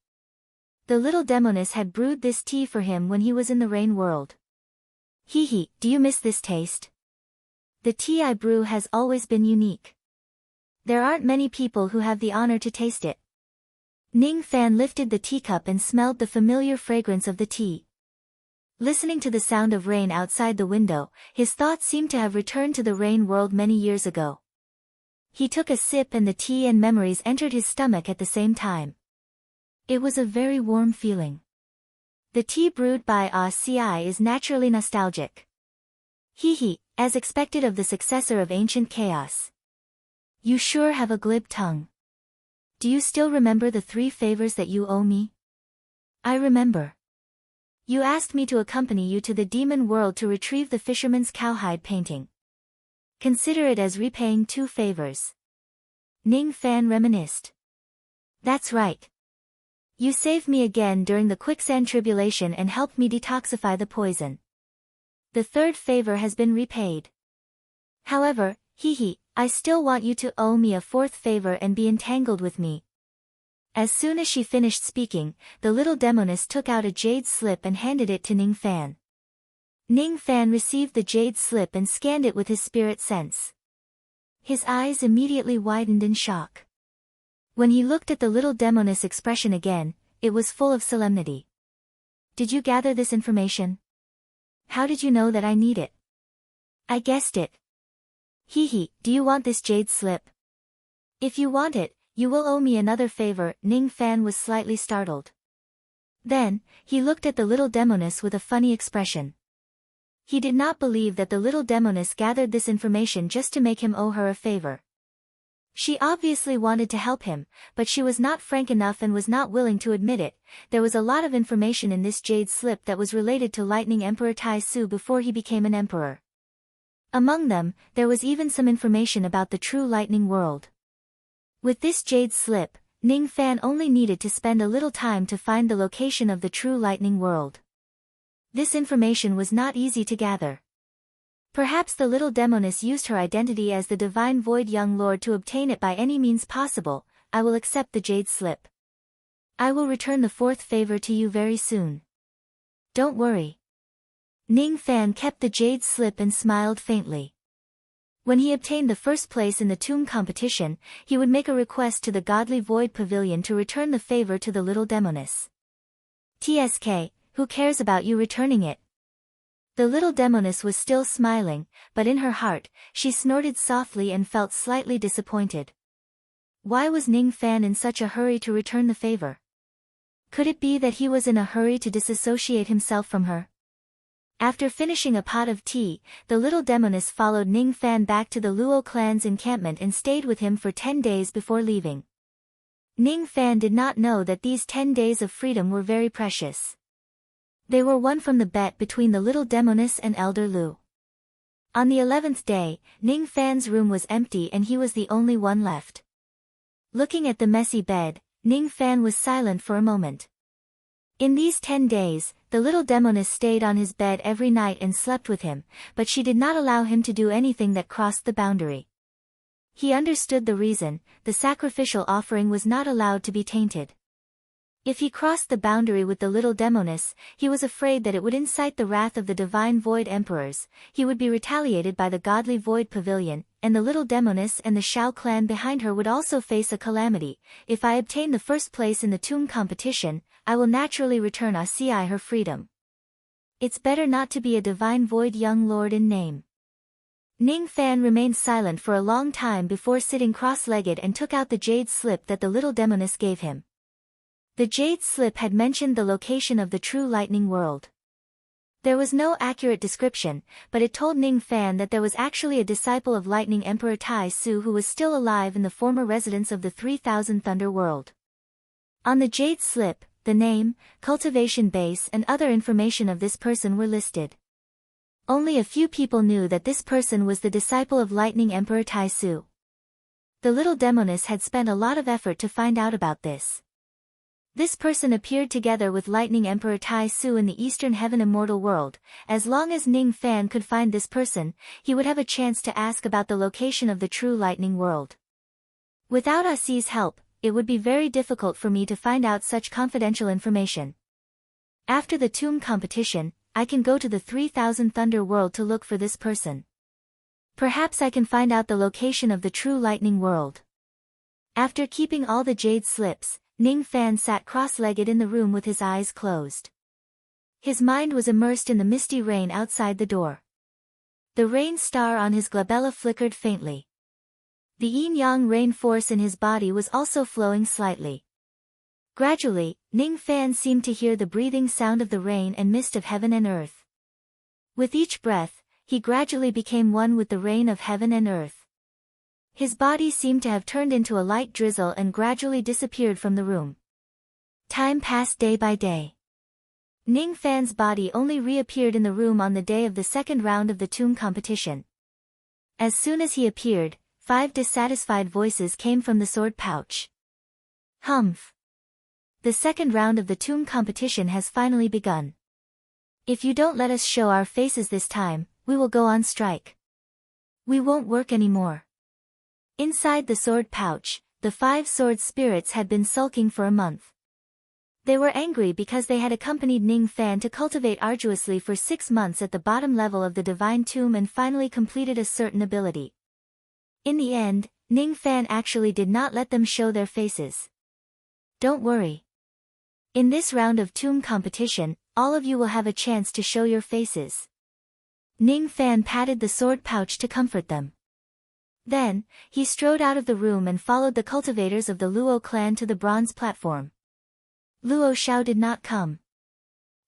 The little demoness had brewed this tea for him when he was in the rain world. Hee, do you miss this taste? The tea I brew has always been unique. There aren't many people who have the honor to taste it. Ning Fan lifted the teacup and smelled the familiar fragrance of the tea. Listening to the sound of rain outside the window, his thoughts seemed to have returned to the rain world many years ago. He took a sip and the tea and memories entered his stomach at the same time. It was a very warm feeling. The tea brewed by CI is naturally nostalgic. Hee, as expected of the successor of ancient chaos. You sure have a glib tongue. Do you still remember the 3 favors that you owe me? I remember. You asked me to accompany you to the demon world to retrieve the fisherman's cowhide painting. Consider it as repaying 2 favors. Ning Fan reminisced. That's right. You saved me again during the quicksand tribulation and helped me detoxify the poison. The 3rd favor has been repaid. However, I still want you to owe me a 4th favor and be entangled with me. As soon as she finished speaking, the little demoness took out a jade slip and handed it to Ning Fan. Ning Fan received the jade slip and scanned it with his spirit sense. His eyes immediately widened in shock. When he looked at the little demoness expression again, it was full of solemnity. Did you gather this information? How did you know that I need it? I guessed it. Do you want this jade slip? If you want it, you will owe me another favor. Ning Fan was slightly startled. Then, he looked at the little demoness with a funny expression. He did not believe that the little demoness gathered this information just to make him owe her a favor. She obviously wanted to help him, but she was not frank enough and was not willing to admit it. There was a lot of information in this jade slip that was related to Lightning Emperor Tai Su before he became an emperor. Among them, there was even some information about the true lightning world. With this jade slip, Ning Fan only needed to spend a little time to find the location of the true lightning world. This information was not easy to gather. Perhaps the little demoness used her identity as the Divine Void Young Lord to obtain it by any means possible. I will accept the jade slip. I will return the 4th favor to you very soon. Don't worry. Ning Fan kept the jade slip and smiled faintly. When he obtained the 1st place in the tomb competition, he would make a request to the Godly Void Pavilion to return the favor to the little demoness. TSK, who cares about you returning it? The little demoness was still smiling, but in her heart, she snorted softly and felt slightly disappointed. Why was Ning Fan in such a hurry to return the favor? Could it be that he was in a hurry to disassociate himself from her? After finishing a pot of tea, the little demoness followed Ning Fan back to the Luo clan's encampment and stayed with him for 10 days before leaving. Ning Fan did not know that these 10 days of freedom were very precious. They were won from the bet between the little demoness and Elder Lu. On the 11th day, Ning Fan's room was empty and he was the only one left. Looking at the messy bed, Ning Fan was silent for a moment. In these 10 days, the little demoness stayed on his bed every night and slept with him, but she did not allow him to do anything that crossed the boundary. He understood the reason: the sacrificial offering was not allowed to be tainted. If he crossed the boundary with the little demoness, he was afraid that it would incite the wrath of the divine void emperors, he would be retaliated by the godly void pavilion, and the little demoness and the Shao clan behind her would also face a calamity. If I obtain the first place in the tomb competition, I will naturally return Asii her freedom. It's better not to be a divine void young lord in name. Ning Fan remained silent for a long time before sitting cross-legged and took out the jade slip that the little demoness gave him. The jade slip had mentioned the location of the true lightning world. There was no accurate description, but it told Ning Fan that there was actually a disciple of Lightning Emperor Tai Su who was still alive in the former residence of the 3000 Thunder World. On the jade slip, the name, cultivation base and other information of this person were listed. Only a few people knew that this person was the disciple of Lightning Emperor Tai Su. The little demoness had spent a lot of effort to find out about this. This person appeared together with Lightning Emperor Tai Su in the Eastern Heaven Immortal World. As long as Ning Fan could find this person, he would have a chance to ask about the location of the true lightning world. Without Asi's help, it would be very difficult for me to find out such confidential information. After the tomb competition, I can go to the 3000 Thunder World to look for this person. Perhaps I can find out the location of the true lightning world. After keeping all the jade slips, Ning Fan sat cross-legged in the room with his eyes closed. His mind was immersed in the misty rain outside the door. The rain star on his glabella flickered faintly. The yin-yang rain force in his body was also flowing slightly. Gradually, Ning Fan seemed to hear the breathing sound of the rain and mist of heaven and earth. With each breath, he gradually became one with the rain of heaven and earth. His body seemed to have turned into a light drizzle and gradually disappeared from the room. Time passed day by day. Ning Fan's body only reappeared in the room on the day of the second round of the tomb competition. As soon as he appeared, 5 dissatisfied voices came from the sword pouch. Humph! The second round of the tomb competition has finally begun. If you don't let us show our faces this time, we will go on strike. We won't work anymore. Inside the sword pouch, the 5 sword spirits had been sulking for a month. They were angry because they had accompanied Ning Fan to cultivate arduously for 6 months at the bottom level of the divine tomb and finally completed a certain ability. In the end, Ning Fan actually did not let them show their faces. Don't worry. In this round of tomb competition, all of you will have a chance to show your faces. Ning Fan patted the sword pouch to comfort them. Then, he strode out of the room and followed the cultivators of the Luo clan to the bronze platform. Luo Xiao did not come.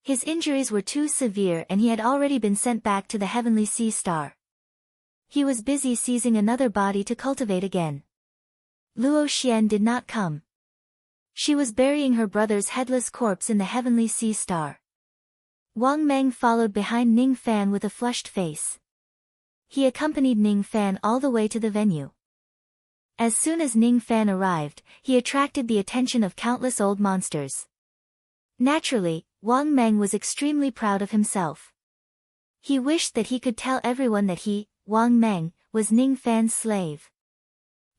His injuries were too severe and he had already been sent back to the heavenly sea star. He was busy seizing another body to cultivate again. Luo Xian did not come. She was burying her brother's headless corpse in the heavenly sea star. Wang Meng followed behind Ning Fan with a flushed face. He accompanied Ning Fan all the way to the venue. As soon as Ning Fan arrived, he attracted the attention of countless old monsters. Naturally, Wang Meng was extremely proud of himself. He wished that he could tell everyone that he, Wang Meng, was Ning Fan's slave.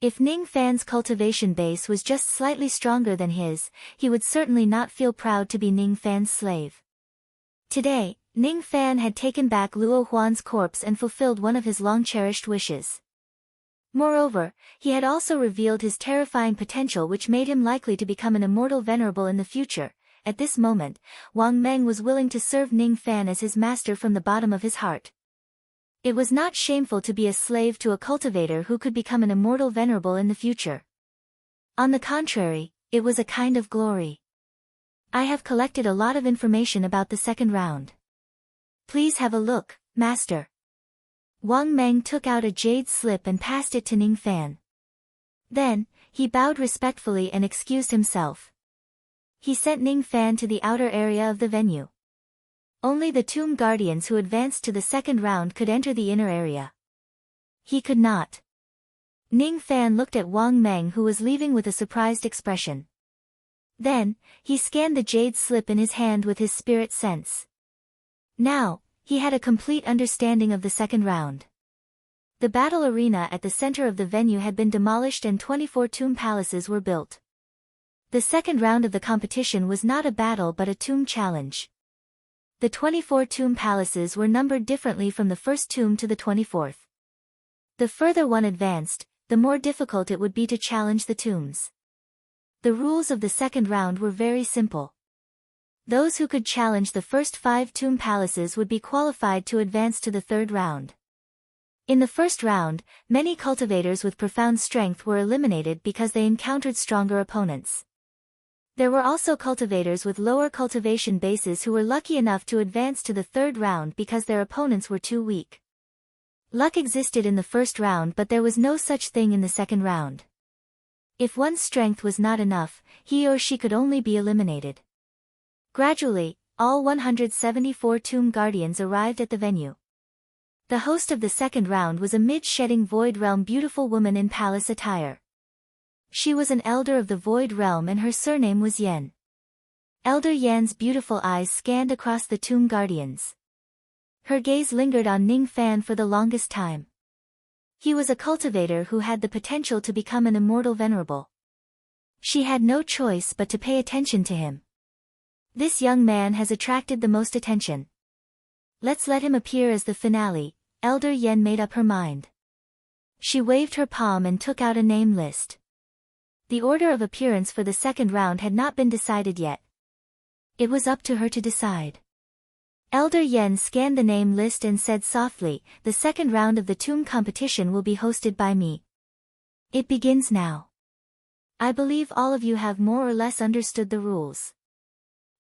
If Ning Fan's cultivation base was just slightly stronger than his, he would certainly not feel proud to be Ning Fan's slave. Today, Ning Fan had taken back Luo Huan's corpse and fulfilled one of his long-cherished wishes. Moreover, he had also revealed his terrifying potential which made him likely to become an immortal venerable in the future, at this moment, Wang Meng was willing to serve Ning Fan as his master from the bottom of his heart. It was not shameful to be a slave to a cultivator who could become an immortal venerable in the future. On the contrary, it was a kind of glory. I have collected a lot of information about the second round. Please have a look, master. Wang Meng took out a jade slip and passed it to Ning Fan. Then, he bowed respectfully and excused himself. He sent Ning Fan to the outer area of the venue. Only the tomb guardians who advanced to the second round could enter the inner area. He could not. Ning Fan looked at Wang Meng, who was leaving, with a surprised expression. Then, he scanned the jade slip in his hand with his spirit sense. Now, he had a complete understanding of the second round. The battle arena at the center of the venue had been demolished and 24 tomb palaces were built. The second round of the competition was not a battle but a tomb challenge. The 24 tomb palaces were numbered differently from the first tomb to the 24th. The further one advanced, the more difficult it would be to challenge the tombs. The rules of the second round were very simple. Those who could challenge the first 5 tomb palaces would be qualified to advance to the third round. In the first round, many cultivators with profound strength were eliminated because they encountered stronger opponents. There were also cultivators with lower cultivation bases who were lucky enough to advance to the third round because their opponents were too weak. Luck existed in the first round, but there was no such thing in the second round. If one's strength was not enough, he or she could only be eliminated. Gradually, all 174 tomb guardians arrived at the venue. The host of the second round was a mid-shedding Void Realm beautiful woman in palace attire. She was an elder of the Void Realm and her surname was Yen. Elder Yan's beautiful eyes scanned across the tomb guardians. Her gaze lingered on Ning Fan for the longest time. He was a cultivator who had the potential to become an immortal venerable. She had no choice but to pay attention to him. This young man has attracted the most attention. Let's let him appear as the finale. Elder Yen made up her mind. She waved her palm and took out a name list. The order of appearance for the second round had not been decided yet. It was up to her to decide. Elder Yen scanned the name list and said softly, "The second round of the tomb competition will be hosted by me. It begins now. I believe all of you have more or less understood the rules.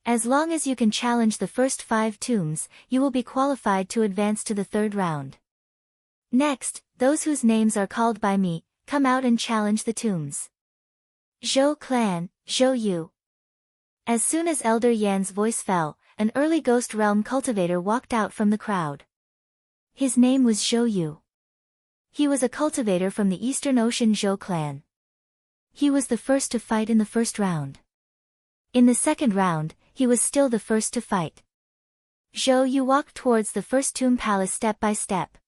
As long as you can challenge the first 5 tombs, you will be qualified to advance to the third round. Next, those whose names are called by me, come out and challenge the tombs. Zhou Clan, Zhou Yu." As soon as Elder Yan's voice fell, an early Ghost Realm cultivator walked out from the crowd. His name was Zhou Yu. He was a cultivator from the Eastern Ocean Zhou clan. He was the first to fight in the first round. In the second round, he was still the first to fight. Zhou Yu walked towards the first tomb palace step by step.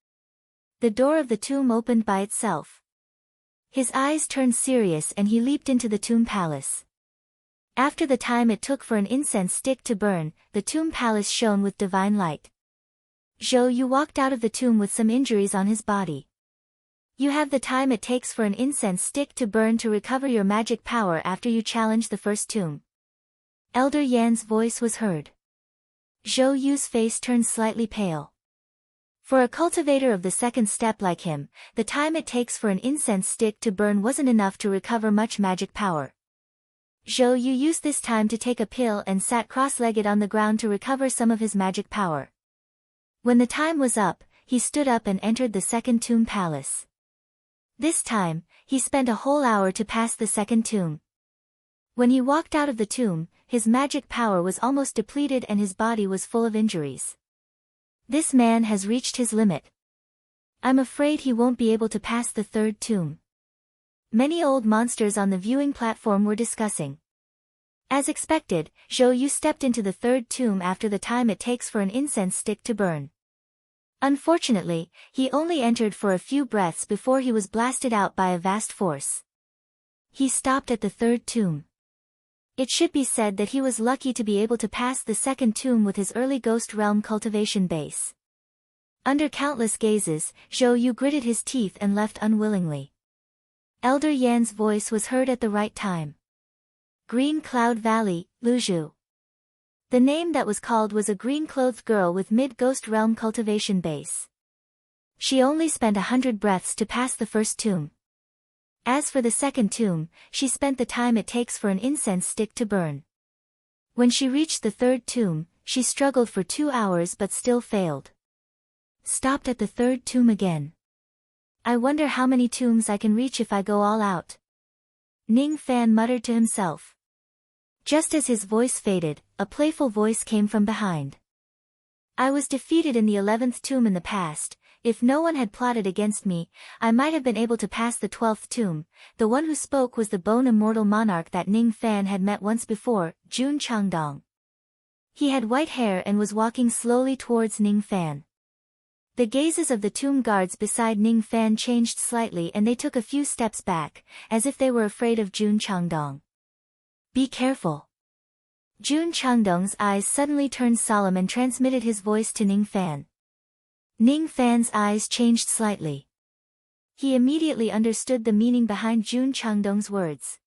The door of the tomb opened by itself. His eyes turned serious and he leaped into the tomb palace. After the time it took for an incense stick to burn, the tomb palace shone with divine light. Zhou Yu walked out of the tomb with some injuries on his body. You have the time it takes for an incense stick to burn to recover your magic power after you challenge the first tomb. Elder Yan's voice was heard. Zhou Yu's face turned slightly pale. For a cultivator of the second step like him, the time it takes for an incense stick to burn wasn't enough to recover much magic power. Zhou Yu used this time to take a pill and sat cross-legged on the ground to recover some of his magic power. When the time was up, he stood up and entered the second tomb palace. This time, he spent a whole hour to pass the second tomb. When he walked out of the tomb, his magic power was almost depleted and his body was full of injuries. This man has reached his limit. I'm afraid he won't be able to pass the third tomb. Many old monsters on the viewing platform were discussing. As expected, Zhou Yu stepped into the third tomb after the time it takes for an incense stick to burn. Unfortunately, he only entered for a few breaths before he was blasted out by a vast force. He stopped at the third tomb. It should be said that he was lucky to be able to pass the second tomb with his early Ghost Realm cultivation base. Under countless gazes, Zhou Yu gritted his teeth and left unwillingly. Elder Yan's voice was heard at the right time. Green Cloud Valley, Luzhu. The name that was called was a green-clothed girl with mid-ghost realm cultivation base. She only spent 100 breaths to pass the first tomb. As for the second tomb, she spent the time it takes for an incense stick to burn. When she reached the third tomb, she struggled for 2 hours but still failed. Stopped at the third tomb again. I wonder how many tombs I can reach if I go all out. Ning Fan muttered to himself. Just as his voice faded, a playful voice came from behind. I was defeated in the 11th tomb in the past. If no one had plotted against me, I might have been able to pass the 12th tomb. The one who spoke was the bone immortal monarch that Ning Fan had met once before, Jun Changdong. He had white hair and was walking slowly towards Ning Fan. The gazes of the tomb guards beside Ning Fan changed slightly and they took a few steps back, as if they were afraid of Jun Changdong. Be careful. Jun Changdong's eyes suddenly turned solemn and transmitted his voice to Ning Fan. Ning Fan's eyes changed slightly. He immediately understood the meaning behind Jun Changdong's words.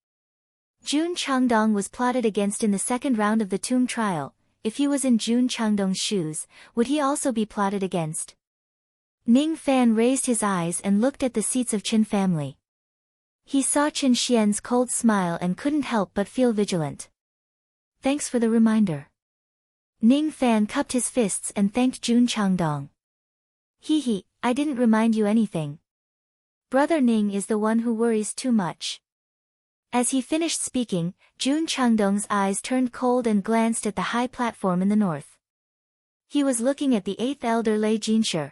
Jun Changdong was plotted against in the second round of the tomb trial. If he was in Jun Changdong's shoes, would he also be plotted against? Ning Fan raised his eyes and looked at the seats of Qin family. He saw Qin Xian's cold smile and couldn't help but feel vigilant. Thanks for the reminder. Ning Fan cupped his fists and thanked Jun Changdong. Hee, I didn't remind you anything. Brother Ning is the one who worries too much. As he finished speaking, Jun Changdong's eyes turned cold and glanced at the high platform in the north. He was looking at the 8th elder Lei Jinshi.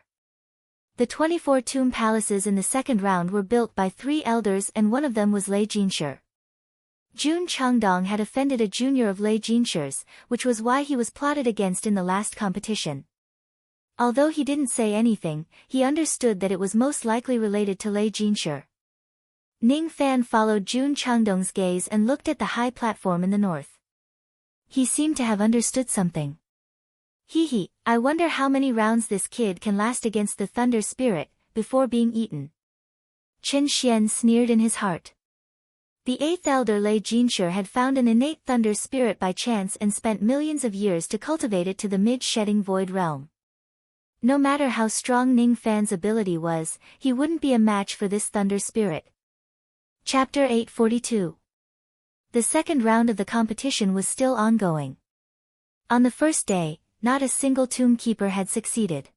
The 24 tomb palaces in the second round were built by 3 elders and one of them was Lei Jinshi. Jun Changdong had offended a junior of Lei Jinshi's, which was why he was plotted against in the last competition. Although he didn't say anything, he understood that it was most likely related to Lei Jinshi. Ning Fan followed Jun Changdong's gaze and looked at the high platform in the north. He seemed to have understood something. I wonder how many rounds this kid can last against the thunder spirit, before being eaten. Qin Xian sneered in his heart. The 8th elder Lei Jinshi had found an innate thunder spirit by chance and spent millions of years to cultivate it to the mid-shedding void realm. No matter how strong Ning Fan's ability was, he wouldn't be a match for this thunder spirit. Chapter 842. The second round of the competition was still ongoing. On the first day, not a single tomb keeper had succeeded.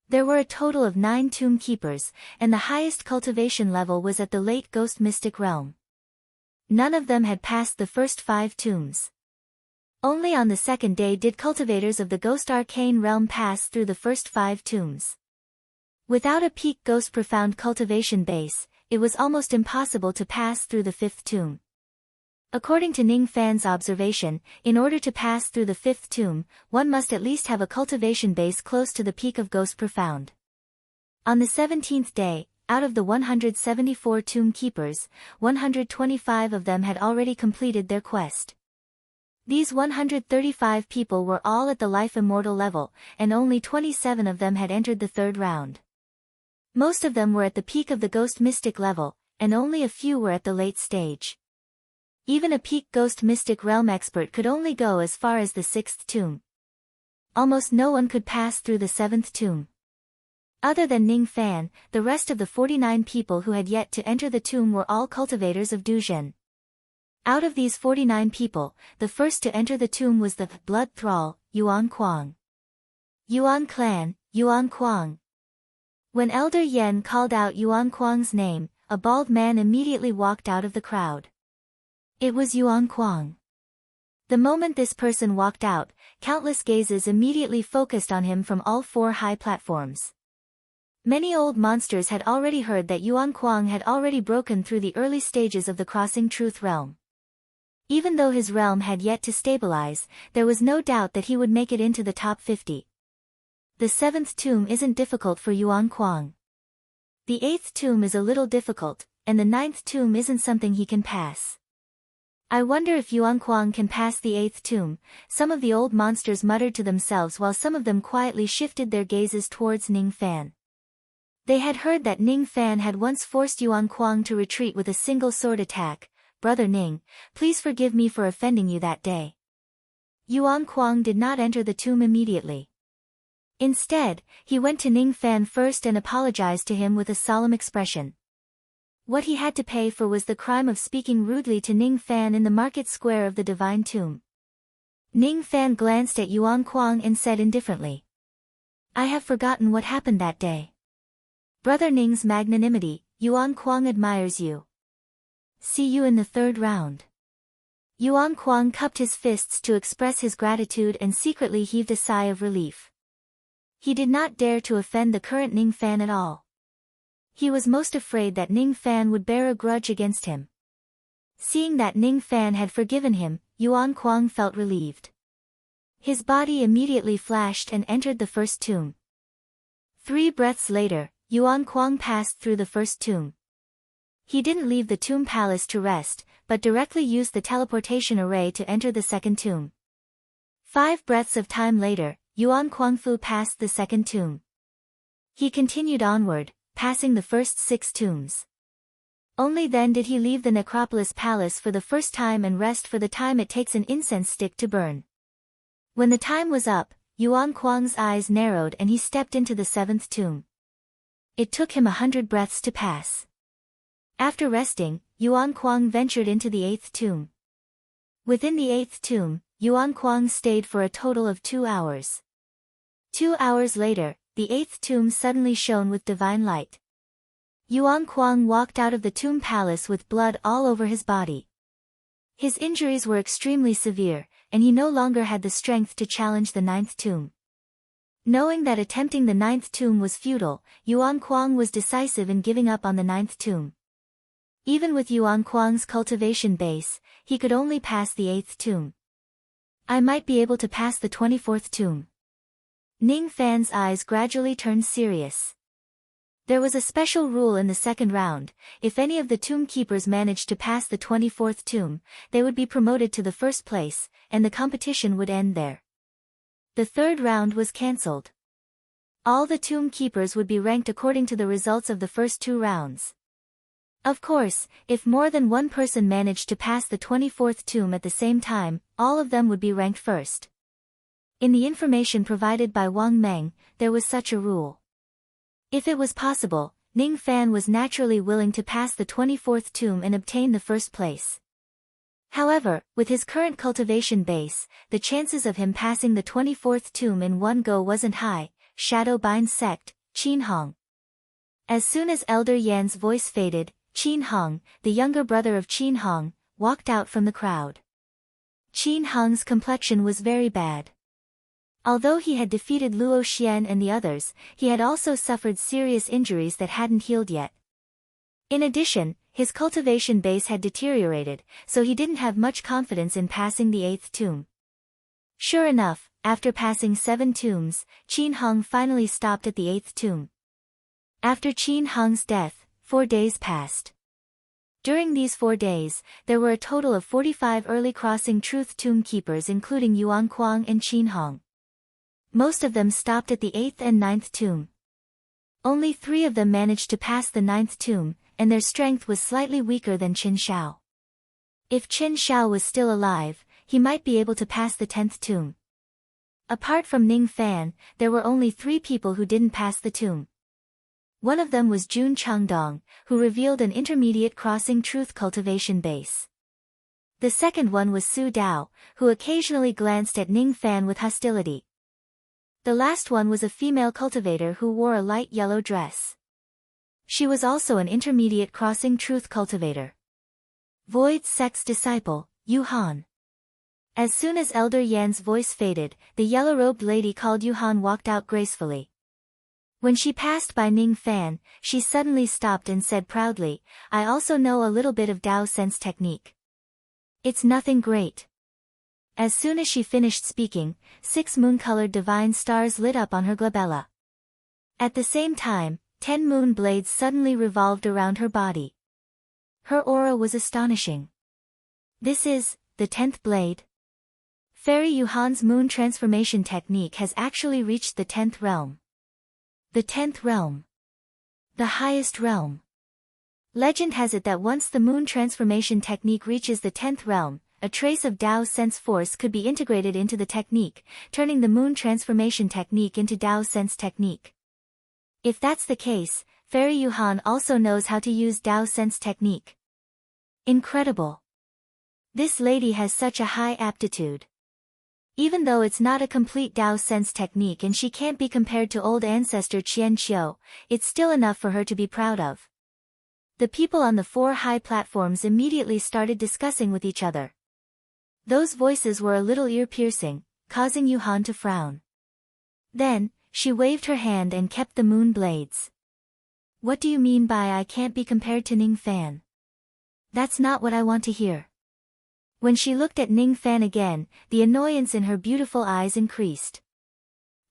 There were a total of 9 tomb keepers, and the highest cultivation level was at the late ghost mystic realm. None of them had passed the first 5 tombs. Only on the second day did cultivators of the ghost arcane realm pass through the first 5 tombs. Without a peak ghost profound cultivation base, it was almost impossible to pass through the 5th tomb. According to Ning Fan's observation, in order to pass through the 5th tomb, one must at least have a cultivation base close to the peak of Ghost Profound. On the 17th day, out of the 174 tomb keepers, 125 of them had already completed their quest. These 135 people were all at the life immortal level, and only 27 of them had entered the third round. Most of them were at the peak of the Ghost Mystic level, and only a few were at the late stage. Even a peak Ghost Mystic realm expert could only go as far as the 6th tomb. Almost no one could pass through the 7th tomb. Other than Ning Fan, the rest of the 49 people who had yet to enter the tomb were all cultivators of Duzhen. Out of these 49 people, the first to enter the tomb was the blood thrall, Yuan Kuang. Yuan clan, Yuan Kuang. When Elder Yen called out Yuan Kuang's name, a bald man immediately walked out of the crowd. It was Yuan Kuang. The moment this person walked out, countless gazes immediately focused on him from all 4 high platforms. Many old monsters had already heard that Yuan Kuang had already broken through the early stages of the Crossing Truth realm. Even though his realm had yet to stabilize, there was no doubt that he would make it into the top 50. The 7th tomb isn't difficult for Yuan Kuang. The 8th tomb is a little difficult, and the 9th tomb isn't something he can pass. I wonder if Yuan Kuang can pass the 8th tomb, some of the old monsters muttered to themselves while some of them quietly shifted their gazes towards Ning Fan. They had heard that Ning Fan had once forced Yuan Kuang to retreat with a single sword attack. Brother Ning, please forgive me for offending you that day. Yuan Kuang did not enter the tomb immediately. Instead, he went to Ning Fan first and apologized to him with a solemn expression. What he had to pay for was the crime of speaking rudely to Ning Fan in the market square of the Divine Tomb. Ning Fan glanced at Yuan Kuang and said indifferently, "I have forgotten what happened that day. Brother Ning's magnanimity, Yuan Kuang admires you. See you in the third round." Yuan Kuang cupped his fists to express his gratitude and secretly heaved a sigh of relief. He did not dare to offend the current Ning Fan at all. He was most afraid that Ning Fan would bear a grudge against him. Seeing that Ning Fan had forgiven him, Yuan Kuang felt relieved. His body immediately flashed and entered the first tomb. 3 breaths later, Yuan Kuang passed through the first tomb. He didn't leave the tomb palace to rest, but directly used the teleportation array to enter the second tomb. 5 breaths of time later, Yuan Kuang flew past the second tomb. He continued onward, passing the first 6 tombs. Only then did he leave the necropolis palace for the first time and rest for the time it takes an incense stick to burn. When the time was up, Yuan Kuang's eyes narrowed and he stepped into the 7th tomb. It took him 100 breaths to pass. After resting, Yuan Kuang ventured into the 8th tomb. Within the 8th tomb, Yuan Kuang stayed for a total of 2 hours. 2 hours later, the 8th tomb suddenly shone with divine light. Yuan Kuang walked out of the tomb palace with blood all over his body. His injuries were extremely severe, and he no longer had the strength to challenge the 9th tomb. Knowing that attempting the 9th tomb was futile, Yuan Kuang was decisive in giving up on the 9th tomb. Even with Yuan Kuang's cultivation base, he could only pass the 8th tomb. I might be able to pass the 24th tomb. Ning Fan's eyes gradually turned serious. There was a special rule in the second round: if any of the tomb keepers managed to pass the 24th tomb, they would be promoted to the first place, and the competition would end there. The third round was cancelled. All the tomb keepers would be ranked according to the results of the first 2 rounds. Of course, if more than one person managed to pass the 24th tomb at the same time, all of them would be ranked first. In the information provided by Wang Meng, there was such a rule. If it was possible, Ning Fan was naturally willing to pass the 24th tomb and obtain the first place. However, with his current cultivation base, the chances of him passing the 24th tomb in one go wasn't high. Shadow Bind Sect, Qin Hong. As soon as Elder Yan's voice faded, Qin Hong, the younger brother of Qin Hong, walked out from the crowd. Qin Hong's complexion was very bad. Although he had defeated Luo Xian and the others, he had also suffered serious injuries that hadn't healed yet. In addition, his cultivation base had deteriorated, so he didn't have much confidence in passing the 8th tomb. Sure enough, after passing 7 tombs, Qin Hong finally stopped at the 8th tomb. After Qin Hong's death, 4 days passed. During these 4 days, there were a total of 45 early crossing truth tomb keepers including Yuan Kuang and Qin Hong. Most of them stopped at the 8th and 9th tomb. Only 3 of them managed to pass the 9th tomb, and their strength was slightly weaker than Qin Shao. If Qin Shao was still alive, he might be able to pass the 10th tomb. Apart from Ning Fan, there were only 3 people who didn't pass the tomb. One of them was Jun Changdong, who revealed an intermediate crossing truth cultivation base. The second one was Su Dao, who occasionally glanced at Ning Fan with hostility. The last one was a female cultivator who wore a light yellow dress. She was also an intermediate crossing truth cultivator. Void Sect's disciple, Yu Han. As soon as Elder Yan's voice faded, the yellow-robed lady called Yu Han walked out gracefully. When she passed by Ning Fan, she suddenly stopped and said proudly, "I also know a little bit of Dao Sense technique. It's nothing great." As soon as she finished speaking, 6 moon-colored divine stars lit up on her glabella. At the same time, 10 moon blades suddenly revolved around her body. Her aura was astonishing. This is the 10th blade. Fairy Yuhan's moon transformation technique has actually reached the 10th realm. The 10th realm. The highest realm. Legend has it that once the moon transformation technique reaches the 10th realm, a trace of Dao sense force could be integrated into the technique, turning the moon transformation technique into Dao sense technique. If that's the case, Fairy Yuhan also knows how to use Dao sense technique. Incredible. This lady has such a high aptitude. Even though it's not a complete Dao sense technique and she can't be compared to old ancestor Qian Qiu, it's still enough for her to be proud of. The people on the 4 high platforms immediately started discussing with each other. Those voices were a little ear-piercing, causing Yuhan to frown. Then, she waved her hand and kept the moon blades. What do you mean by I can't be compared to Ning Fan? That's not what I want to hear. When she looked at Ning Fan again, the annoyance in her beautiful eyes increased.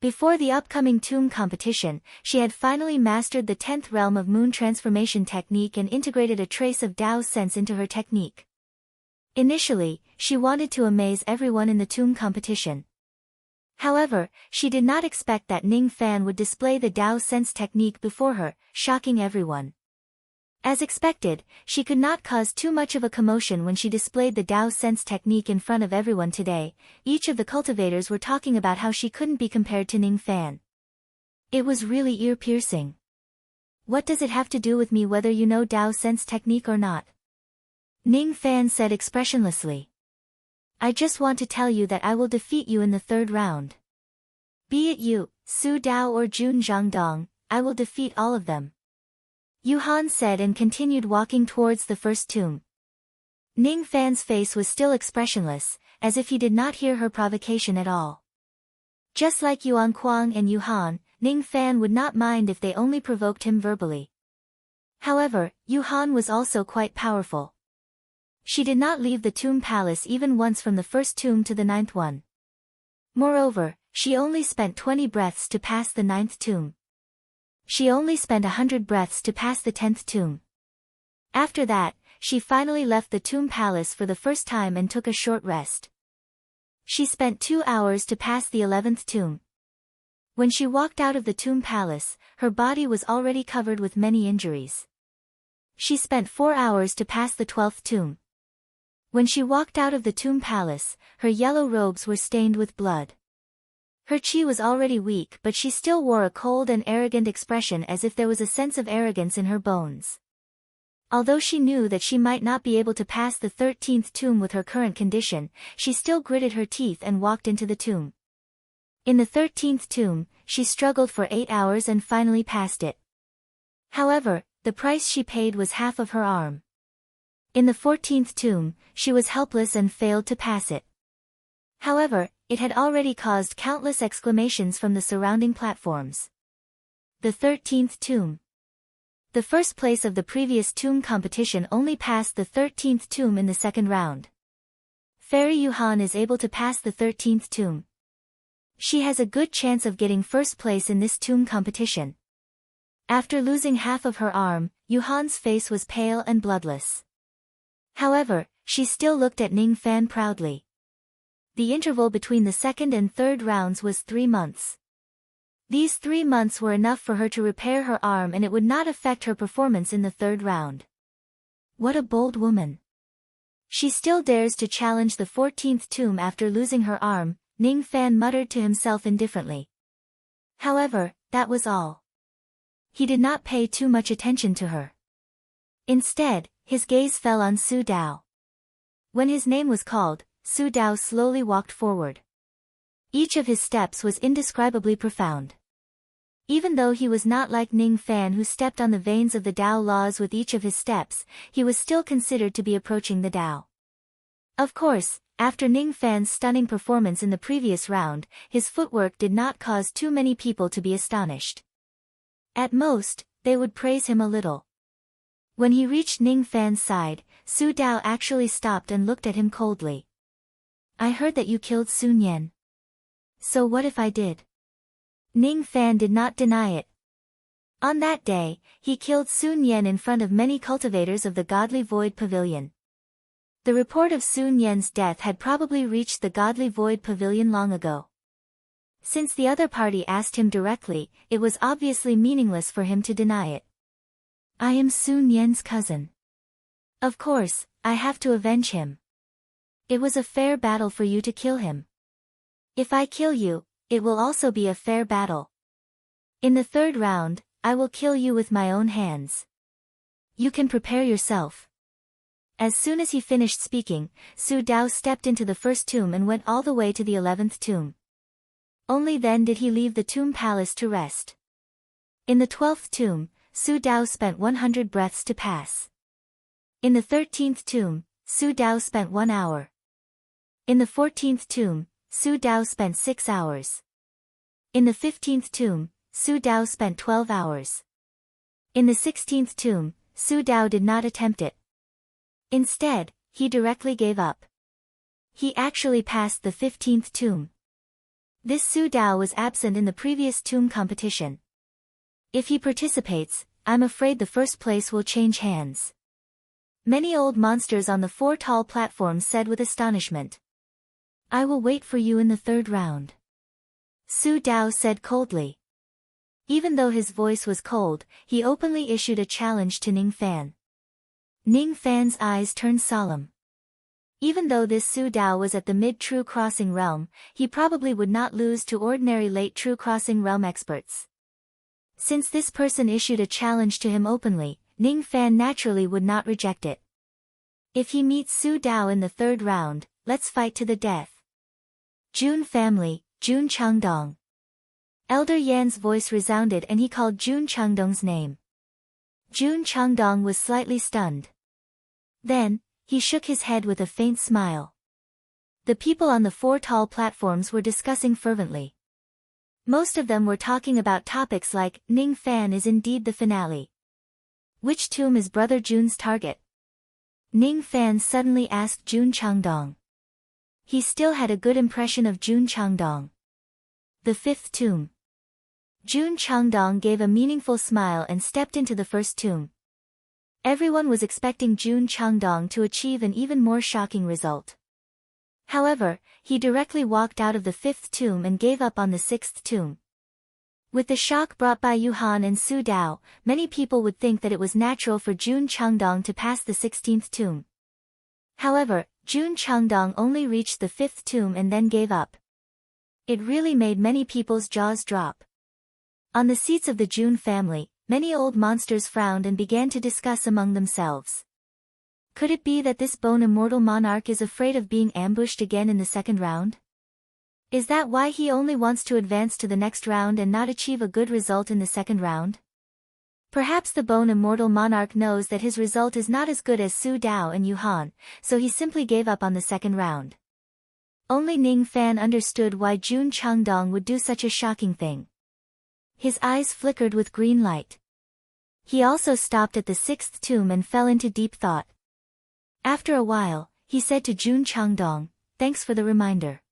Before the upcoming tomb competition, she had finally mastered the 10th realm of moon transformation technique and integrated a trace of Dao sense into her technique. Initially, she wanted to amaze everyone in the tomb competition. However, she did not expect that Ning Fan would display the Dao sense technique before her, shocking everyone. As expected, she could not cause too much of a commotion when she displayed the Dao sense technique in front of everyone today. Each of the cultivators were talking about how she couldn't be compared to Ning Fan. It was really ear-piercing. What does it have to do with me whether you know Dao sense technique or not? Ning Fan said expressionlessly. I just want to tell you that I will defeat you in the 3rd round. Be it you, Su Dao or Jun Zhangdong, I will defeat all of them. Yuhan said and continued walking towards the first tomb. Ning Fan's face was still expressionless, as if he did not hear her provocation at all. Just like Yuan Kuang and Yuhan, Ning Fan would not mind if they only provoked him verbally. However, Yuhan was also quite powerful. She did not leave the tomb palace even once from the first tomb to the 9th one. Moreover, she only spent 20 breaths to pass the 9th tomb. She only spent 100 breaths to pass the 10th tomb. After that, she finally left the tomb palace for the first time and took a short rest. She spent 2 hours to pass the 11th tomb. When she walked out of the tomb palace, her body was already covered with many injuries. She spent 4 hours to pass the 12th tomb. When she walked out of the tomb palace, her yellow robes were stained with blood. Her chi was already weak but she still wore a cold and arrogant expression as if there was a sense of arrogance in her bones. Although she knew that she might not be able to pass the 13th tomb with her current condition, she still gritted her teeth and walked into the tomb. In the 13th tomb, she struggled for 8 hours and finally passed it. However, the price she paid was half of her arm. In the 14th tomb, she was helpless and failed to pass it. However, it had already caused countless exclamations from the surrounding platforms. The 13th tomb. The first place of the previous tomb competition only passed the 13th tomb in the 2nd round. Fairy Yuhan is able to pass the 13th tomb. She has a good chance of getting first place in this tomb competition. After losing half of her arm, Yuhan's face was pale and bloodless. However, she still looked at Ning Fan proudly. The interval between the 2nd and 3rd rounds was 3 months. These 3 months were enough for her to repair her arm and it would not affect her performance in the 3rd round. What a bold woman. She still dares to challenge the 14th tomb after losing her arm, Ning Fan muttered to himself indifferently. However, that was all. He did not pay too much attention to her. Instead, his gaze fell on Su Dao. When his name was called, Su Dao slowly walked forward. Each of his steps was indescribably profound. Even though he was not like Ning Fan who stepped on the veins of the Dao laws with each of his steps, he was still considered to be approaching the Dao. Of course, after Ning Fan's stunning performance in the previous round, his footwork did not cause too many people to be astonished. At most, they would praise him a little. When he reached Ning Fan's side, Su Dao actually stopped and looked at him coldly. I heard that you killed Sun Yan. So what if I did? Ning Fan did not deny it. On that day, he killed Sun Yan in front of many cultivators of the Godly Void Pavilion. The report of Sun Yan's death had probably reached the Godly Void Pavilion long ago. Since the other party asked him directly, it was obviously meaningless for him to deny it. I am Sun Yan's cousin. Of course, I have to avenge him. It was a fair battle for you to kill him. If I kill you, it will also be a fair battle. In the third round, I will kill you with my own hands. You can prepare yourself. As soon as he finished speaking, Su Dao stepped into the first tomb and went all the way to the 11th tomb. Only then did he leave the tomb palace to rest. In the 12th tomb, Su Dao spent 100 breaths to pass. In the 13th tomb, Su Dao spent 1 hour. In the 14th tomb, Su Dao spent 6 hours. In the 15th tomb, Su Dao spent 12 hours. In the 16th tomb, Su Dao did not attempt it. Instead, he directly gave up. He actually passed the 15th tomb. This Su Dao was absent in the previous tomb competition. If he participates, I'm afraid the first place will change hands. Many old monsters on the 4 tall platforms said with astonishment. I will wait for you in the third round. Su Dao said coldly. Even though his voice was cold, he openly issued a challenge to Ning Fan. Ning Fan's eyes turned solemn. Even though this Su Dao was at the mid-true crossing realm, he probably would not lose to ordinary late true crossing realm experts. Since this person issued a challenge to him openly, Ning Fan naturally would not reject it. If he meets Su Dao in the third round, let's fight to the death. Jun family, Jun Changdong. Elder Yan's voice resounded and he called Jun Changdong's name. Jun Changdong was slightly stunned. Then, he shook his head with a faint smile. The people on the 4 tall platforms were discussing fervently. Most of them were talking about topics like, Ning Fan is indeed the finale. Which tomb is Brother Jun's target? Ning Fan suddenly asked Jun Changdong. He still had a good impression of Jun Changdong. The 5th tomb. Jun Changdong gave a meaningful smile and stepped into the first tomb. Everyone was expecting Jun Changdong to achieve an even more shocking result. However, he directly walked out of the 5th tomb and gave up on the 6th tomb. With the shock brought by Yuhan and Su Dao, many people would think that it was natural for Jun Changdong to pass the 16th tomb. However, Jun Changdong only reached the 5th tomb and then gave up. It really made many people's jaws drop. On the seats of the Jun family, many old monsters frowned and began to discuss among themselves. Could it be that this bone immortal monarch is afraid of being ambushed again in the second round? Is that why he only wants to advance to the next round and not achieve a good result in the second round? Perhaps the bone immortal monarch knows that his result is not as good as Su Dao and Yuhan, so he simply gave up on the second round. Only Ning Fan understood why Jun Changdong would do such a shocking thing. His eyes flickered with green light. He also stopped at the 6th tomb and fell into deep thought. After a while, he said to Jun Changdong, thanks for the reminder.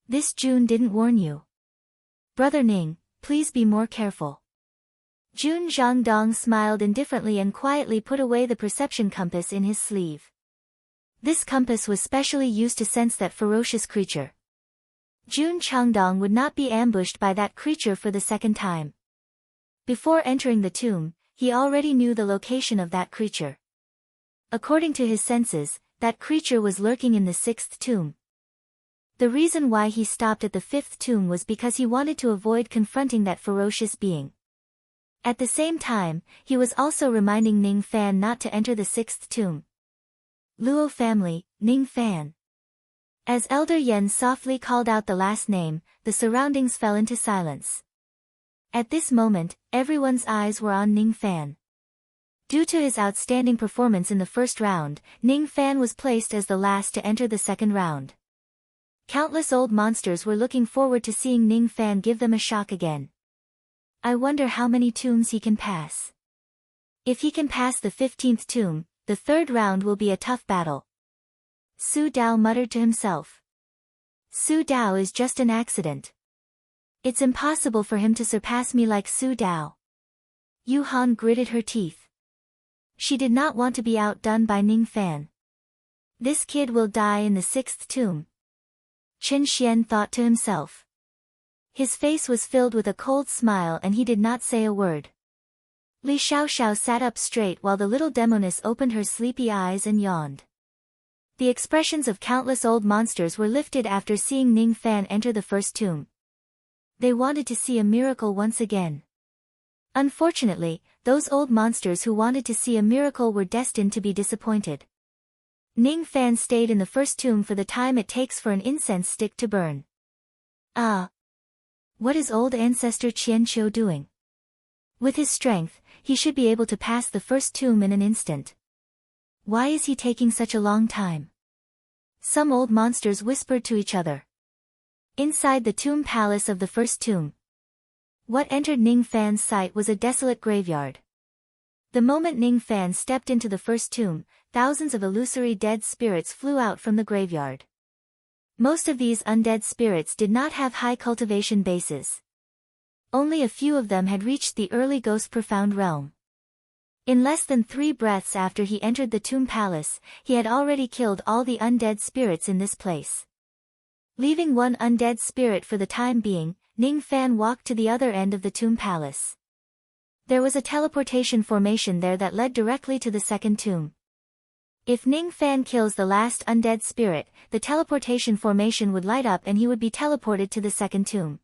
This Jun didn't warn you. Brother Ning, please be more careful. Jun Changdong smiled indifferently and quietly put away the perception compass in his sleeve. This compass was specially used to sense that ferocious creature. Jun Changdong would not be ambushed by that creature for the second time. Before entering the tomb, he already knew the location of that creature. According to his senses, that creature was lurking in the 6th tomb. The reason why he stopped at the 5th tomb was because he wanted to avoid confronting that ferocious being. At the same time, he was also reminding Ning Fan not to enter the 6th tomb. Luo family, Ning Fan. As Elder Yen softly called out the last name, the surroundings fell into silence. At this moment, everyone's eyes were on Ning Fan. Due to his outstanding performance in the first round, Ning Fan was placed as the last to enter the second round. Countless old monsters were looking forward to seeing Ning Fan give them a shock again. I wonder how many tombs he can pass. If he can pass the 15th tomb, the third round will be a tough battle. Su Dao muttered to himself. Su Dao is just an accident. It's impossible for him to surpass me like Su Dao. Yuhan gritted her teeth. She did not want to be outdone by Ning Fan. This kid will die in the 6th tomb. Chen Xian thought to himself. His face was filled with a cold smile and he did not say a word. Li Xiaoxiao sat up straight while the little demoness opened her sleepy eyes and yawned. The expressions of countless old monsters were lifted after seeing Ning Fan enter the first tomb. They wanted to see a miracle once again. Unfortunately, those old monsters who wanted to see a miracle were destined to be disappointed. Ning Fan stayed in the first tomb for the time it takes for an incense stick to burn. Ah! What is old ancestor Qian Qiu doing? With his strength, he should be able to pass the first tomb in an instant. Why is he taking such a long time? Some old monsters whispered to each other. Inside the tomb palace of the first tomb, what entered Ning Fan's sight was a desolate graveyard. The moment Ning Fan stepped into the first tomb, thousands of illusory dead spirits flew out from the graveyard. Most of these undead spirits did not have high cultivation bases. Only a few of them had reached the early ghost profound realm. In less than 3 breaths after he entered the tomb palace, he had already killed all the undead spirits in this place. Leaving one undead spirit for the time being, Ning Fan walked to the other end of the tomb palace. There was a teleportation formation there that led directly to the second tomb. If Ning Fan kills the last undead spirit, the teleportation formation would light up and he would be teleported to the second tomb.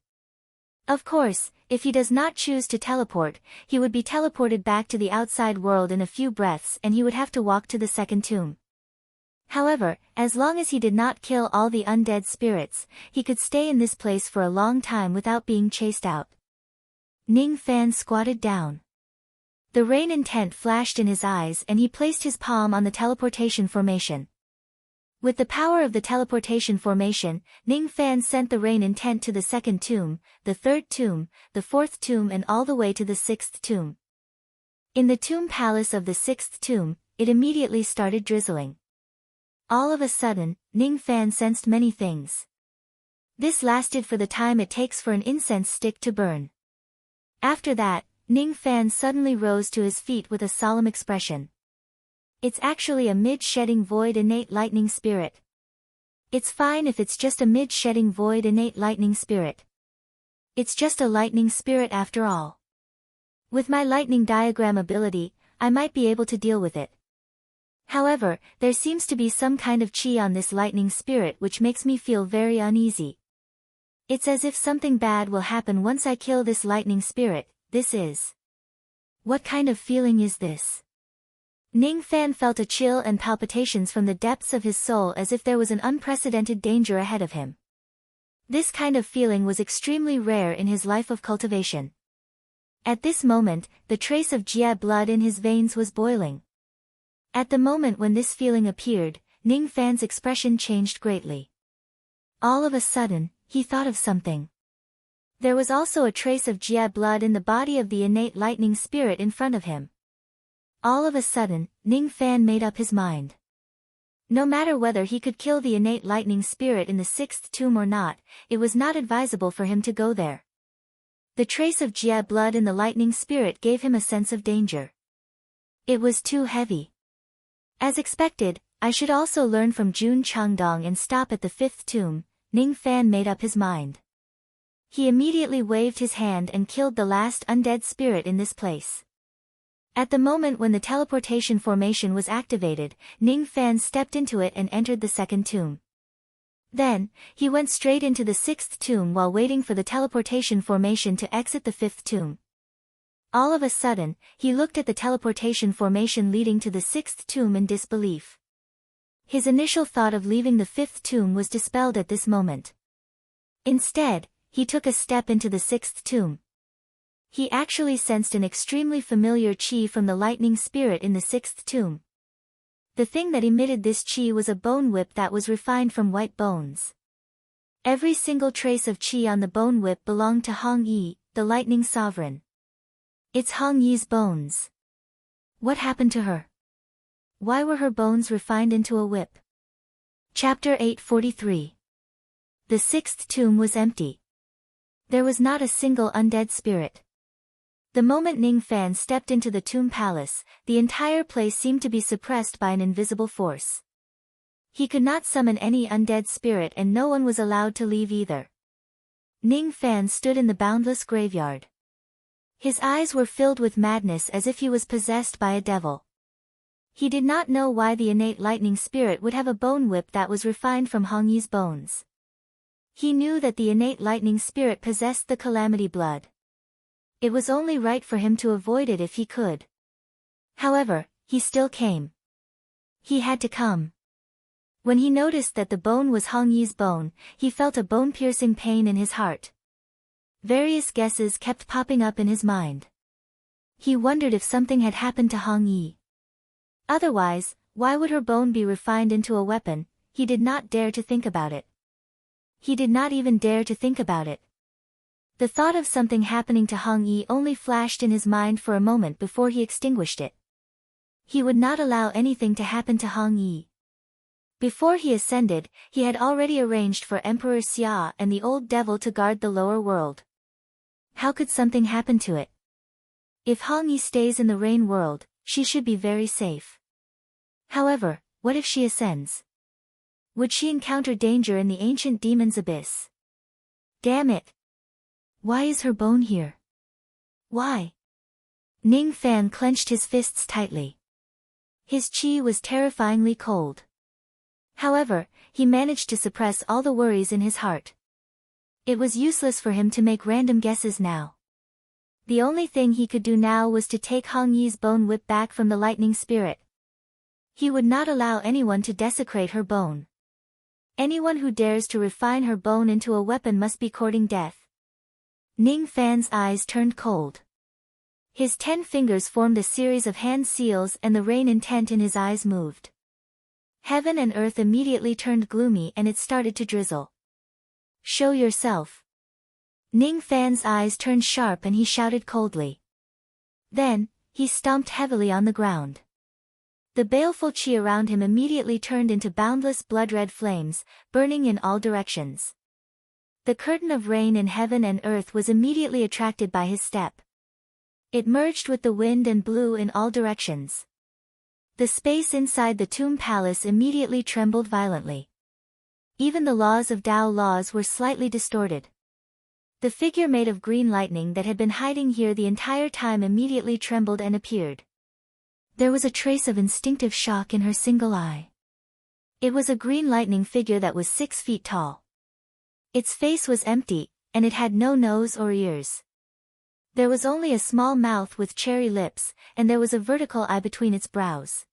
Of course, if he does not choose to teleport, he would be teleported back to the outside world in a few breaths and he would have to walk to the second tomb. However, as long as he did not kill all the undead spirits, he could stay in this place for a long time without being chased out. Ning Fan squatted down. The rain intent flashed in his eyes and he placed his palm on the teleportation formation. With the power of the teleportation formation, Ning Fan sent the rain intent to the second tomb, the third tomb, the fourth tomb and all the way to the sixth tomb. In the tomb palace of the sixth tomb, it immediately started drizzling. All of a sudden, Ning Fan sensed many things. This lasted for the time it takes for an incense stick to burn. After that, Ning Fan suddenly rose to his feet with a solemn expression. It's actually a mid-shedding void innate lightning spirit. It's fine if it's just a mid-shedding void innate lightning spirit. It's just a lightning spirit after all. With my lightning diagram ability, I might be able to deal with it. However, there seems to be some kind of chi on this lightning spirit which makes me feel very uneasy. It's as if something bad will happen once I kill this lightning spirit. This is. What kind of feeling is this? Ning Fan felt a chill and palpitations from the depths of his soul as if there was an unprecedented danger ahead of him. This kind of feeling was extremely rare in his life of cultivation. At this moment, the trace of Jia blood in his veins was boiling. At the moment when this feeling appeared, Ning Fan's expression changed greatly. All of a sudden, he thought of something. There was also a trace of Jia blood in the body of the innate lightning spirit in front of him. All of a sudden, Ning Fan made up his mind. No matter whether he could kill the innate lightning spirit in the sixth tomb or not, it was not advisable for him to go there. The trace of Jia blood in the lightning spirit gave him a sense of danger. It was too heavy. As expected, I should also learn from Jun Changdong and stop at the fifth tomb. Ning Fan made up his mind. He immediately waved his hand and killed the last undead spirit in this place. At the moment when the teleportation formation was activated, Ning Fan stepped into it and entered the second tomb. Then, he went straight into the sixth tomb while waiting for the teleportation formation to exit the fifth tomb. All of a sudden, he looked at the teleportation formation leading to the sixth tomb in disbelief. His initial thought of leaving the fifth tomb was dispelled at this moment. Instead, he took a step into the sixth tomb. He actually sensed an extremely familiar chi from the lightning spirit in the sixth tomb. The thing that emitted this chi was a bone whip that was refined from white bones. Every single trace of chi on the bone whip belonged to Hong Yi, the lightning sovereign. It's Hong Yi's bones. What happened to her? Why were her bones refined into a whip? Chapter 843. The sixth tomb was empty. There was not a single undead spirit. The moment Ning Fan stepped into the tomb palace, the entire place seemed to be suppressed by an invisible force. He could not summon any undead spirit and no one was allowed to leave either. Ning Fan stood in the boundless graveyard. His eyes were filled with madness as if he was possessed by a devil. He did not know why the innate lightning spirit would have a bone whip that was refined from Hong Yi's bones. He knew that the innate lightning spirit possessed the calamity blood. It was only right for him to avoid it if he could. However, he still came. He had to come. When he noticed that the bone was Hong Yi's bone, he felt a bone-piercing pain in his heart. Various guesses kept popping up in his mind. He wondered if something had happened to Hong Yi. Otherwise, why would her bone be refined into a weapon? He did not dare to think about it. He did not even dare to think about it. The thought of something happening to Hong Yi only flashed in his mind for a moment before he extinguished it. He would not allow anything to happen to Hong Yi. Before he ascended, he had already arranged for Emperor Xia and the old devil to guard the lower world. How could something happen to it? If Hong Yi stays in the rain world, she should be very safe. However, what if she ascends? Would she encounter danger in the ancient demon's abyss? Damn it! Why is her bone here? Why? Ning Fan clenched his fists tightly. His qi was terrifyingly cold. However, he managed to suppress all the worries in his heart. It was useless for him to make random guesses now. The only thing he could do now was to take Hong Yi's bone whip back from the lightning spirit. He would not allow anyone to desecrate her bone. Anyone who dares to refine her bone into a weapon must be courting death. Ning Fan's eyes turned cold. His 10 fingers formed a series of hand seals and the rain intent in his eyes moved. Heaven and earth immediately turned gloomy and it started to drizzle. Show yourself. Ning Fan's eyes turned sharp and he shouted coldly. Then, he stomped heavily on the ground. The baleful qi around him immediately turned into boundless blood-red flames, burning in all directions. The curtain of rain in heaven and earth was immediately attracted by his step. It merged with the wind and blew in all directions. The space inside the tomb palace immediately trembled violently. Even the laws of Tao laws were slightly distorted. The figure made of green lightning that had been hiding here the entire time immediately trembled and appeared. There was a trace of instinctive shock in her single eye. It was a green lightning figure that was 6 feet tall. Its face was empty, and it had no nose or ears. There was only a small mouth with cherry lips, and there was a vertical eye between its brows.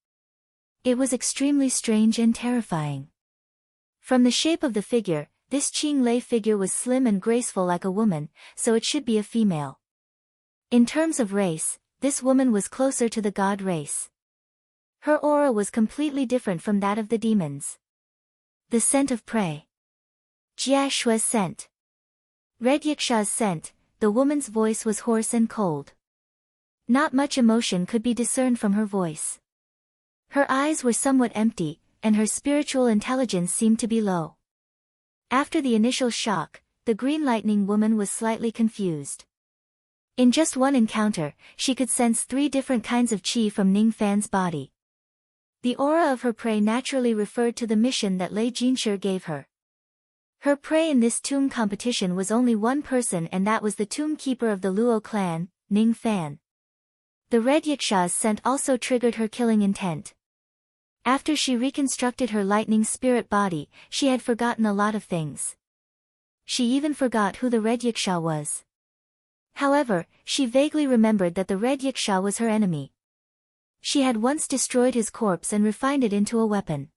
It was extremely strange and terrifying. From the shape of the figure, this Qing Lei figure was slim and graceful like a woman, so it should be a female. In terms of race, this woman was closer to the god race. Her aura was completely different from that of the demons. The scent of prey. Jia Shui's scent. Red Yiksha's scent. The woman's voice was hoarse and cold. Not much emotion could be discerned from her voice. Her eyes were somewhat empty, and her spiritual intelligence seemed to be low. After the initial shock, the green lightning woman was slightly confused. In just one encounter, she could sense 3 different kinds of qi from Ning Fan's body. The aura of her prey naturally referred to the mission that Lei Jinshi gave her. Her prey in this tomb competition was only one person, and that was the tomb keeper of the Luo clan, Ning Fan. The red Yiksha's scent also triggered her killing intent. After she reconstructed her lightning spirit body, she had forgotten a lot of things. She even forgot who the red Yiksha was. However, she vaguely remembered that the red Yiksha was her enemy. She had once destroyed his corpse and refined it into a weapon.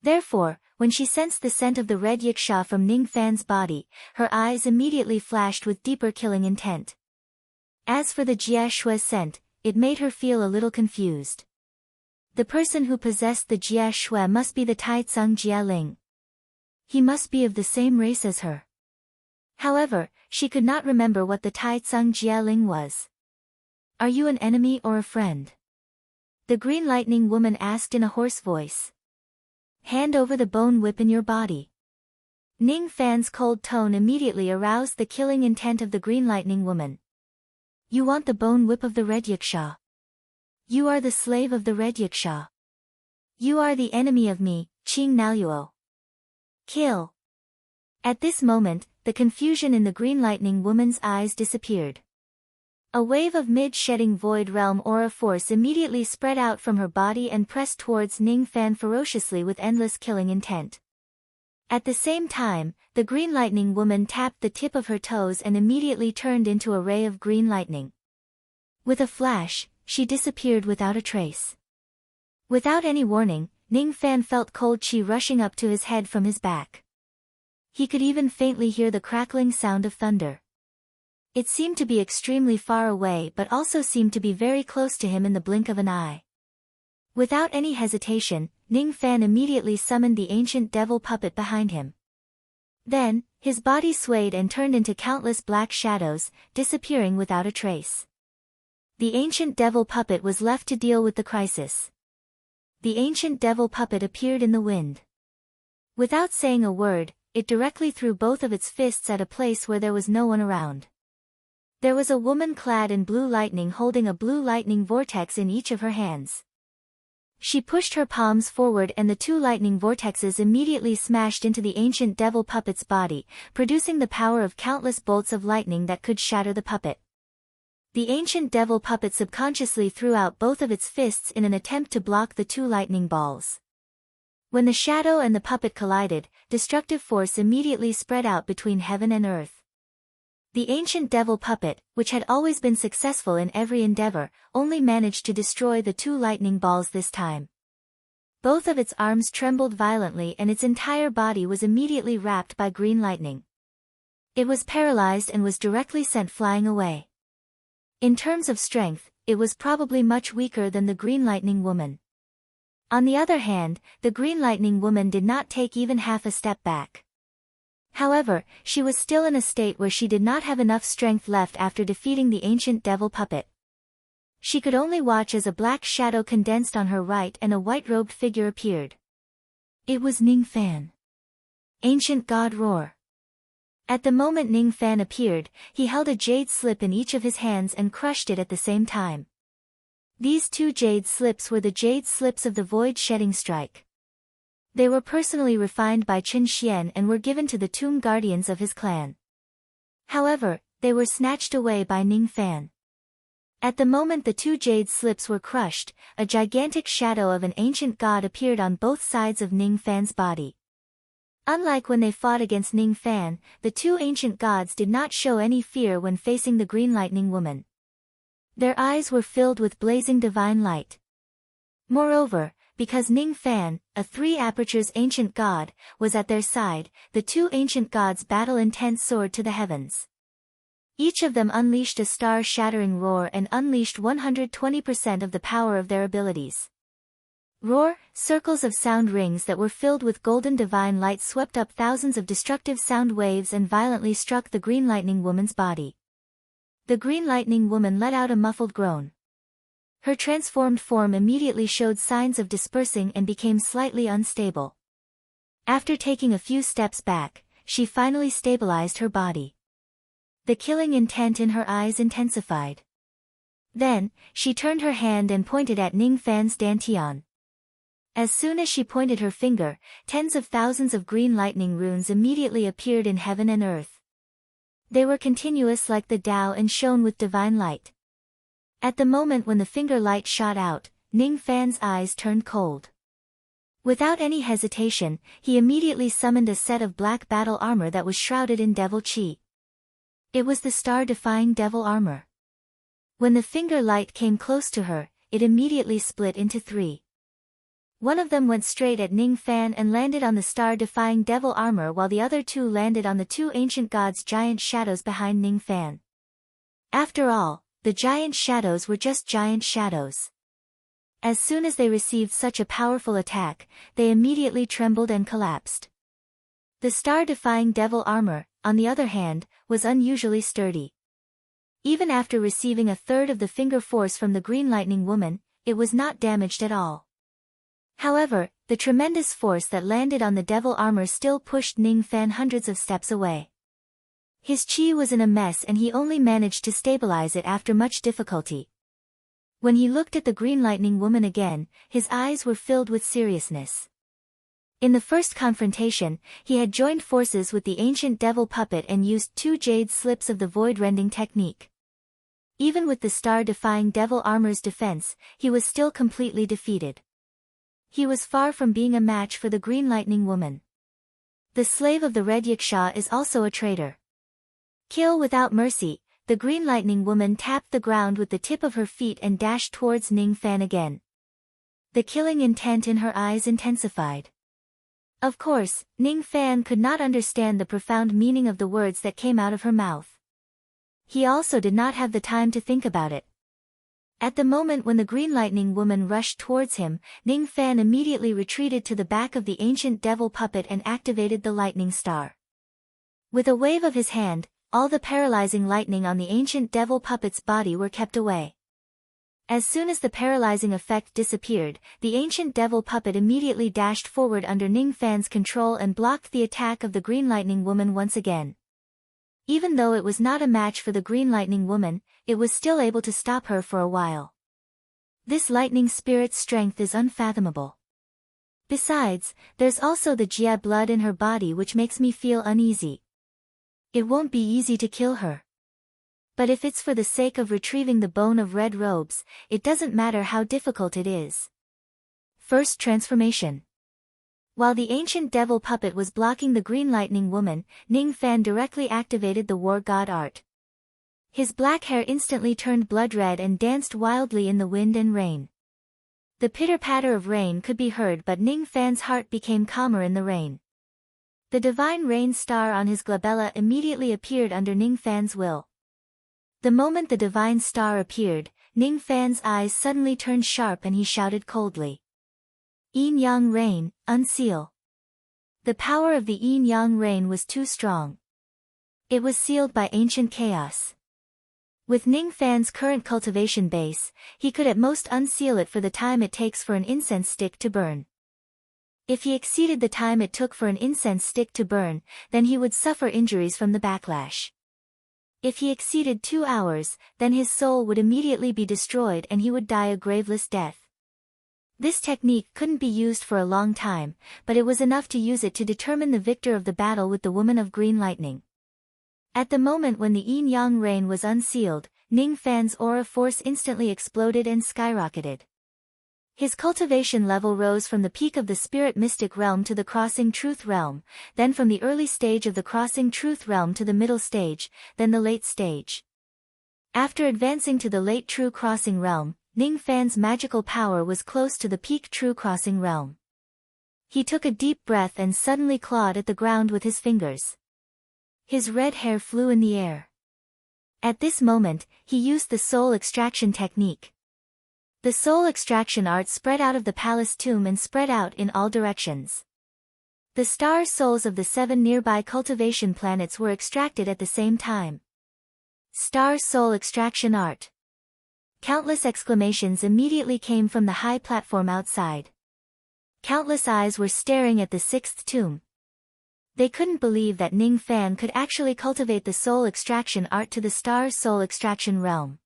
Therefore, when she sensed the scent of the red Yiksha from Ning Fan's body, her eyes immediately flashed with deeper killing intent. As for the Jia Shui's scent, it made her feel a little confused. The person who possessed the Jia Shui must be the Taitsung Jia Ling. He must be of the same race as her. However, she could not remember what the Taitsung Jia Ling was. Are you an enemy or a friend? The green lightning woman asked in a hoarse voice. Hand over the bone whip in your body. Ning Fan's cold tone immediately aroused the killing intent of the green lightning woman. You want the bone whip of the red Yiksha. You are the slave of the red Yiksha. You are the enemy of me, Qing Naluo. Kill. At this moment, the confusion in the green lightning woman's eyes disappeared. A wave of mid-shedding void realm aura force immediately spread out from her body and pressed towards Ning Fan ferociously with endless killing intent. At the same time, the green lightning woman tapped the tip of her toes and immediately turned into a ray of green lightning. With a flash, she disappeared without a trace. Without any warning, Ning Fan felt cold chi rushing up to his head from his back. He could even faintly hear the crackling sound of thunder. It seemed to be extremely far away but also seemed to be very close to him in the blink of an eye. Without any hesitation, Ning Fan immediately summoned the ancient devil puppet behind him. Then, his body swayed and turned into countless black shadows, disappearing without a trace. The ancient devil puppet was left to deal with the crisis. The ancient devil puppet appeared in the wind. Without saying a word, it directly threw both of its fists at a place where there was no one around. There was a woman clad in blue lightning holding a blue lightning vortex in each of her hands. She pushed her palms forward and the two lightning vortexes immediately smashed into the ancient devil puppet's body, producing the power of countless bolts of lightning that could shatter the puppet. The ancient devil puppet subconsciously threw out both of its fists in an attempt to block the two lightning balls. When the shadow and the puppet collided, destructive force immediately spread out between heaven and earth. The ancient devil puppet, which had always been successful in every endeavor, only managed to destroy the two lightning balls this time. Both of its arms trembled violently and its entire body was immediately wrapped by green lightning. It was paralyzed and was directly sent flying away. In terms of strength, it was probably much weaker than the green lightning woman. On the other hand, the green lightning woman did not take even half a step back. However, she was still in a state where she did not have enough strength left after defeating the ancient devil puppet. She could only watch as a black shadow condensed on her right and a white-robed figure appeared. It was Ning Fan. Ancient God Roar. At the moment Ning Fan appeared, he held a jade slip in each of his hands and crushed it at the same time. These two jade slips were the jade slips of the void shedding strike. They were personally refined by Qin Xian and were given to the tomb guardians of his clan. However, they were snatched away by Ning Fan. At the moment the two jade slips were crushed, a gigantic shadow of an ancient god appeared on both sides of Ning Fan's body. Unlike when they fought against Ning Fan, the two ancient gods did not show any fear when facing the green lightning woman. Their eyes were filled with blazing divine light. Moreover, because Ning Fan, a three apertures ancient god, was at their side, the two ancient gods' battle intent soared to the heavens. Each of them unleashed a star-shattering roar and unleashed 120% of the power of their abilities. Roar, circles of sound rings that were filled with golden divine light swept up thousands of destructive sound waves and violently struck the green lightning woman's body. The green lightning woman let out a muffled groan. Her transformed form immediately showed signs of dispersing and became slightly unstable. After taking a few steps back, she finally stabilized her body. The killing intent in her eyes intensified. Then, she turned her hand and pointed at Ning Fan's dantian. As soon as she pointed her finger, tens of thousands of green lightning runes immediately appeared in heaven and earth. They were continuous like the Tao and shone with divine light. At the moment when the finger light shot out, Ning Fan's eyes turned cold. Without any hesitation, he immediately summoned a set of black battle armor that was shrouded in devil chi. It was the star-defying devil armor. When the finger light came close to her, it immediately split into three. One of them went straight at Ning Fan and landed on the star-defying devil armor while the other two landed on the two ancient gods' giant shadows behind Ning Fan. After all, the giant shadows were just giant shadows. As soon as they received such a powerful attack, they immediately trembled and collapsed. The star-defying devil armor, on the other hand, was unusually sturdy. Even after receiving a third of the finger force from the green lightning woman, it was not damaged at all. However, the tremendous force that landed on the devil armor still pushed Ning Fan hundreds of steps away. His chi was in a mess and he only managed to stabilize it after much difficulty. When he looked at the green lightning woman again, his eyes were filled with seriousness. In the first confrontation, he had joined forces with the ancient devil puppet and used two jade slips of the void rending technique. Even with the star defying devil armor's defense, he was still completely defeated. He was far from being a match for the Green Lightning Woman. The slave of the Red Yaksha is also a traitor. Kill without mercy, the Green Lightning Woman tapped the ground with the tip of her feet and dashed towards Ning Fan again. The killing intent in her eyes intensified. Of course, Ning Fan could not understand the profound meaning of the words that came out of her mouth. He also did not have the time to think about it. At the moment when the Green Lightning Woman rushed towards him, Ning Fan immediately retreated to the back of the ancient devil puppet and activated the lightning star. With a wave of his hand, all the paralyzing lightning on the ancient devil puppet's body were kept away. As soon as the paralyzing effect disappeared, the ancient devil puppet immediately dashed forward under Ning Fan's control and blocked the attack of the Green Lightning Woman once again. Even though it was not a match for the Green Lightning Woman, it was still able to stop her for a while. This lightning spirit's strength is unfathomable. Besides, there's also the Jia blood in her body which makes me feel uneasy. It won't be easy to kill her. But if it's for the sake of retrieving the bone of red robes, it doesn't matter how difficult it is. First transformation. While the ancient devil puppet was blocking the Green Lightning Woman, Ning Fan directly activated the war god art. His black hair instantly turned blood red and danced wildly in the wind and rain. The pitter-patter of rain could be heard, but Ning Fan's heart became calmer in the rain. The divine rain star on his glabella immediately appeared under Ning Fan's will. The moment the divine star appeared, Ning Fan's eyes suddenly turned sharp and he shouted coldly. Yin Yang Rain, unseal. The power of the Yin Yang Rain was too strong. It was sealed by ancient chaos. With Ning Fan's current cultivation base, he could at most unseal it for the time it takes for an incense stick to burn. If he exceeded the time it took for an incense stick to burn, then he would suffer injuries from the backlash. If he exceeded 2 hours, then his soul would immediately be destroyed and he would die a graveless death. This technique couldn't be used for a long time, but it was enough to use it to determine the victor of the battle with the Woman of Green Lightning. At the moment when the Yin Yang Rain was unsealed, Ning Fan's aura force instantly exploded and skyrocketed. His cultivation level rose from the peak of the Spirit Mystic Realm to the Crossing Truth Realm, then from the early stage of the Crossing Truth Realm to the middle stage, then the late stage. After advancing to the late True Crossing Realm, Ning Fan's magical power was close to the peak True Crossing Realm. He took a deep breath and suddenly clawed at the ground with his fingers. His red hair flew in the air. At this moment, he used the soul extraction technique. The soul extraction art spread out of the palace tomb and spread out in all directions. The star souls of the 7 nearby cultivation planets were extracted at the same time. Star soul extraction art. Countless exclamations immediately came from the high platform outside. Countless eyes were staring at the 6th tomb. They couldn't believe that Ning Fan could actually cultivate the soul extraction art to the star soul extraction realm.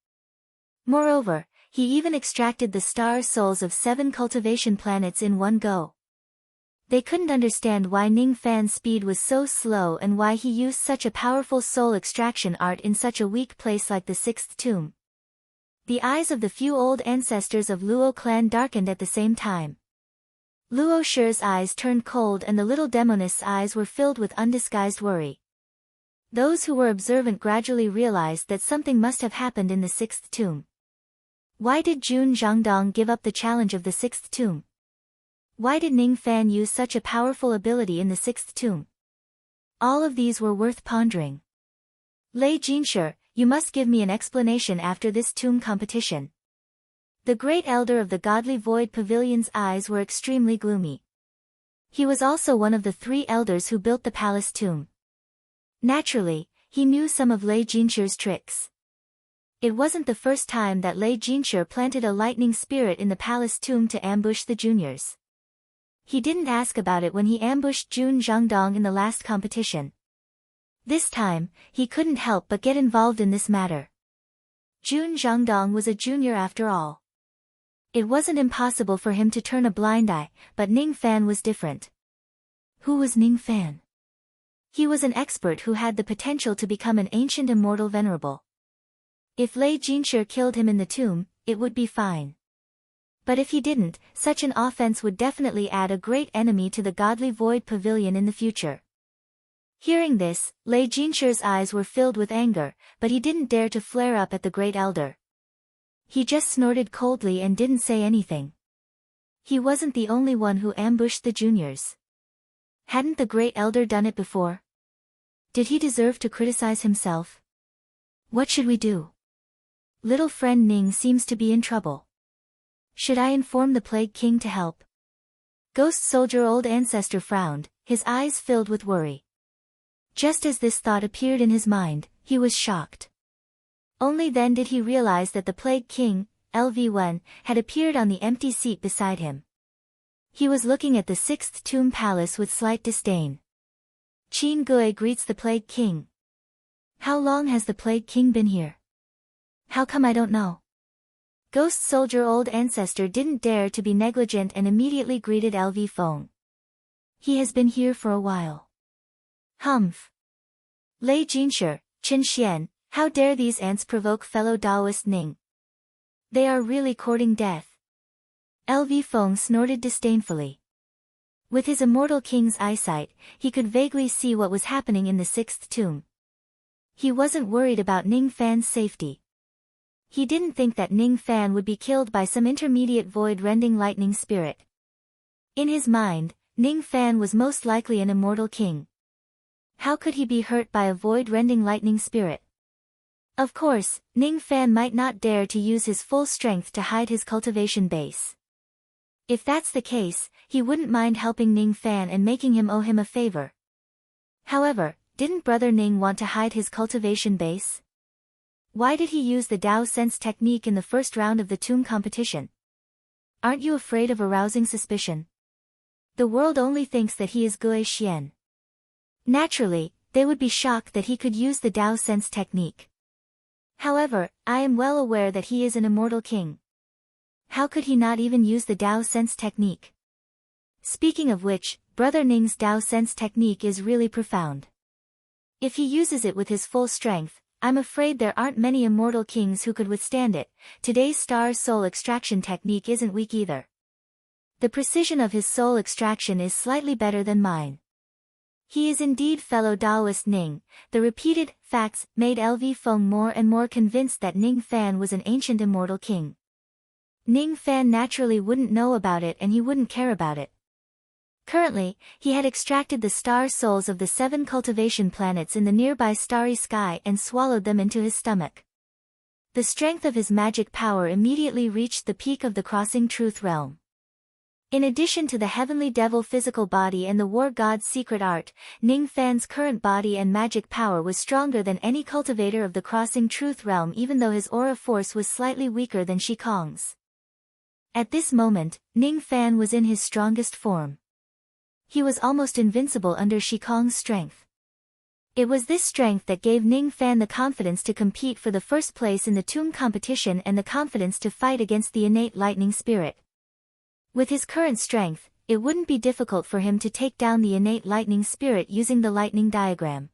Moreover, he even extracted the star souls of 7 cultivation planets in one go. They couldn't understand why Ning Fan's speed was so slow and why he used such a powerful soul extraction art in such a weak place like the 6th tomb. The eyes of the few old ancestors of Luo clan darkened at the same time. Luo Shi's eyes turned cold and the little demonist's eyes were filled with undisguised worry. Those who were observant gradually realized that something must have happened in the 6th tomb. Why did Jun Zhangdong give up the challenge of the 6th tomb? Why did Ning Fan use such a powerful ability in the 6th tomb? All of these were worth pondering. Lei Jinshi, you must give me an explanation after this tomb competition. The great elder of the Godly Void Pavilion's eyes were extremely gloomy. He was also one of the 3 elders who built the palace tomb. Naturally, he knew some of Lei Jinshi's tricks. It wasn't the first time that Lei Jinshi planted a lightning spirit in the palace tomb to ambush the juniors. He didn't ask about it when he ambushed Jun Zhangdong in the last competition. This time, he couldn't help but get involved in this matter. Jun Zhangdong was a junior after all. It wasn't impossible for him to turn a blind eye, but Ning Fan was different. Who was Ning Fan? He was an expert who had the potential to become an ancient immortal venerable. If Lei Jinshi killed him in the tomb, it would be fine. But if he didn't, such an offense would definitely add a great enemy to the Godly Void Pavilion in the future. Hearing this, Lei Jinshi's eyes were filled with anger, but he didn't dare to flare up at the Great Elder. He just snorted coldly and didn't say anything. He wasn't the only one who ambushed the juniors. Hadn't the Great Elder done it before? Did he deserve to criticize himself? What should we do? Little friend Ning seems to be in trouble. Should I inform the Plague King to help? Ghost Soldier Old Ancestor frowned, his eyes filled with worry. Just as this thought appeared in his mind, he was shocked. Only then did he realize that the Plague King, LV1, had appeared on the empty seat beside him. He was looking at the 6th Tomb Palace with slight disdain. Qin Gui greets the Plague King. How long has the Plague King been here? How come I don't know? Ghost Soldier Old Ancestor didn't dare to be negligent and immediately greeted LV Feng. He has been here for a while. Humph. Lei Jinshi, Qin Xian, how dare these ants provoke fellow Taoist Ning? They are really courting death. LV Feng snorted disdainfully. With his immortal king's eyesight, he could vaguely see what was happening in the 6th tomb. He wasn't worried about Ning Fan's safety. He didn't think that Ning Fan would be killed by some intermediate void-rending lightning spirit. In his mind, Ning Fan was most likely an immortal king. How could he be hurt by a void-rending lightning spirit? Of course, Ning Fan might not dare to use his full strength to hide his cultivation base. If that's the case, he wouldn't mind helping Ning Fan and making him owe him a favor. However, didn't Brother Ning want to hide his cultivation base? Why did he use the Dao Sense technique in the first round of the tomb competition? Aren't you afraid of arousing suspicion? The world only thinks that he is Gui Xian. Naturally, they would be shocked that he could use the Dao Sense technique. However, I am well aware that he is an immortal king. How could he not even use the Dao Sense technique? Speaking of which, Brother Ning's Dao Sense technique is really profound. If he uses it with his full strength, I'm afraid there aren't many immortal kings who could withstand it. Today's star soul extraction technique isn't weak either. The precision of his soul extraction is slightly better than mine. He is indeed fellow Taoist Ning. The repeated facts made LV Feng more and more convinced that Ning Fan was an ancient immortal king. Ning Fan naturally wouldn't know about it and he wouldn't care about it. Currently, he had extracted the star souls of the 7 cultivation planets in the nearby starry sky and swallowed them into his stomach. The strength of his magic power immediately reached the peak of the crossing truth realm. In addition to the heavenly devil physical body and the war god's secret art, Ning Fan's current body and magic power was stronger than any cultivator of the crossing truth realm, even though his aura force was slightly weaker than Shi Kong's. At this moment, Ning Fan was in his strongest form. He was almost invincible under Shi Kong's strength. It was this strength that gave Ning Fan the confidence to compete for the first place in the tomb competition and the confidence to fight against the innate lightning spirit. With his current strength, it wouldn't be difficult for him to take down the innate lightning spirit using the lightning diagram.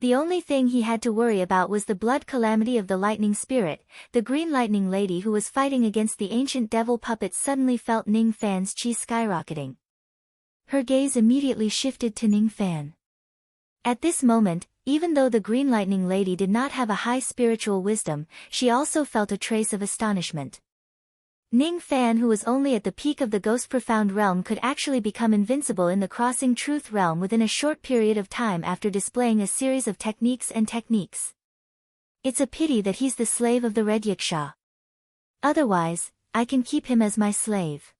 The only thing he had to worry about was the blood calamity of the lightning spirit. The green lightning lady who was fighting against the ancient devil puppet suddenly felt Ning Fan's chi skyrocketing. Her gaze immediately shifted to Ning Fan. At this moment, even though the green lightning lady did not have a high spiritual wisdom, she also felt a trace of astonishment. Ning Fan, who was only at the peak of the ghost profound realm, could actually become invincible in the crossing truth realm within a short period of time after displaying a series of techniques. It's a pity that he's the slave of the Red Yiksha. Otherwise, I can keep him as my slave.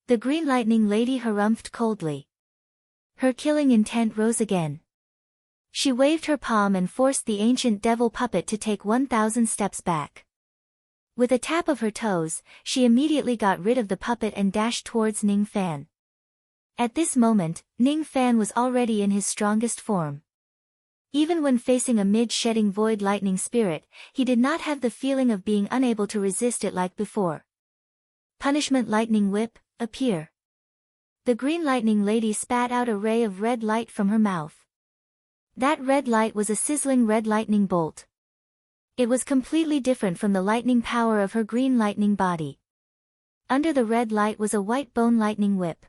The green lightning lady harumphed coldly. Her killing intent rose again. She waved her palm and forced the ancient devil puppet to take 1,000 steps back. With a tap of her toes, she immediately got rid of the puppet and dashed towards Ning Fan. At this moment, Ning Fan was already in his strongest form. Even when facing a mid-shedding void lightning spirit, he did not have the feeling of being unable to resist it like before. Punishment lightning whip, appear. The green lightning lady spat out a ray of red light from her mouth. That red light was a sizzling red lightning bolt. It was completely different from the lightning power of her green lightning body. Under the red light was a white bone lightning whip.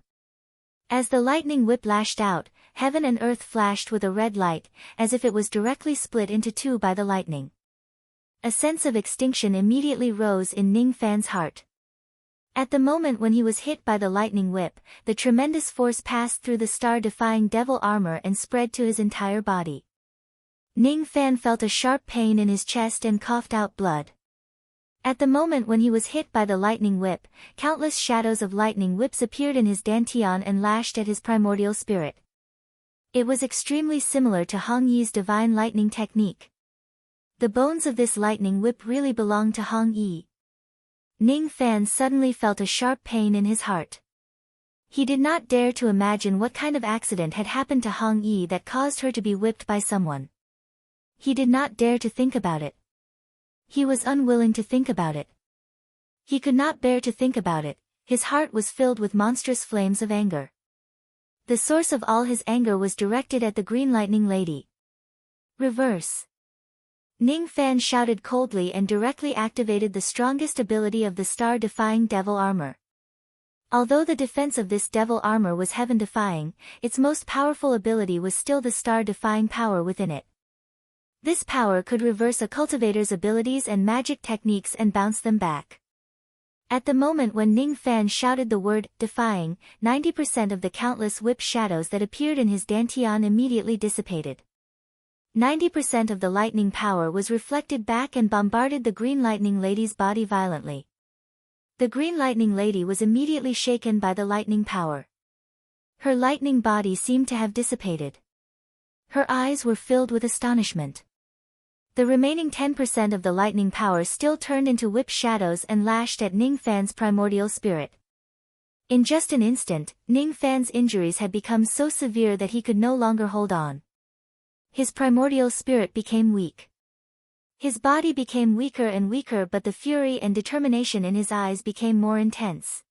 As the lightning whip lashed out, heaven and earth flashed with a red light, as if it was directly split into two by the lightning. A sense of extinction immediately rose in Ning Fan's heart. At the moment when he was hit by the lightning whip, the tremendous force passed through the star-defying devil armor and spread to his entire body. Ning Fan felt a sharp pain in his chest and coughed out blood. At the moment when he was hit by the lightning whip, countless shadows of lightning whips appeared in his dantian and lashed at his primordial spirit. It was extremely similar to Hong Yi's divine lightning technique. The bones of this lightning whip really belonged to Hong Yi. Ning Fan suddenly felt a sharp pain in his heart. He did not dare to imagine what kind of accident had happened to Hong Yi that caused her to be whipped by someone. He did not dare to think about it. He was unwilling to think about it. He could not bear to think about it. His heart was filled with monstrous flames of anger. The source of all his anger was directed at the Green Lightning Lady. Reverse. Ning Fan shouted coldly and directly activated the strongest ability of the star-defying devil armor. Although the defense of this devil armor was heaven-defying, its most powerful ability was still the star-defying power within it. This power could reverse a cultivator's abilities and magic techniques and bounce them back. At the moment when Ning Fan shouted the word, defying, 90% of the countless whip shadows that appeared in his dantian immediately dissipated. 90% of the lightning power was reflected back and bombarded the Green Lightning Lady's body violently. The Green Lightning Lady was immediately shaken by the lightning power. Her lightning body seemed to have dissipated. Her eyes were filled with astonishment. The remaining 10% of the lightning power still turned into whip shadows and lashed at Ning Fan's primordial spirit. In just an instant, Ning Fan's injuries had become so severe that he could no longer hold on. His primordial spirit became weak. His body became weaker and weaker, but the fury and determination in his eyes became more intense.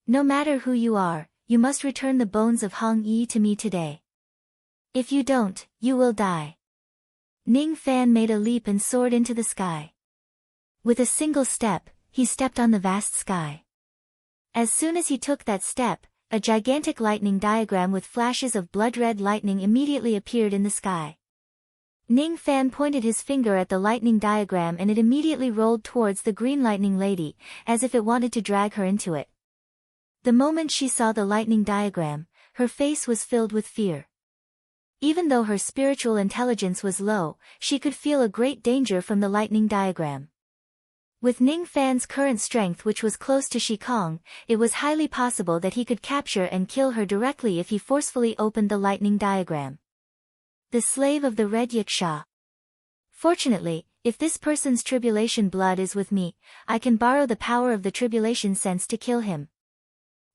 No matter who you are, you must return the bones of Hong Yi to me today. If you don't, you will die. Ning Fan made a leap and soared into the sky. With a single step, he stepped on the vast sky. As soon as he took that step, a gigantic lightning diagram with flashes of blood-red lightning immediately appeared in the sky. Ning Fan pointed his finger at the lightning diagram and it immediately rolled towards the Green Lightning Lady, as if it wanted to drag her into it. The moment she saw the lightning diagram, her face was filled with fear. Even though her spiritual intelligence was low, she could feel a great danger from the lightning diagram. With Ning Fan's current strength, which was close to Shikong, it was highly possible that he could capture and kill her directly if he forcefully opened the lightning diagram. The slave of the Red Yiksha. Fortunately, if this person's tribulation blood is with me, I can borrow the power of the tribulation sense to kill him.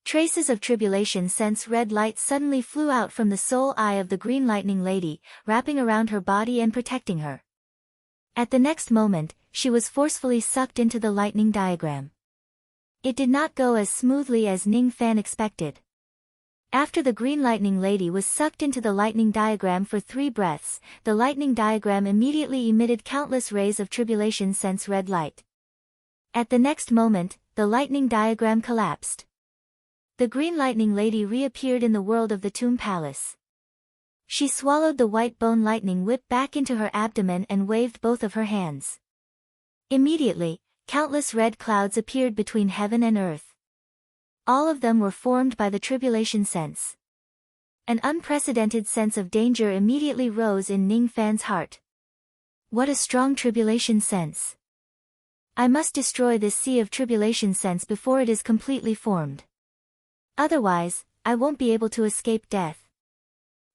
Traces of tribulation sense red light suddenly flew out from the soul eye of the Green Lightning Lady, wrapping around her body and protecting her. At the next moment, she was forcefully sucked into the lightning diagram. It did not go as smoothly as Ning Fan expected. After the Green Lightning Lady was sucked into the lightning diagram for 3 breaths, the lightning diagram immediately emitted countless rays of tribulation sense red light. At the next moment, the lightning diagram collapsed. The Green Lightning Lady reappeared in the world of the Tomb Palace. She swallowed the white bone lightning whip back into her abdomen and waved both of her hands. Immediately, countless red clouds appeared between heaven and earth. All of them were formed by the tribulation sense. An unprecedented sense of danger immediately rose in Ning Fan's heart. What a strong tribulation sense! I must destroy this sea of tribulation sense before it is completely formed. Otherwise, I won't be able to escape death.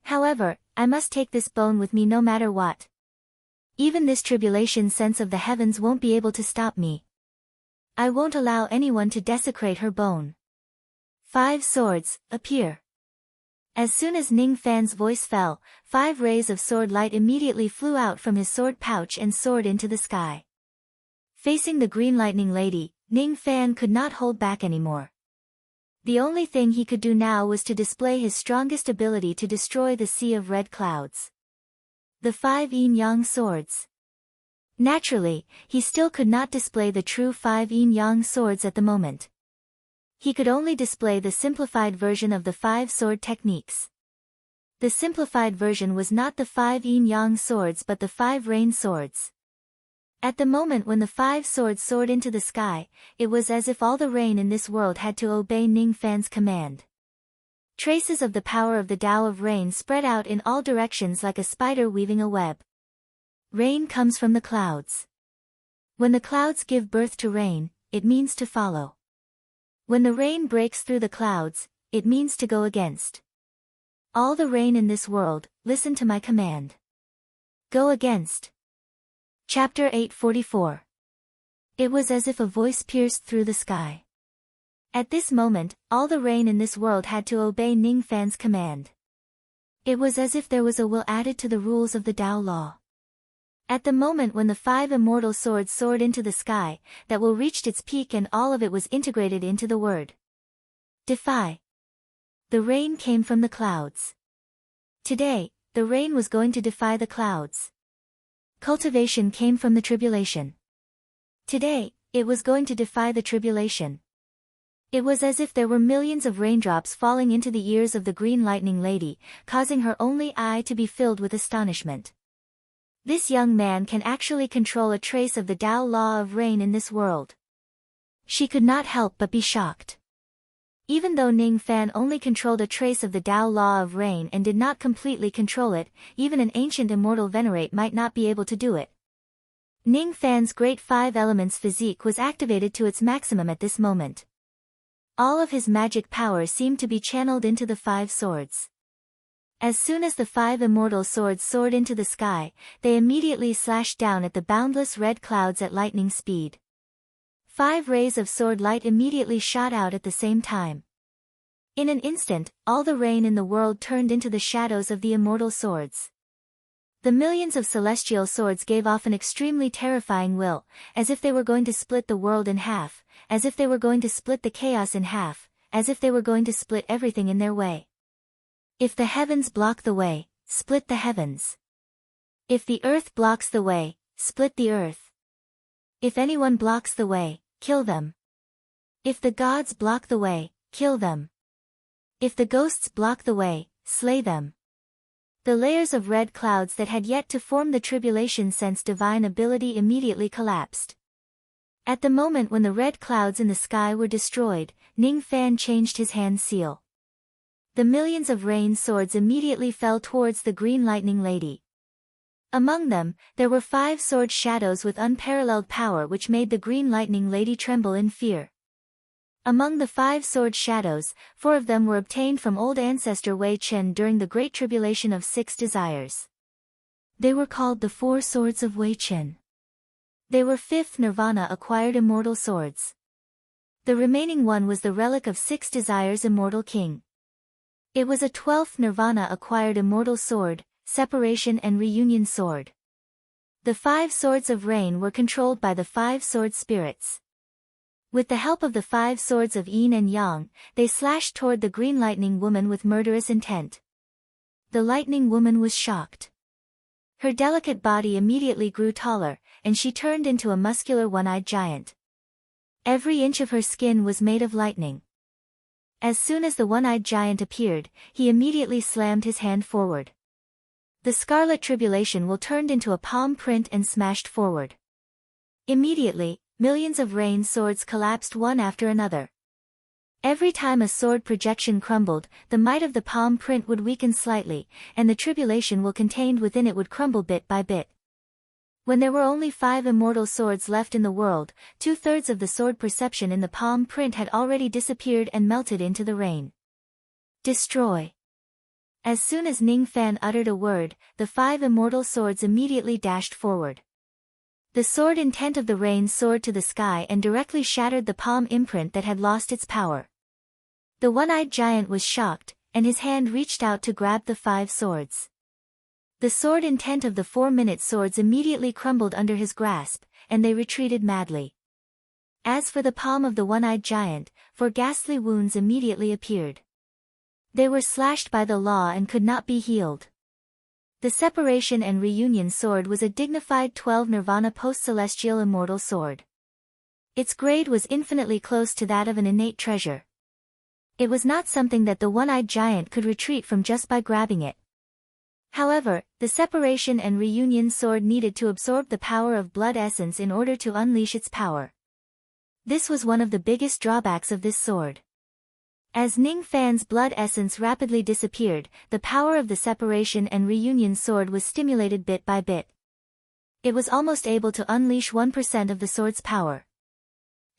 However, I must take this bone with me no matter what. Even this tribulation sense of the heavens won't be able to stop me. I won't allow anyone to desecrate her bone. 5 swords, appear. As soon as Ning Fan's voice fell, 5 rays of sword light immediately flew out from his sword pouch and soared into the sky. Facing the Green Lightning Lady, Ning Fan could not hold back anymore. The only thing he could do now was to display his strongest ability to destroy the sea of red clouds. The 5 yin-yang swords. Naturally, he still could not display the true 5 yin-yang swords at the moment. He could only display the simplified version of the 5 sword techniques. The simplified version was not the 5 yin-yang swords but the 5 rain swords. At the moment when the 5 swords soared into the sky, it was as if all the rain in this world had to obey Ning Fan's command. Traces of the power of the Tao of rain spread out in all directions like a spider weaving a web. Rain comes from the clouds. When the clouds give birth to rain, it means to follow. When the rain breaks through the clouds, it means to go against. All the rain in this world, listen to my command. Go against. Chapter 844. It was as if a voice pierced through the sky. At this moment, all the rain in this world had to obey Ning Fan's command. It was as if there was a will added to the rules of the Tao law. At the moment when the 5 immortal swords soared into the sky, that will reached its peak and all of it was integrated into the word. Defy. The rain came from the clouds. Today, the rain was going to defy the clouds. Cultivation came from the tribulation. Today, it was going to defy the tribulation. It was as if there were millions of raindrops falling into the ears of the green lightning lady, causing her only eye to be filled with astonishment. This young man can actually control a trace of the Tao law of rain in this world. She could not help but be shocked. Even though Ning Fan only controlled a trace of the Tao law of rain and did not completely control it, even an ancient immortal venerate might not be able to do it. Ning Fan's great 5 elements physique was activated to its maximum at this moment. All of his magic power seemed to be channeled into the 5 swords. As soon as the 5 immortal swords soared into the sky, they immediately slashed down at the boundless red clouds at lightning speed. 5 rays of sword light immediately shot out at the same time. In an instant, all the rain in the world turned into the shadows of the immortal swords. The millions of celestial swords gave off an extremely terrifying will, as if they were going to split the world in half, as if they were going to split the chaos in half, as if they were going to split everything in their way. If the heavens block the way, split the heavens. If the earth blocks the way, split the earth. If anyone blocks the way, kill them. If the gods block the way, kill them. If the ghosts block the way, slay them. The layers of red clouds that had yet to form the tribulation sense divine ability immediately collapsed. At the moment when the red clouds in the sky were destroyed, Ning Fan changed his hand seal. The millions of rain swords immediately fell towards the green lightning lady. Among them, there were 5 sword shadows with unparalleled power which made the green lightning lady tremble in fear. Among the 5 sword shadows, 4 of them were obtained from old ancestor Wei Chen during the Great Tribulation of 6 desires. They were called the 4 swords of Wei Chen. They were 5th nirvana acquired immortal swords. The remaining one was the relic of 6 desires immortal king. It was a 12th nirvana acquired immortal sword, separation and reunion sword. The 5 swords of rain were controlled by the 5 sword spirits. With the help of the 5 swords of yin and yang, they slashed toward the green lightning woman with murderous intent. The lightning woman was shocked. Her delicate body immediately grew taller, and she turned into a muscular one-eyed giant. Every inch of her skin was made of lightning. As soon as the one-eyed giant appeared, he immediately slammed his hand forward. The scarlet tribulation will turned into a palm print and smashed forward. Immediately, millions of rain swords collapsed one after another. Every time a sword projection crumbled, the might of the palm print would weaken slightly, and the tribulation will contained within it would crumble bit by bit. When there were only 5 immortal swords left in the world, 2/3 of the sword perception in the palm print had already disappeared and melted into the rain. Destroy. As soon as Ning Fan uttered a word, the 5 immortal swords immediately dashed forward. The sword intent of the rain soared to the sky and directly shattered the palm imprint that had lost its power. The one-eyed giant was shocked, and his hand reached out to grab the 5 swords. The sword intent of the 4-minute swords immediately crumbled under his grasp, and they retreated madly. As for the palm of the one-eyed giant, 4 ghastly wounds immediately appeared. They were slashed by the law and could not be healed. The Separation and Reunion Sword was a dignified 12 Nirvana post-celestial immortal sword. Its grade was infinitely close to that of an innate treasure. It was not something that the one-eyed giant could retreat from just by grabbing it. However, the Separation and Reunion Sword needed to absorb the power of blood essence in order to unleash its power. This was one of the biggest drawbacks of this sword. As Ning Fan's blood essence rapidly disappeared, the power of the Separation and Reunion Sword was stimulated bit by bit. It was almost able to unleash 1% of the sword's power.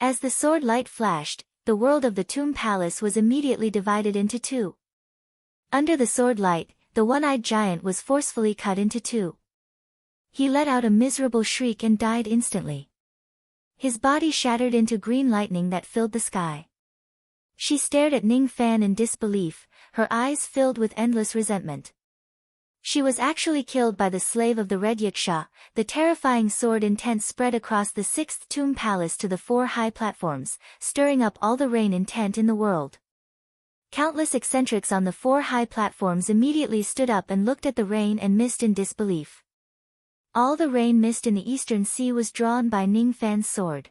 As the sword light flashed, the world of the Tomb Palace was immediately divided into two. Under the sword light, the one-eyed giant was forcefully cut into two. He let out a miserable shriek and died instantly. His body shattered into green lightning that filled the sky. She stared at Ning Fan in disbelief, her eyes filled with endless resentment. She was actually killed by the slave of the Red Yiksha. The terrifying sword intent spread across the 6th Tomb Palace to the 4 high platforms, stirring up all the rain intent in the world. Countless eccentrics on the 4 high platforms immediately stood up and looked at the rain and mist in disbelief. All the rain mist in the Eastern Sea was drawn by Ning Fan's sword.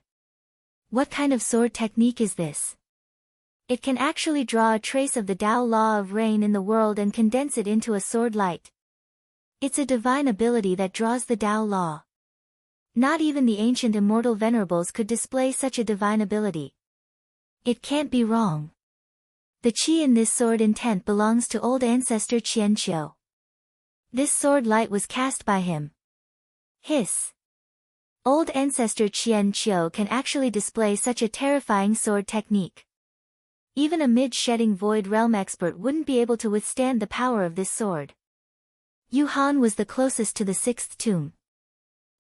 What kind of sword technique is this? It can actually draw a trace of the Tao law of rain in the world and condense it into a sword light. It's a divine ability that draws the Tao law. Not even the ancient immortal venerables could display such a divine ability. It can't be wrong. The chi in this sword intent belongs to old ancestor Qian Qiu. This sword light was cast by him. Hiss. Old ancestor Qian Qiu can actually display such a terrifying sword technique. Even a mid-shedding void realm expert wouldn't be able to withstand the power of this sword. Yu Han was the closest to the 6th tomb.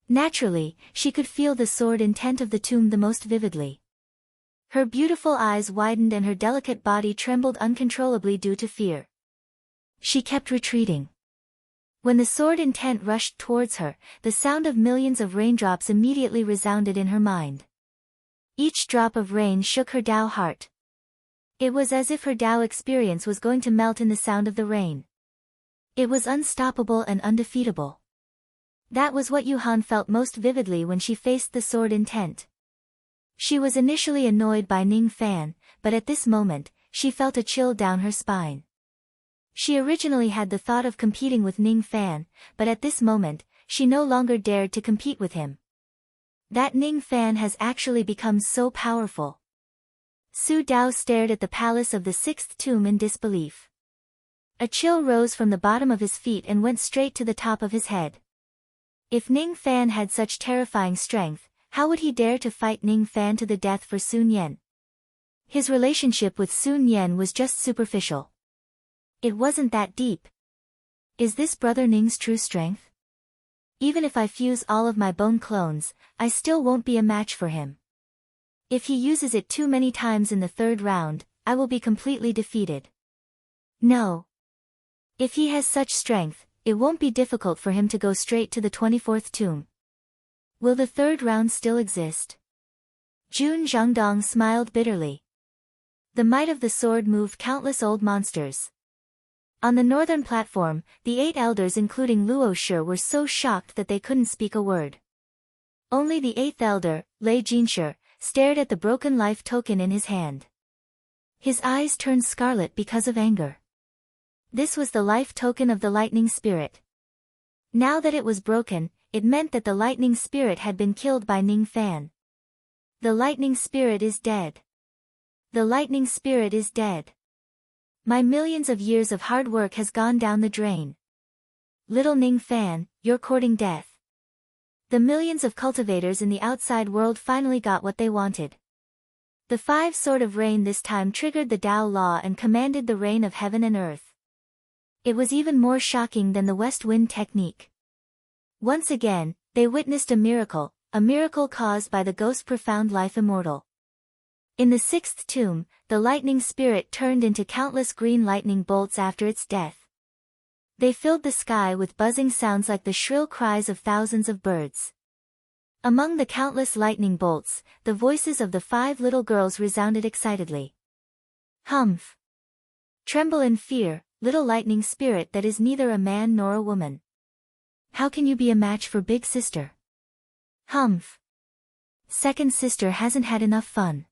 Naturally, she could feel the sword intent of the tomb the most vividly. Her beautiful eyes widened and her delicate body trembled uncontrollably due to fear. She kept retreating. When the sword intent rushed towards her, the sound of millions of raindrops immediately resounded in her mind. Each drop of rain shook her Tao heart. It was as if her Tao experience was going to melt in the sound of the rain. It was unstoppable and undefeatable. That was what Yu Han felt most vividly when she faced the sword intent. She was initially annoyed by Ning Fan, but at this moment, she felt a chill down her spine. She originally had the thought of competing with Ning Fan, but at this moment, she no longer dared to compete with him. That Ning Fan has actually become so powerful. Su Dao stared at the palace of the 6th tomb in disbelief. A chill rose from the bottom of his feet and went straight to the top of his head. If Ning Fan had such terrifying strength, how would he dare to fight Ning Fan to the death for Sun Yan? His relationship with Sun Yan was just superficial. It wasn't that deep. Is this brother Ning's true strength? Even if I fuse all of my bone clones, I still won't be a match for him. If he uses it too many times in the 3rd round, I will be completely defeated. No. If he has such strength, it won't be difficult for him to go straight to the 24th tomb. Will the 3rd round still exist? Jun Zhangdong smiled bitterly. The might of the sword moved countless old monsters. On the northern platform, the 8 elders including Luo Shi were so shocked that they couldn't speak a word. Only the 8th elder, Lei Jinshi, stared at the broken life token in his hand. His eyes turned scarlet because of anger. This was the life token of the lightning spirit. Now that it was broken, it meant that the lightning spirit had been killed by Ning Fan. The lightning spirit is dead. The lightning spirit is dead. My millions of years of hard work has gone down the drain. Little Ning Fan, you're courting death. The millions of cultivators in the outside world finally got what they wanted. The 5 sword of rain this time triggered the Tao law and commanded the rain of heaven and earth. It was even more shocking than the west wind technique. Once again, they witnessed a miracle caused by the ghost profound life immortal. In the 6th tomb, the lightning spirit turned into countless green lightning bolts after its death. They filled the sky with buzzing sounds like the shrill cries of thousands of birds. Among the countless lightning bolts, the voices of the 5 little girls resounded excitedly. Humph! Tremble in fear, little lightning spirit that is neither a man nor a woman. How can you be a match for big sister? Humph. Second sister hasn't had enough fun.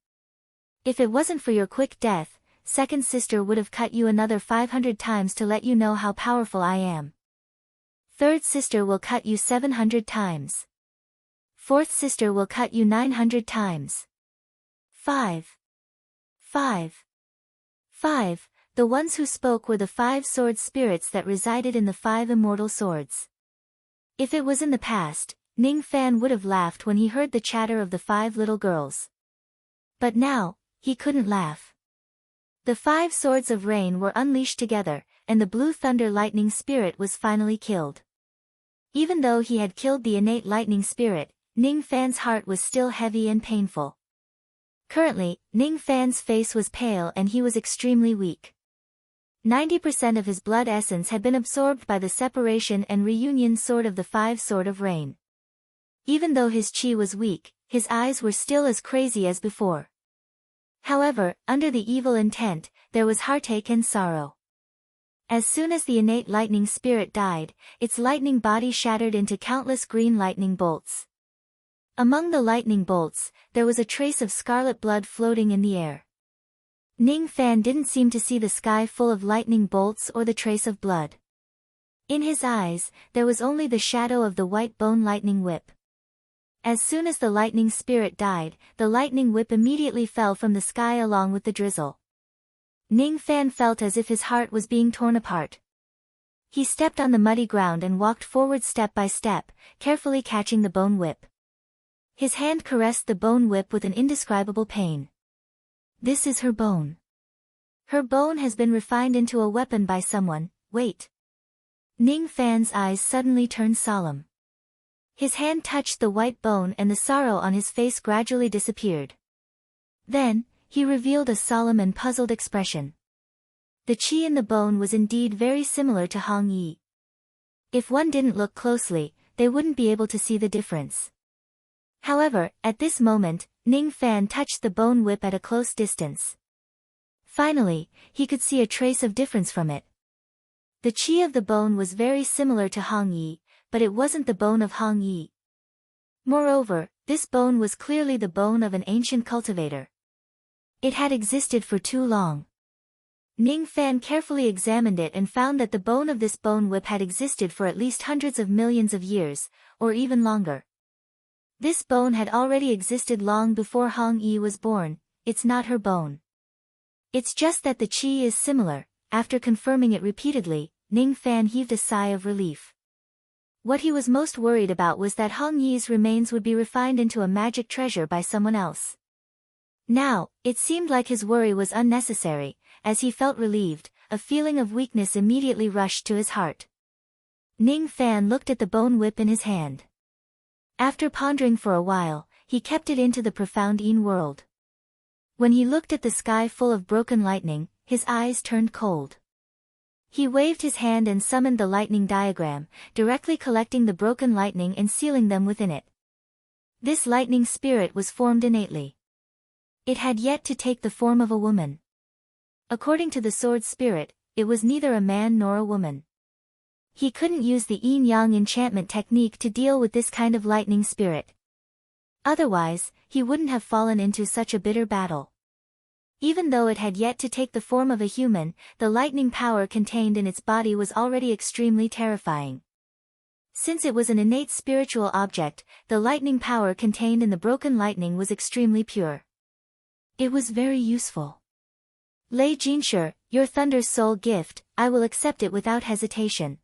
If it wasn't for your quick death, second sister would have cut you another 500 times to let you know how powerful I am. Third sister will cut you 700 times. Fourth sister will cut you 900 times. 5. The ones who spoke were the 5 sword spirits that resided in the 5 immortal swords. If it was in the past, Ning Fan would have laughed when he heard the chatter of the 5 little girls. But now, he couldn't laugh. The 5 swords of rain were unleashed together, and the blue thunder lightning spirit was finally killed. Even though he had killed the innate lightning spirit, Ning Fan's heart was still heavy and painful. Currently, Ning Fan's face was pale and he was extremely weak. 90% of his blood essence had been absorbed by the separation and reunion sword of the 5 sword of rain. Even though his chi was weak, his eyes were still as crazy as before. However, under the evil intent, there was heartache and sorrow. As soon as the innate lightning spirit died, its lightning body shattered into countless green lightning bolts. Among the lightning bolts, there was a trace of scarlet blood floating in the air. Ning Fan didn't seem to see the sky full of lightning bolts or the trace of blood. In his eyes, there was only the shadow of the white bone lightning whip. As soon as the lightning spirit died, the lightning whip immediately fell from the sky along with the drizzle. Ning Fan felt as if his heart was being torn apart. He stepped on the muddy ground and walked forward step by step, carefully catching the bone whip. His hand caressed the bone whip with an indescribable pain. This is her bone. Her bone has been refined into a weapon by someone. Wait. Ning Fan's eyes suddenly turned solemn. His hand touched the white bone and the sorrow on his face gradually disappeared. Then, he revealed a solemn and puzzled expression. The chi in the bone was indeed very similar to Hong Yi. If one didn't look closely, they wouldn't be able to see the difference. However, at this moment, Ning Fan touched the bone whip at a close distance. Finally, he could see a trace of difference from it. The chi of the bone was very similar to Hong Yi, but it wasn't the bone of Hong Yi. Moreover, this bone was clearly the bone of an ancient cultivator. It had existed for too long. Ning Fan carefully examined it and found that the bone of this bone whip had existed for at least hundreds of millions of years, or even longer. This bone had already existed long before Hong Yi was born. It's not her bone. It's just that the chi is similar. After confirming it repeatedly, Ning Fan heaved a sigh of relief. What he was most worried about was that Hong Yi's remains would be refined into a magic treasure by someone else. Now, it seemed like his worry was unnecessary. As he felt relieved, a feeling of weakness immediately rushed to his heart. Ning Fan looked at the bone whip in his hand. After pondering for a while, he kept it into the profound Yin world. When he looked at the sky full of broken lightning, his eyes turned cold. He waved his hand and summoned the lightning diagram, directly collecting the broken lightning and sealing them within it. This lightning spirit was formed innately. It had yet to take the form of a woman. According to the sword spirit, it was neither a man nor a woman. He couldn't use the yin-yang enchantment technique to deal with this kind of lightning spirit. Otherwise, he wouldn't have fallen into such a bitter battle. Even though it had yet to take the form of a human, the lightning power contained in its body was already extremely terrifying. Since it was an innate spiritual object, the lightning power contained in the broken lightning was extremely pure. It was very useful. Lei Jinshe, your Thunder's soul gift, I will accept it without hesitation.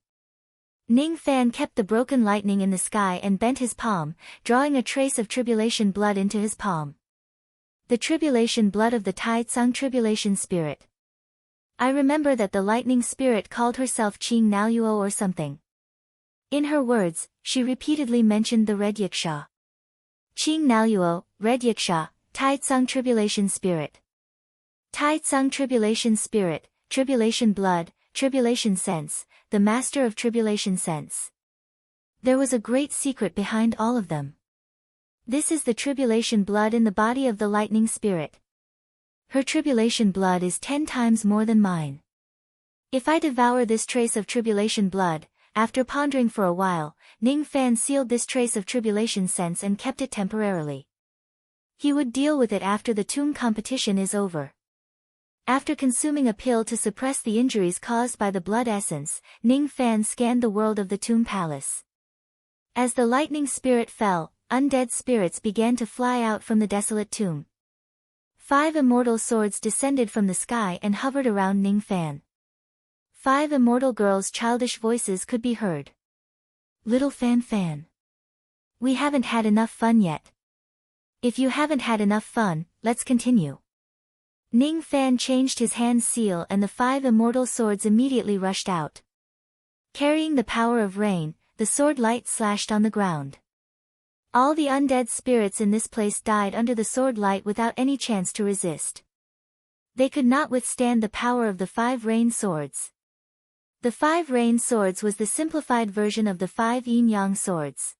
Ning Fan kept the broken lightning in the sky and bent his palm, drawing a trace of tribulation blood into his palm. The tribulation blood of the Taitsang tribulation spirit. I remember that the lightning spirit called herself Qing Naluo or something. In her words, she repeatedly mentioned the red yiksha. Qing Naluo, red yiksha, Taitsang tribulation spirit. Taitsang tribulation spirit, tribulation blood, tribulation sense, the master of tribulation sense. There was a great secret behind all of them. This is the tribulation blood in the body of the lightning spirit. Her tribulation blood is 10 times more than mine. If I devour this trace of tribulation blood, after pondering for a while, Ning Fan sealed this trace of tribulation sense and kept it temporarily. He would deal with it after the tomb competition is over. After consuming a pill to suppress the injuries caused by the blood essence, Ning Fan scanned the world of the tomb palace. As the lightning spirit fell, undead spirits began to fly out from the desolate tomb. 5 immortal swords descended from the sky and hovered around Ning Fan. 5 immortal girls' childish voices could be heard. Little Fan Fan. We haven't had enough fun yet. If you haven't had enough fun, let's continue. Ning Fan changed his hand seal and the 5 immortal swords immediately rushed out. Carrying the power of rain, the sword light slashed on the ground. All the undead spirits in this place died under the sword light without any chance to resist. They could not withstand the power of the 5 rain swords. The 5 rain swords was the simplified version of the 5 yin-yang swords.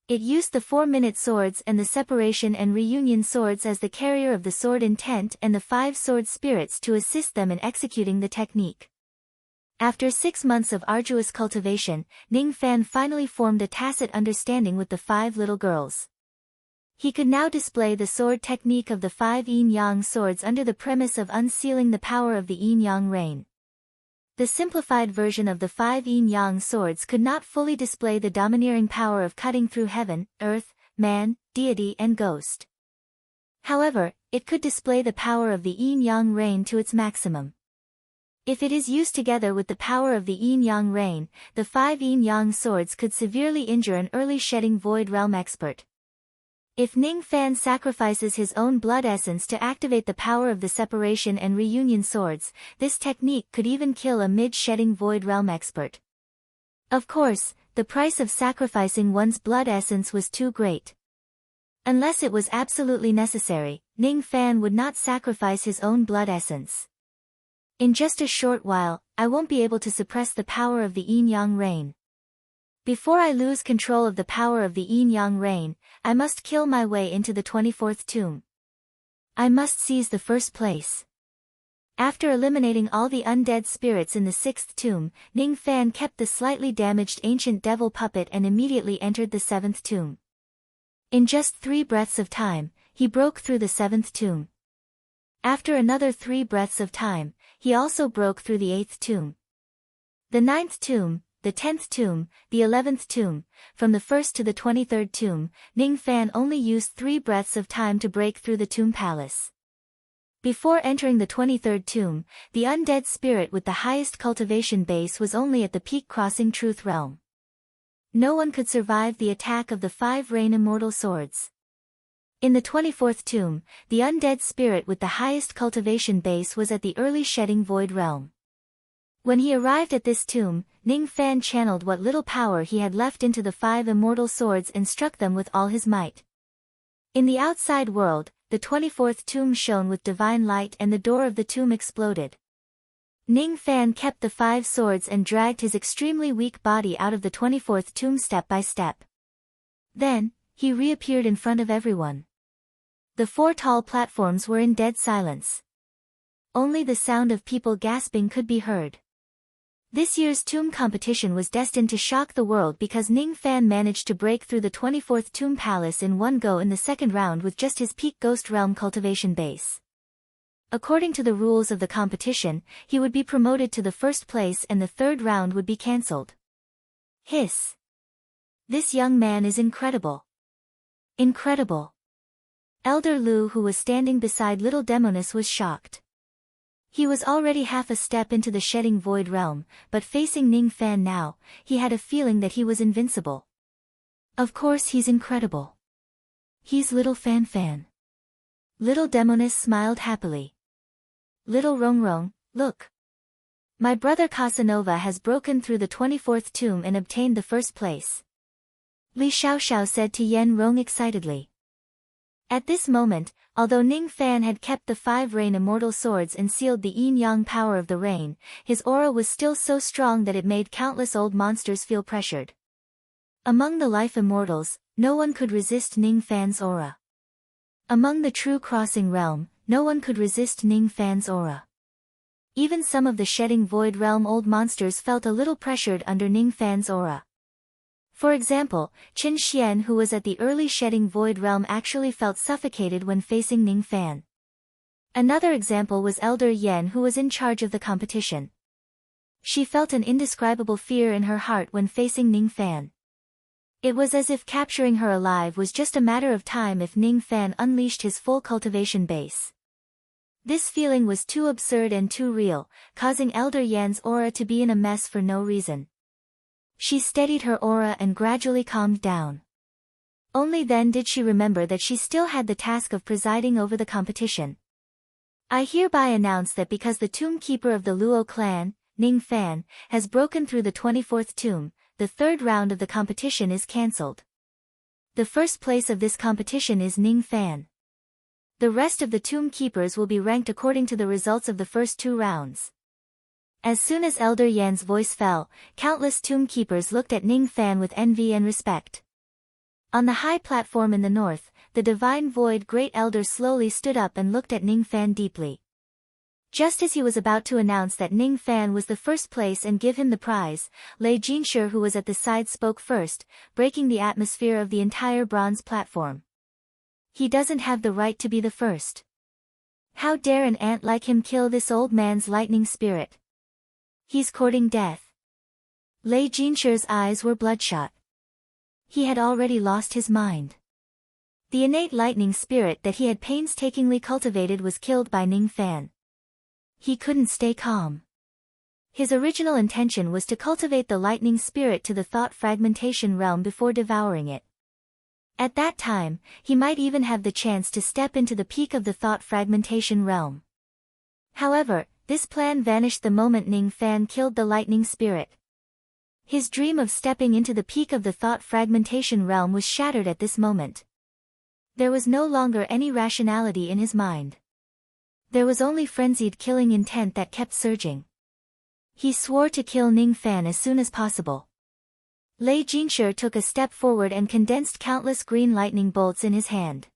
It used the 4-minute swords and the separation and reunion swords as the carrier of the sword intent and the 5 sword spirits to assist them in executing the technique. After 6 months of arduous cultivation, Ning Fan finally formed a tacit understanding with the 5 little girls. He could now display the sword technique of the 5 yin-yang swords under the premise of unsealing the power of the yin-yang rain. The simplified version of the 5 yin-yang swords could not fully display the domineering power of cutting through heaven, earth, man, deity and ghost. However, it could display the power of the yin-yang rain to its maximum. If it is used together with the power of the yin-yang rain, the 5 yin-yang swords could severely injure an early shedding void realm expert. If Ning Fan sacrifices his own blood essence to activate the power of the separation and reunion swords, this technique could even kill a mid-shedding void realm expert. Of course, the price of sacrificing one's blood essence was too great. Unless it was absolutely necessary, Ning Fan would not sacrifice his own blood essence. In just a short while, I won't be able to suppress the power of the yin-yang rain. Before I lose control of the power of the yin-yang rain, I must kill my way into the 24th tomb. I must seize the first place. After eliminating all the undead spirits in the 6th tomb, Ning Fan kept the slightly damaged ancient devil puppet and immediately entered the 7th tomb. In just 3 breaths of time, he broke through the 7th tomb. After another 3 breaths of time, he also broke through the 8th tomb. The 9th tomb, the 10th tomb, the 11th tomb, from the 1st to the 23rd tomb, Ning Fan only used 3 breaths of time to break through the tomb palace. Before entering the 23rd tomb, the undead spirit with the highest cultivation base was only at the peak crossing truth realm. No one could survive the attack of the 5 rain immortal swords. In the 24th tomb, the undead spirit with the highest cultivation base was at the early shedding void realm. When he arrived at this tomb, Ning Fan channeled what little power he had left into the 5 immortal swords and struck them with all his might. In the outside world, the 24th tomb shone with divine light and the door of the tomb exploded. Ning Fan kept the 5 swords and dragged his extremely weak body out of the 24th tomb step by step. Then, he reappeared in front of everyone. The 4 tall platforms were in dead silence. Only the sound of people gasping could be heard. This year's tomb competition was destined to shock the world because Ning Fan managed to break through the 24th tomb palace in one go in the 2nd round with just his peak ghost realm cultivation base. According to the rules of the competition, he would be promoted to the 1st place and the 3rd round would be cancelled. Hiss. This young man is incredible. Incredible. Elder Lu, who was standing beside little Demoness, was shocked. He was already half a step into the shedding void realm, but facing Ning Fan now, he had a feeling that he was invincible. Of course he's incredible. He's little Fan Fan. Little Demoness smiled happily. Little Rong Rong, look. My brother Casanova has broken through the 24th tomb and obtained the 1st place. Li Xiaoxiao said to Yen Rong excitedly. At this moment, although Ning Fan had kept the 5 rain immortal swords and sealed the yin-yang power of the rain, his aura was still so strong that it made countless old monsters feel pressured. Among the life immortals, no one could resist Ning Fan's aura. Among the true crossing realm, no one could resist Ning Fan's aura. Even some of the shedding Void Realm old monsters felt a little pressured under Ning Fan's aura. For example, Qin Xian, who was at the early shedding Void Realm, actually felt suffocated when facing Ning Fan. Another example was Elder Yan, who was in charge of the competition. She felt an indescribable fear in her heart when facing Ning Fan. It was as if capturing her alive was just a matter of time if Ning Fan unleashed his full cultivation base. This feeling was too absurd and too real, causing Elder Yan's aura to be in a mess for no reason. She steadied her aura and gradually calmed down. Only then did she remember that she still had the task of presiding over the competition. I hereby announce that because the tomb keeper of the Luo clan, Ning Fan, has broken through the 24th tomb, the third round of the competition is cancelled. The first place of this competition is Ning Fan. The rest of the tomb keepers will be ranked according to the results of the first 2 rounds. As soon as Elder Yan's voice fell, countless tomb keepers looked at Ning Fan with envy and respect. On the high platform in the north, the Divine Void Great Elder slowly stood up and looked at Ning Fan deeply. Just as he was about to announce that Ning Fan was the first place and give him the prize, Lei Jinshi, who was at the side, spoke first, breaking the atmosphere of the entire bronze platform. He doesn't have the right to be the first. How dare an ant like him kill this old man's lightning spirit? He's courting death. Lei Jinshi's eyes were bloodshot. He had already lost his mind. The innate lightning spirit that he had painstakingly cultivated was killed by Ning Fan. He couldn't stay calm. His original intention was to cultivate the lightning spirit to the thought fragmentation realm before devouring it. At that time, he might even have the chance to step into the peak of the thought fragmentation realm. However, this plan vanished the moment Ning Fan killed the lightning spirit. His dream of stepping into the peak of the thought fragmentation realm was shattered at this moment. There was no longer any rationality in his mind. There was only frenzied killing intent that kept surging. He swore to kill Ning Fan as soon as possible. Lei Jinshi took a step forward and condensed countless green lightning bolts in his hand.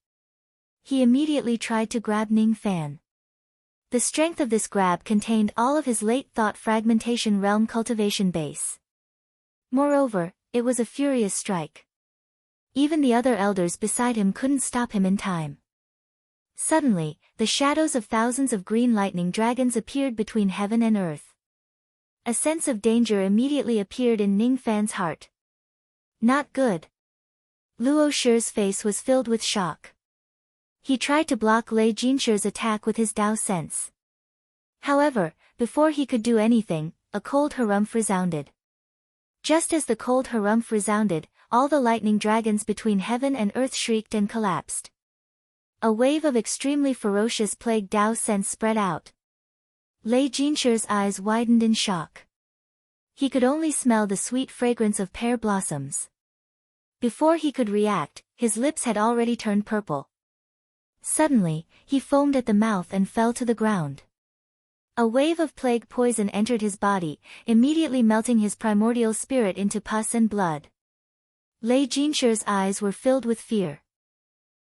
He immediately tried to grab Ning Fan. The strength of this grab contained all of his late thought fragmentation realm cultivation base. Moreover, it was a furious strike. Even the other elders beside him couldn't stop him in time. Suddenly, the shadows of thousands of green lightning dragons appeared between heaven and earth. A sense of danger immediately appeared in Ning Fan's heart. Not good. Luo Shi's face was filled with shock. He tried to block Lei Jinshi's attack with his Dao sense. However, before he could do anything, a cold harumph resounded. Just as the cold harumph resounded, all the lightning dragons between heaven and earth shrieked and collapsed. A wave of extremely ferocious plague Dao sense spread out. Lei Jinshi's eyes widened in shock. He could only smell the sweet fragrance of pear blossoms. Before he could react, his lips had already turned purple. Suddenly, he foamed at the mouth and fell to the ground. A wave of plague poison entered his body, immediately melting his primordial spirit into pus and blood. Lei Jinshi's eyes were filled with fear.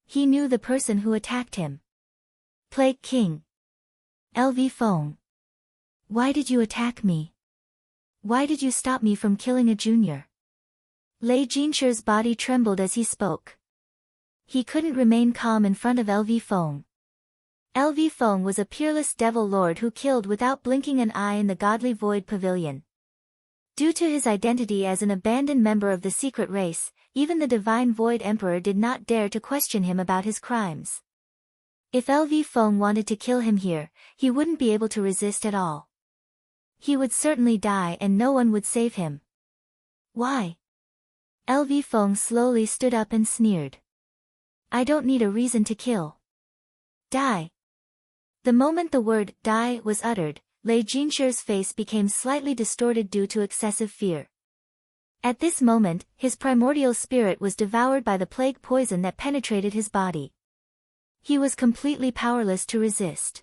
He knew the person who attacked him. Plague King. LV Feng. Why did you attack me? Why did you stop me from killing a junior? Lei Jinshi's body trembled as he spoke. He couldn't remain calm in front of LV Feng. LV Feng was a peerless devil lord who killed without blinking an eye in the godly Void Pavilion. Due to his identity as an abandoned member of the secret race, even the Divine Void Emperor did not dare to question him about his crimes. If LV Feng wanted to kill him here, he wouldn't be able to resist at all. He would certainly die and no one would save him. Why? LV Feng slowly stood up and sneered. I don't need a reason to kill. Die. The moment the word die was uttered, Lei Jinshi's face became slightly distorted due to excessive fear. At this moment, his primordial spirit was devoured by the plague poison that penetrated his body. He was completely powerless to resist.